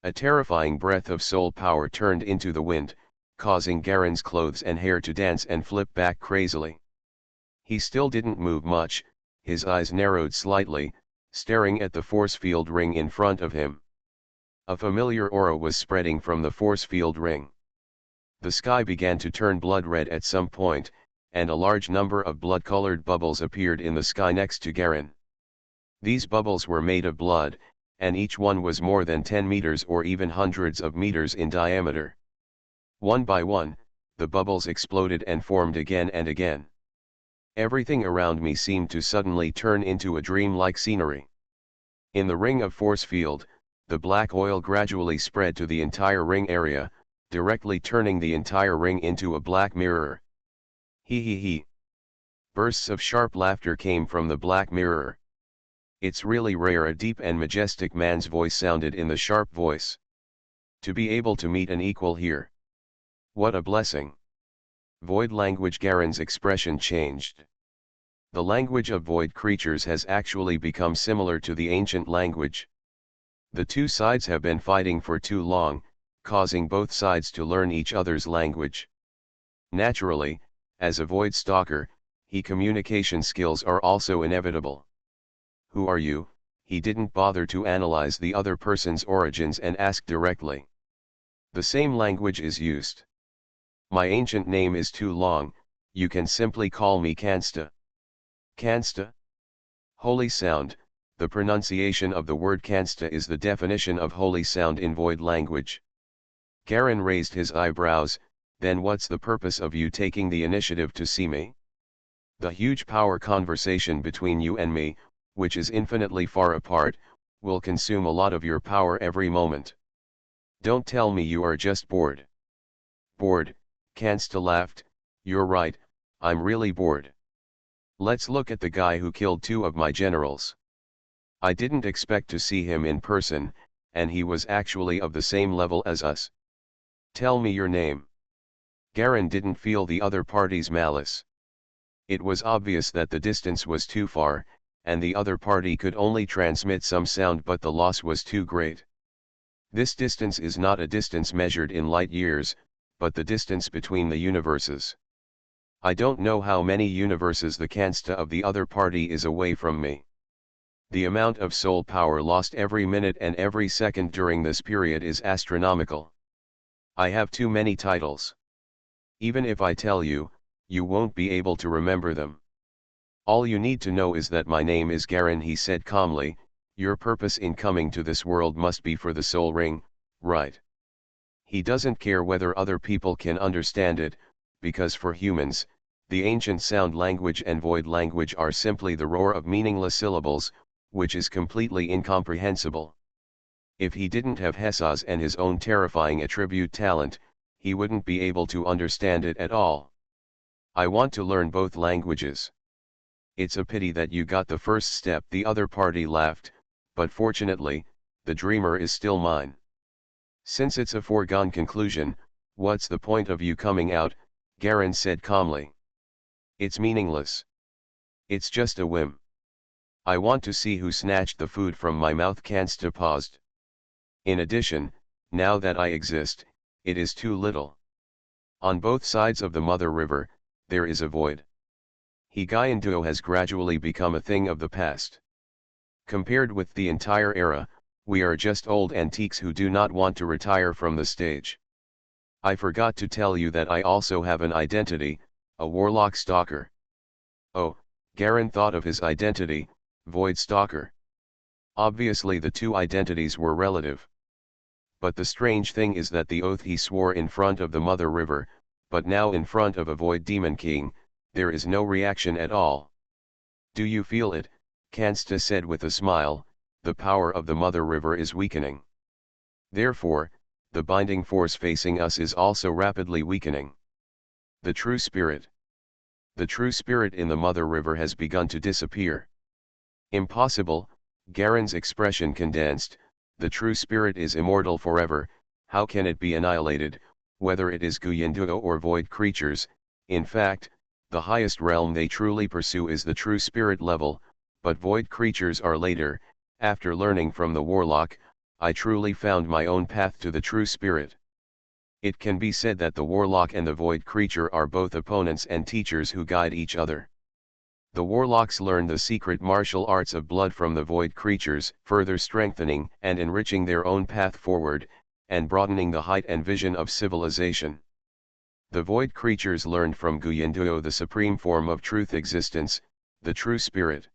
A terrifying breath of soul power turned into the wind, causing Garen's clothes and hair to dance and flip back crazily. He still didn't move much, his eyes narrowed slightly, staring at the force field ring in front of him. A familiar aura was spreading from the force field ring. The sky began to turn blood red at some point, and a large number of blood-colored bubbles appeared in the sky next to Garen. These bubbles were made of blood, and each one was more than 10 meters or even hundreds of meters in diameter. One by one, the bubbles exploded and formed again and again. Everything around me seemed to suddenly turn into a dream-like scenery. In the ring of force field, the black oil gradually spread to the entire ring area, directly turning the entire ring into a black mirror. He he he. Bursts of sharp laughter came from the black mirror. It's really rare, a deep and majestic man's voice sounded in the sharp voice. To be able to meet an equal here. What a blessing. Void language. Garen's expression changed. The language of void creatures has actually become similar to the ancient language. The two sides have been fighting for too long, causing both sides to learn each other's language. Naturally, as a void stalker, communication skills are also inevitable. Who are you? He didn't bother to analyze the other person's origins and asked directly. The same language is used. My ancient name is too long, you can simply call me Kansta. Kansta? Holy sound. The pronunciation of the word Kansta is the definition of holy sound in void language. Garen raised his eyebrows. Then what's the purpose of you taking the initiative to see me? The huge power conversation between you and me, which is infinitely far apart, will consume a lot of your power every moment. Don't tell me you are just bored. Bored? Kansta laughed. You're right, I'm really bored. Let's look at the guy who killed two of my generals. I didn't expect to see him in person, and he was actually of the same level as us. Tell me your name. Garen didn't feel the other party's malice. It was obvious that the distance was too far, and the other party could only transmit some sound, but the loss was too great. This distance is not a distance measured in light years, but the distance between the universes. I don't know how many universes the Kansta of the other party is away from me. The amount of soul power lost every minute and every second during this period is astronomical. I have too many titles. Even if I tell you, you won't be able to remember them. All you need to know is that my name is Garen, he said calmly. Your purpose in coming to this world must be for the soul ring, right? He doesn't care whether other people can understand it, because for humans, the ancient sound language and void language are simply the roar of meaningless syllables, which is completely incomprehensible. If he didn't have Hesas and his own terrifying attribute talent, he wouldn't be able to understand it at all. I want to learn both languages. It's a pity that you got the first step, the other party laughed, but fortunately, the dreamer is still mine. Since it's a foregone conclusion, what's the point of you coming out? Garen said calmly. It's meaningless. It's just a whim. I want to see who snatched the food from my mouth. Kansta paused. In addition, now that I exist, it is too little. On both sides of the Mother River, there is a void. Higayanduo has gradually become a thing of the past. Compared with the entire era, we are just old antiques who do not want to retire from the stage. I forgot to tell you that I also have an identity, a warlock stalker. Oh, Garen thought of his identity, Void Stalker. Obviously the two identities were relative. But the strange thing is that the oath he swore in front of the Mother River, but now in front of a Void Demon King, there is no reaction at all. Do you feel it? Kansta said with a smile. The power of the Mother River is weakening. Therefore, the binding force facing us is also rapidly weakening. The true spirit. The true spirit in the Mother River has begun to disappear. Impossible, Garen's expression condensed. The true spirit is immortal forever. How can it be annihilated, whether it is Guyenduo or void creatures? In fact, the highest realm they truly pursue is the true spirit level, but void creatures are later. After learning from the warlock, I truly found my own path to the true spirit. It can be said that the warlock and the void creature are both opponents and teachers who guide each other. The warlocks learn the secret martial arts of blood from the void creatures, further strengthening and enriching their own path forward, and broadening the height and vision of civilization. The void creatures learned from Guyanduo the supreme form of truth existence, the true spirit.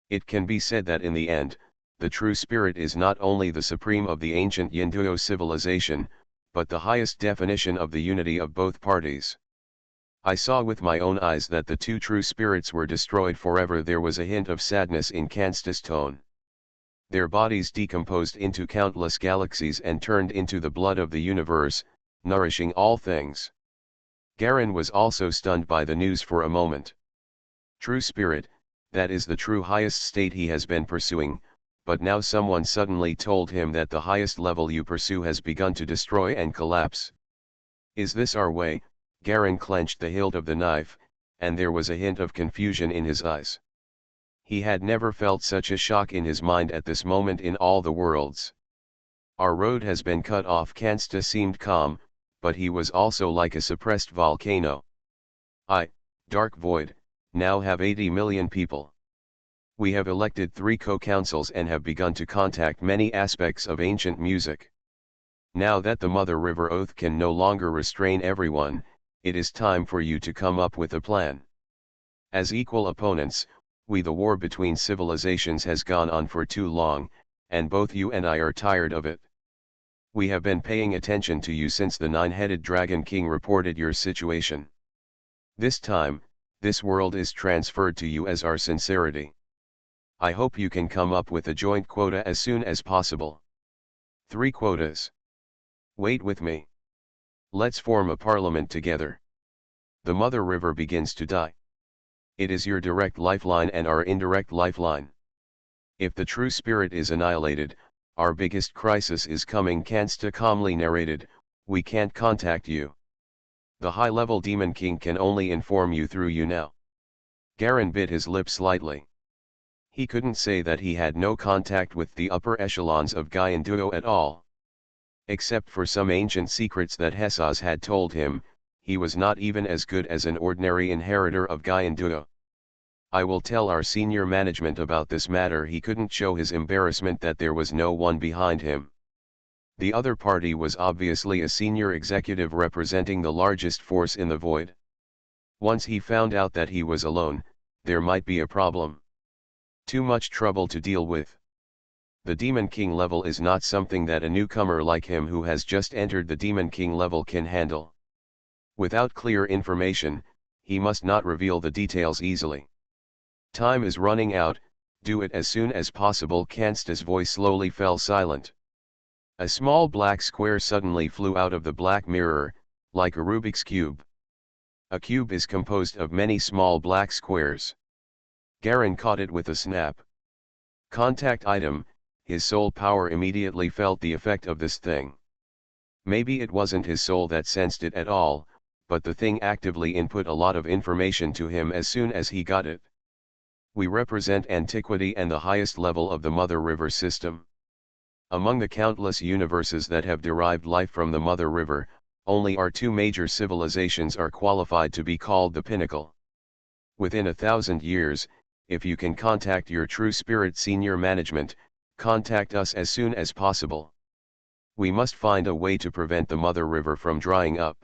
It can be said that in the end, the true spirit is not only the supreme of the ancient Yanduo civilization, but the highest definition of the unity of both parties. I saw with my own eyes that the two true spirits were destroyed forever. There was a hint of sadness in Kansta's tone. Their bodies decomposed into countless galaxies and turned into the blood of the universe, nourishing all things. Garen was also stunned by the news for a moment. True spirit, that is the true highest state he has been pursuing, but now someone suddenly told him that the highest level you pursue has begun to destroy and collapse. Is this our way? Garen clenched the hilt of the knife, and there was a hint of confusion in his eyes. He had never felt such a shock in his mind at this moment in all the worlds. Our road has been cut off. Kansta seemed calm, but he was also like a suppressed volcano. Dark Void, now have 80 million people. We have elected 3 co-councils and have begun to contact many aspects of ancient music. Now that the Mother River Oath can no longer restrain everyone, it is time for you to come up with a plan. As equal opponents, the war between civilizations has gone on for too long, and both you and I are tired of it. We have been paying attention to you since the 9-headed Dragon King reported your situation. This time, this world is transferred to you as our sincerity. I hope you can come up with a joint quota as soon as possible. 3 quotas. Wait with me. Let's form a parliament together. The Mother River begins to die. It is your direct lifeline and our indirect lifeline. If the true spirit is annihilated, our biggest crisis is coming. Kansta calmly narrated, we can't contact you. The high-level Demon King can only inform you through you now. Garen bit his lip slightly. He couldn't say that he had no contact with the upper echelons of Guyanduo at all. Except for some ancient secrets that Hessas had told him, he was not even as good as an ordinary inheritor of Guyanduo. I will tell our senior management about this matter. He couldn't show his embarrassment that there was no one behind him. The other party was obviously a senior executive representing the largest force in the void. Once he found out that he was alone, there might be a problem. Too much trouble to deal with. The Demon King level is not something that a newcomer like him who has just entered the Demon King level can handle. Without clear information, he must not reveal the details easily. Time is running out, do it as soon as possible. Kansta's voice slowly fell silent. A small black square suddenly flew out of the black mirror, like a Rubik's cube. A cube is composed of many small black squares. Garen caught it with a snap. Contact item. His soul power immediately felt the effect of this thing. Maybe it wasn't his soul that sensed it at all, but the thing actively input a lot of information to him as soon as he got it. We represent antiquity and the highest level of the Mother River system. Among the countless universes that have derived life from the Mother River, only our 2 major civilizations are qualified to be called the pinnacle. Within 1,000 years, if you can contact your true spirit senior management, contact us as soon as possible. We must find a way to prevent the Mother River from drying up.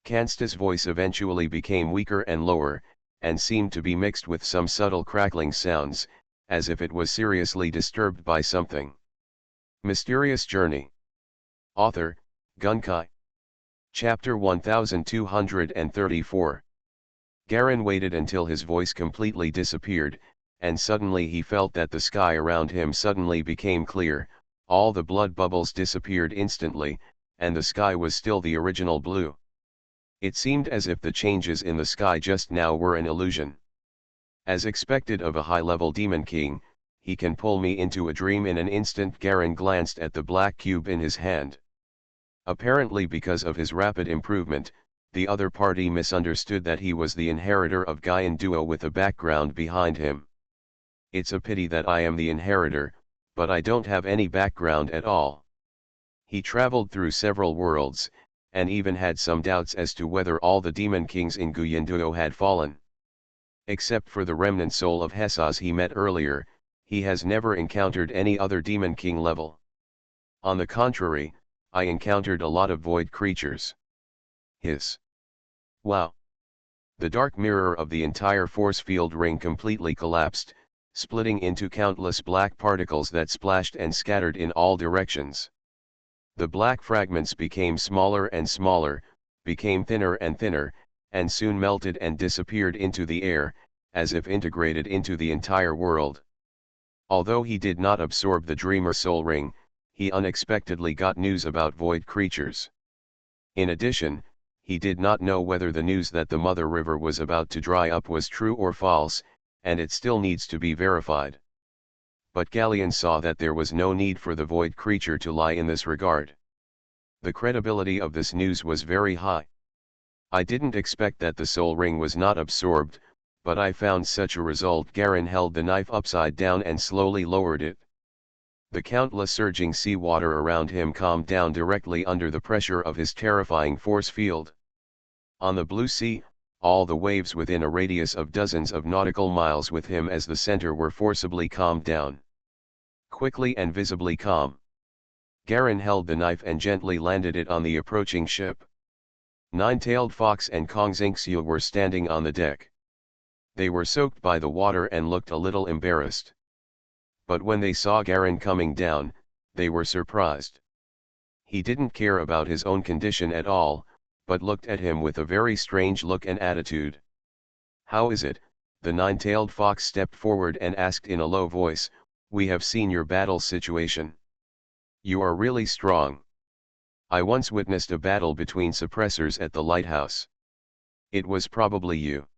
Kansta's voice eventually became weaker and lower, and seemed to be mixed with some subtle crackling sounds, as if it was seriously disturbed by something. Mysterious Journey. Author, Gunkai. Chapter 1234. Garen waited until his voice completely disappeared, and suddenly he felt that the sky around him suddenly became clear, all the blood bubbles disappeared instantly, and the sky was still the original blue. It seemed as if the changes in the sky just now were an illusion. As expected of a high-level Demon King, he can pull me into a dream in an instant. Garen glanced at the black cube in his hand. Apparently because of his rapid improvement, the other party misunderstood that he was the inheritor of Guyanduo with a background behind him. It's a pity that I am the inheritor, but I don't have any background at all. He traveled through several worlds, and even had some doubts as to whether all the demon kings in Guyanduo had fallen. Except for the remnant soul of Hesas he met earlier, he has never encountered any other demon king level. On the contrary, I encountered a lot of void creatures. Hiss. Wow. The dark mirror of the entire force field ring completely collapsed, splitting into countless black particles that splashed and scattered in all directions. The black fragments became smaller and smaller, became thinner and thinner, and soon melted and disappeared into the air, as if integrated into the entire world. Although he did not absorb the Dreamer Soul Ring, he unexpectedly got news about void creatures. In addition, he did not know whether the news that the Mother River was about to dry up was true or false, and it still needs to be verified. But Galleon saw that there was no need for the void creature to lie in this regard. The credibility of this news was very high. I didn't expect that the soul ring was not absorbed, but I found such a result. Garen held the knife upside down and slowly lowered it. The countless surging seawater around him calmed down directly under the pressure of his terrifying force field. On the blue sea, all the waves within a radius of dozens of nautical miles with him as the center were forcibly calmed down. Quickly and visibly calm. Garen held the knife and gently landed it on the approaching ship. Nine-tailed Fox and Kong Xingxiu were standing on the deck. They were soaked by the water and looked a little embarrassed. But when they saw Garen coming down, they were surprised. He didn't care about his own condition at all, but looked at him with a very strange look and attitude. "How is it?" The nine-tailed fox stepped forward and asked in a low voice. "We have seen your battle situation. You are really strong. I once witnessed a battle between suppressors at the lighthouse. It was probably you."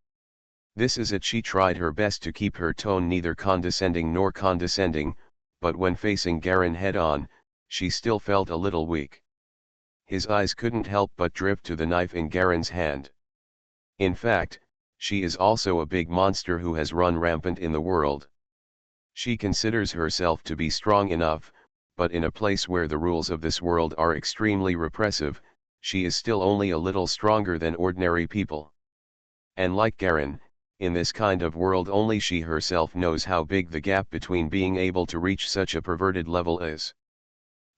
This is it. She tried her best to keep her tone neither condescending nor condescending, but when facing Garen head-on, she still felt a little weak. His eyes couldn't help but drift to the knife in Garen's hand. In fact, she is also a big monster who has run rampant in the world. She considers herself to be strong enough, but in a place where the rules of this world are extremely repressive, she is still only a little stronger than ordinary people. And like Garen, in this kind of world only she herself knows how big the gap between being able to reach such a perverted level is.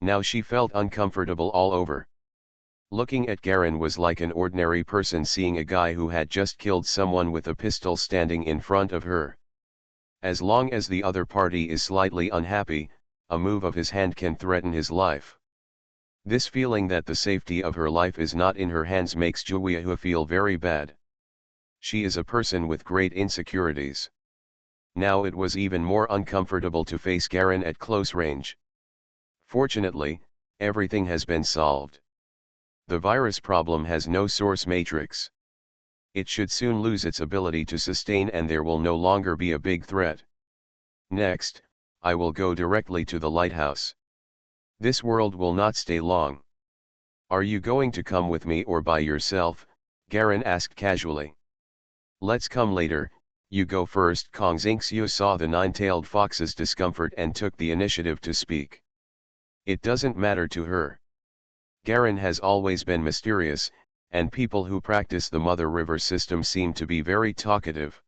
Now she felt uncomfortable all over. Looking at Garen was like an ordinary person seeing a guy who had just killed someone with a pistol standing in front of her. As long as the other party is slightly unhappy, a move of his hand can threaten his life. This feeling that the safety of her life is not in her hands makes Juwiyahua feel very bad. She is a person with great insecurities. Now it was even more uncomfortable to face Garen at close range. Fortunately, everything has been solved. The virus problem has no source matrix. It should soon lose its ability to sustain and there will no longer be a big threat. Next, I will go directly to the lighthouse. This world will not stay long. "Are you going to come with me or by yourself?" Garen asked casually. "Let's come later, you go first." Kong Xingxiu saw the nine-tailed fox's discomfort and took the initiative to speak. It doesn't matter to her. Garen has always been mysterious, and people who practice the Mother River system seem to be very talkative.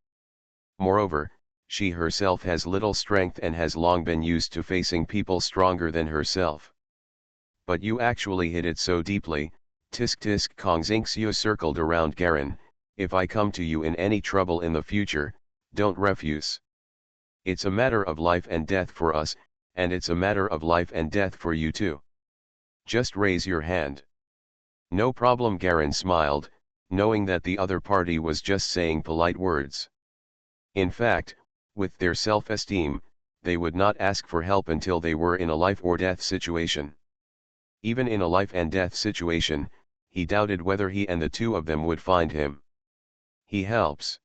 Moreover, she herself has little strength and has long been used to facing people stronger than herself. "But you actually hit it so deeply." Tisk tisk. Kong Xingxiu circled around Garen. "If I come to you in any trouble in the future, don't refuse. It's a matter of life and death for us, and it's a matter of life and death for you too. Just raise your hand." "No problem." Garen smiled, knowing that the other party was just saying polite words. In fact, with their self-esteem, they would not ask for help until they were in a life-or-death situation. Even in a life-and-death situation, he doubted whether he and the two of them would find him. He helps.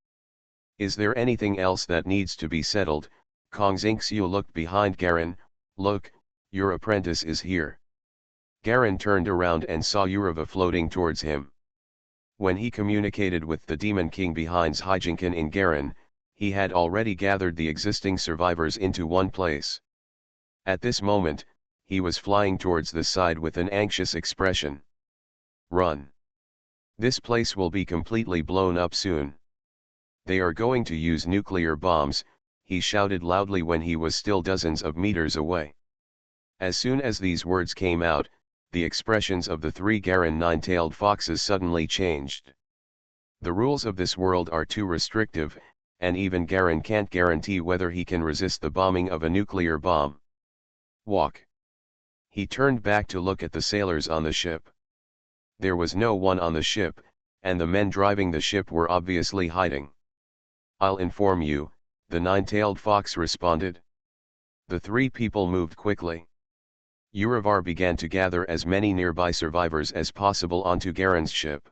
"Is there anything else that needs to be settled?" Kong Xingxiu looked behind Garen. "Look, your apprentice is here." Garen turned around and saw Yurava floating towards him. When he communicated with the Demon King behind Hijinkan in Garen, he had already gathered the existing survivors into one place. At this moment, he was flying towards the side with an anxious expression. Run! This place will be completely blown up soon. They are going to use nuclear bombs, he shouted loudly when he was still dozens of meters away. As soon as these words came out, the expressions of the three Garen nine-tailed foxes suddenly changed. The rules of this world are too restrictive, and even Garen can't guarantee whether he can resist the bombing of a nuclear bomb. Walk. He turned back to look at the sailors on the ship. There was no one on the ship, and the men driving the ship were obviously hiding. I'll inform you, the nine-tailed fox responded. The three people moved quickly. Uravar began to gather as many nearby survivors as possible onto Garen's ship.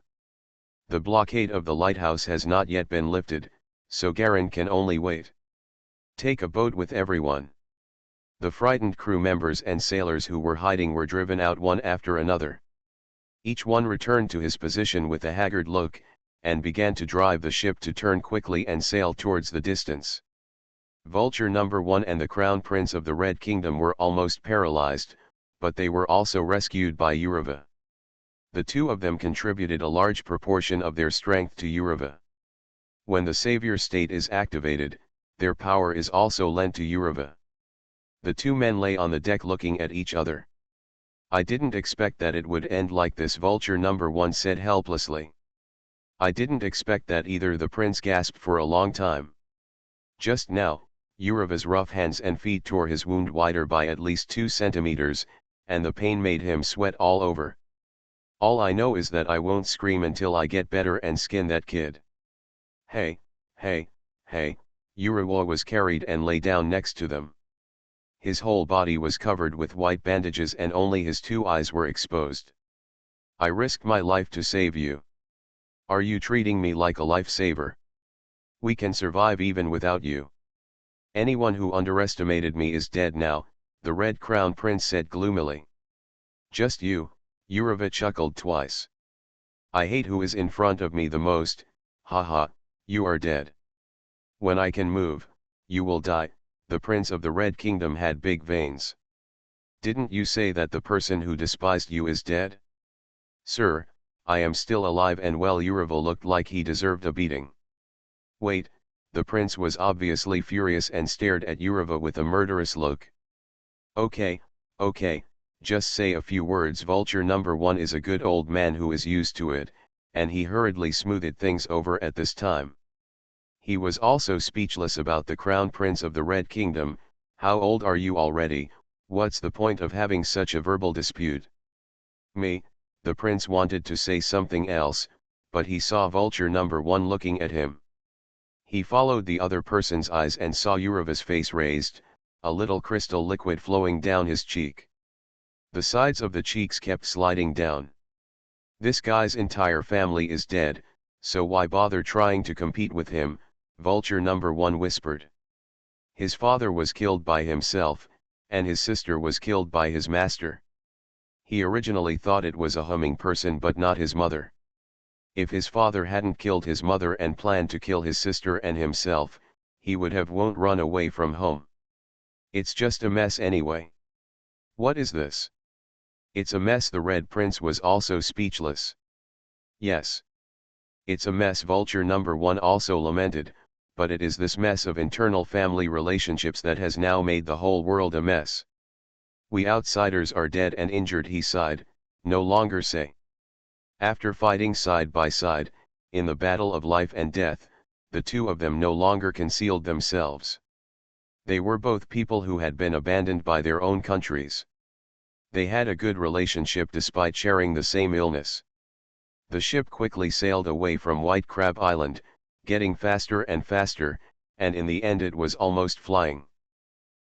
The blockade of the lighthouse has not yet been lifted, so Garen can only wait. Take a boat with everyone. The frightened crew members and sailors who were hiding were driven out one after another. Each one returned to his position with a haggard look, and began to drive the ship to turn quickly and sail towards the distance. Vulture number 1 and the Crown Prince of the Red Kingdom were almost paralyzed, but they were also rescued by Urava. The two of them contributed a large proportion of their strength to Urava. When the Savior state is activated, their power is also lent to Urava. The two men lay on the deck looking at each other. I didn't expect that it would end like this, Vulture number 1 said helplessly. I didn't expect that either, the prince gasped for a long time. Just now, Urava's rough hands and feet tore his wound wider by at least 2 centimeters, and the pain made him sweat all over. All I know is that I won't scream until I get better and skin that kid. Hey, hey, hey, Urava was carried and lay down next to them. His whole body was covered with white bandages and only his 2 eyes were exposed. I risked my life to save you. Are you treating me like a lifesaver? We can survive even without you. Anyone who underestimated me is dead now, the Red Crown Prince said gloomily. Just you, Urava chuckled twice. I hate who is in front of me the most, haha, you are dead. When I can move, you will die. The Prince of the Red Kingdom had big veins. Didn't you say that the person who despised you is dead? Sir, I am still alive and well. Urava looked like he deserved a beating. Wait, the prince was obviously furious and stared at Urava with a murderous look. Okay, just say a few words. Vulture number 1 is a good old man who is used to it, and he hurriedly smoothed things over at this time. He was also speechless about the Crown Prince of the Red Kingdom. How old are you already? What's the point of having such a verbal dispute? Me, the prince wanted to say something else, but he saw Vulture number 1 looking at him. He followed the other person's eyes and saw Urava's face raised, a little crystal liquid flowing down his cheek. The sides of the cheeks kept sliding down. This guy's entire family is dead, so why bother trying to compete with him? Vulture number 1 whispered. His father was killed by himself, and his sister was killed by his master. He originally thought it was a humming person but not his mother. If his father hadn't killed his mother and planned to kill his sister and himself, he would have won't run away from home. It's just a mess anyway. What is this? It's a mess. The Red Prince was also speechless. Yes. It's a mess, Vulture number 1 also lamented, but it is this mess of internal family relationships that has now made the whole world a mess. We outsiders are dead and injured, he sighed, no longer say. After fighting side by side, in the battle of life and death, the two of them no longer concealed themselves. They were both people who had been abandoned by their own countries. They had a good relationship despite sharing the same illness. The ship quickly sailed away from White Crab Island, getting faster and faster, and in the end it was almost flying.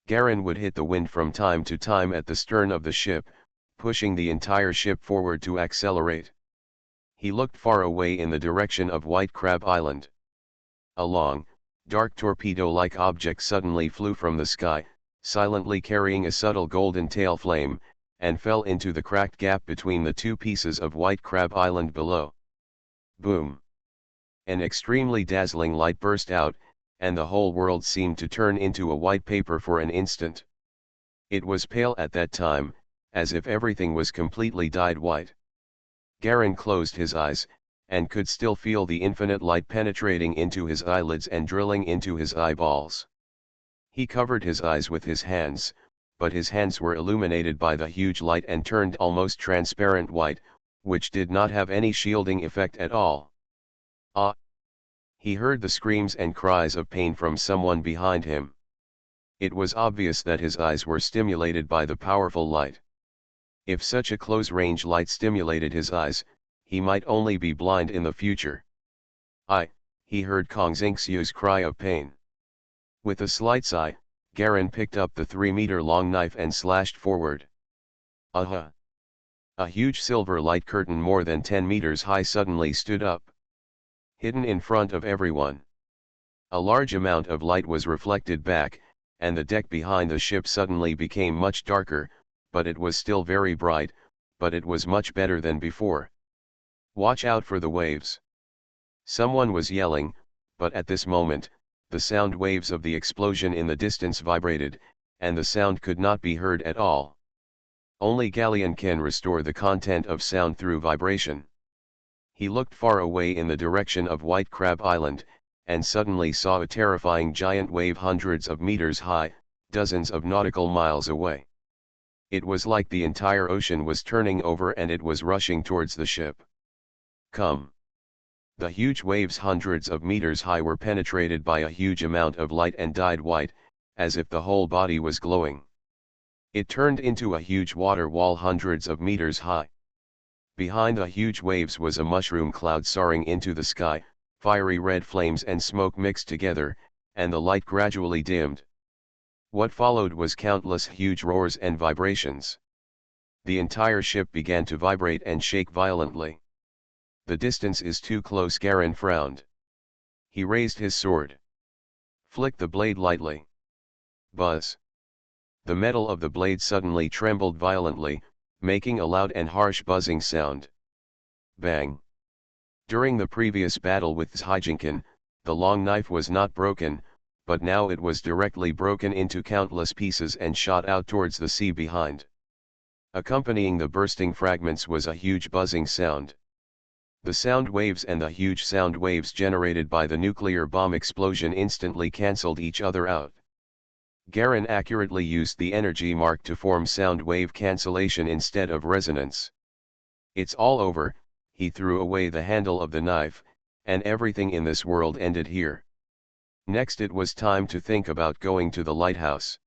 Garen would hit the wind from time to time at the stern of the ship, pushing the entire ship forward to accelerate. He looked far away in the direction of White Crab Island. A long, dark torpedo-like object suddenly flew from the sky, silently carrying a subtle golden tail flame, and fell into the cracked gap between the two pieces of White Crab Island below. Boom! An extremely dazzling light burst out, and the whole world seemed to turn into a white paper for an instant. It was pale at that time, as if everything was completely dyed white. Garin closed his eyes, and could still feel the infinite light penetrating into his eyelids and drilling into his eyeballs. He covered his eyes with his hands, but his hands were illuminated by the huge light and turned almost transparent white, which did not have any shielding effect at all. Ah! He heard the screams and cries of pain from someone behind him. It was obvious that his eyes were stimulated by the powerful light. If such a close-range light stimulated his eyes, he might only be blind in the future. He heard Kong Xingxiu's cry of pain. With a slight sigh, Garin picked up the 3-meter-long knife and slashed forward. Aha! A huge silver light curtain more than 10 meters high suddenly stood up, hidden in front of everyone. A large amount of light was reflected back, and the deck behind the ship suddenly became much darker, but it was still very bright, but it was much better than before. Watch out for the waves. Someone was yelling, but at this moment, the sound waves of the explosion in the distance vibrated, and the sound could not be heard at all. Only Galleon can restore the content of sound through vibration. He looked far away in the direction of White Crab Island, and suddenly saw a terrifying giant wave hundreds of meters high, dozens of nautical miles away. It was like the entire ocean was turning over and it was rushing towards the ship. Come! The huge waves hundreds of meters high were penetrated by a huge amount of light and dyed white, as if the whole body was glowing. It turned into a huge water wall hundreds of meters high. Behind the huge waves was a mushroom cloud soaring into the sky, fiery red flames and smoke mixed together, and the light gradually dimmed. What followed was countless huge roars and vibrations. The entire ship began to vibrate and shake violently. The distance is too close, Garin frowned. He raised his sword. Flicked the blade lightly. Buzz. The metal of the blade suddenly trembled violently, making a loud and harsh buzzing sound. Bang! During the previous battle with Zhaijinkan, the long knife was not broken, but now it was directly broken into countless pieces and shot out towards the sea behind. Accompanying the bursting fragments was a huge buzzing sound. The sound waves and the huge sound waves generated by the nuclear bomb explosion instantly cancelled each other out. Garin accurately used the energy mark to form sound wave cancellation instead of resonance. It's all over, he threw away the handle of the knife, and everything in this world ended here. Next it was time to think about going to the lighthouse.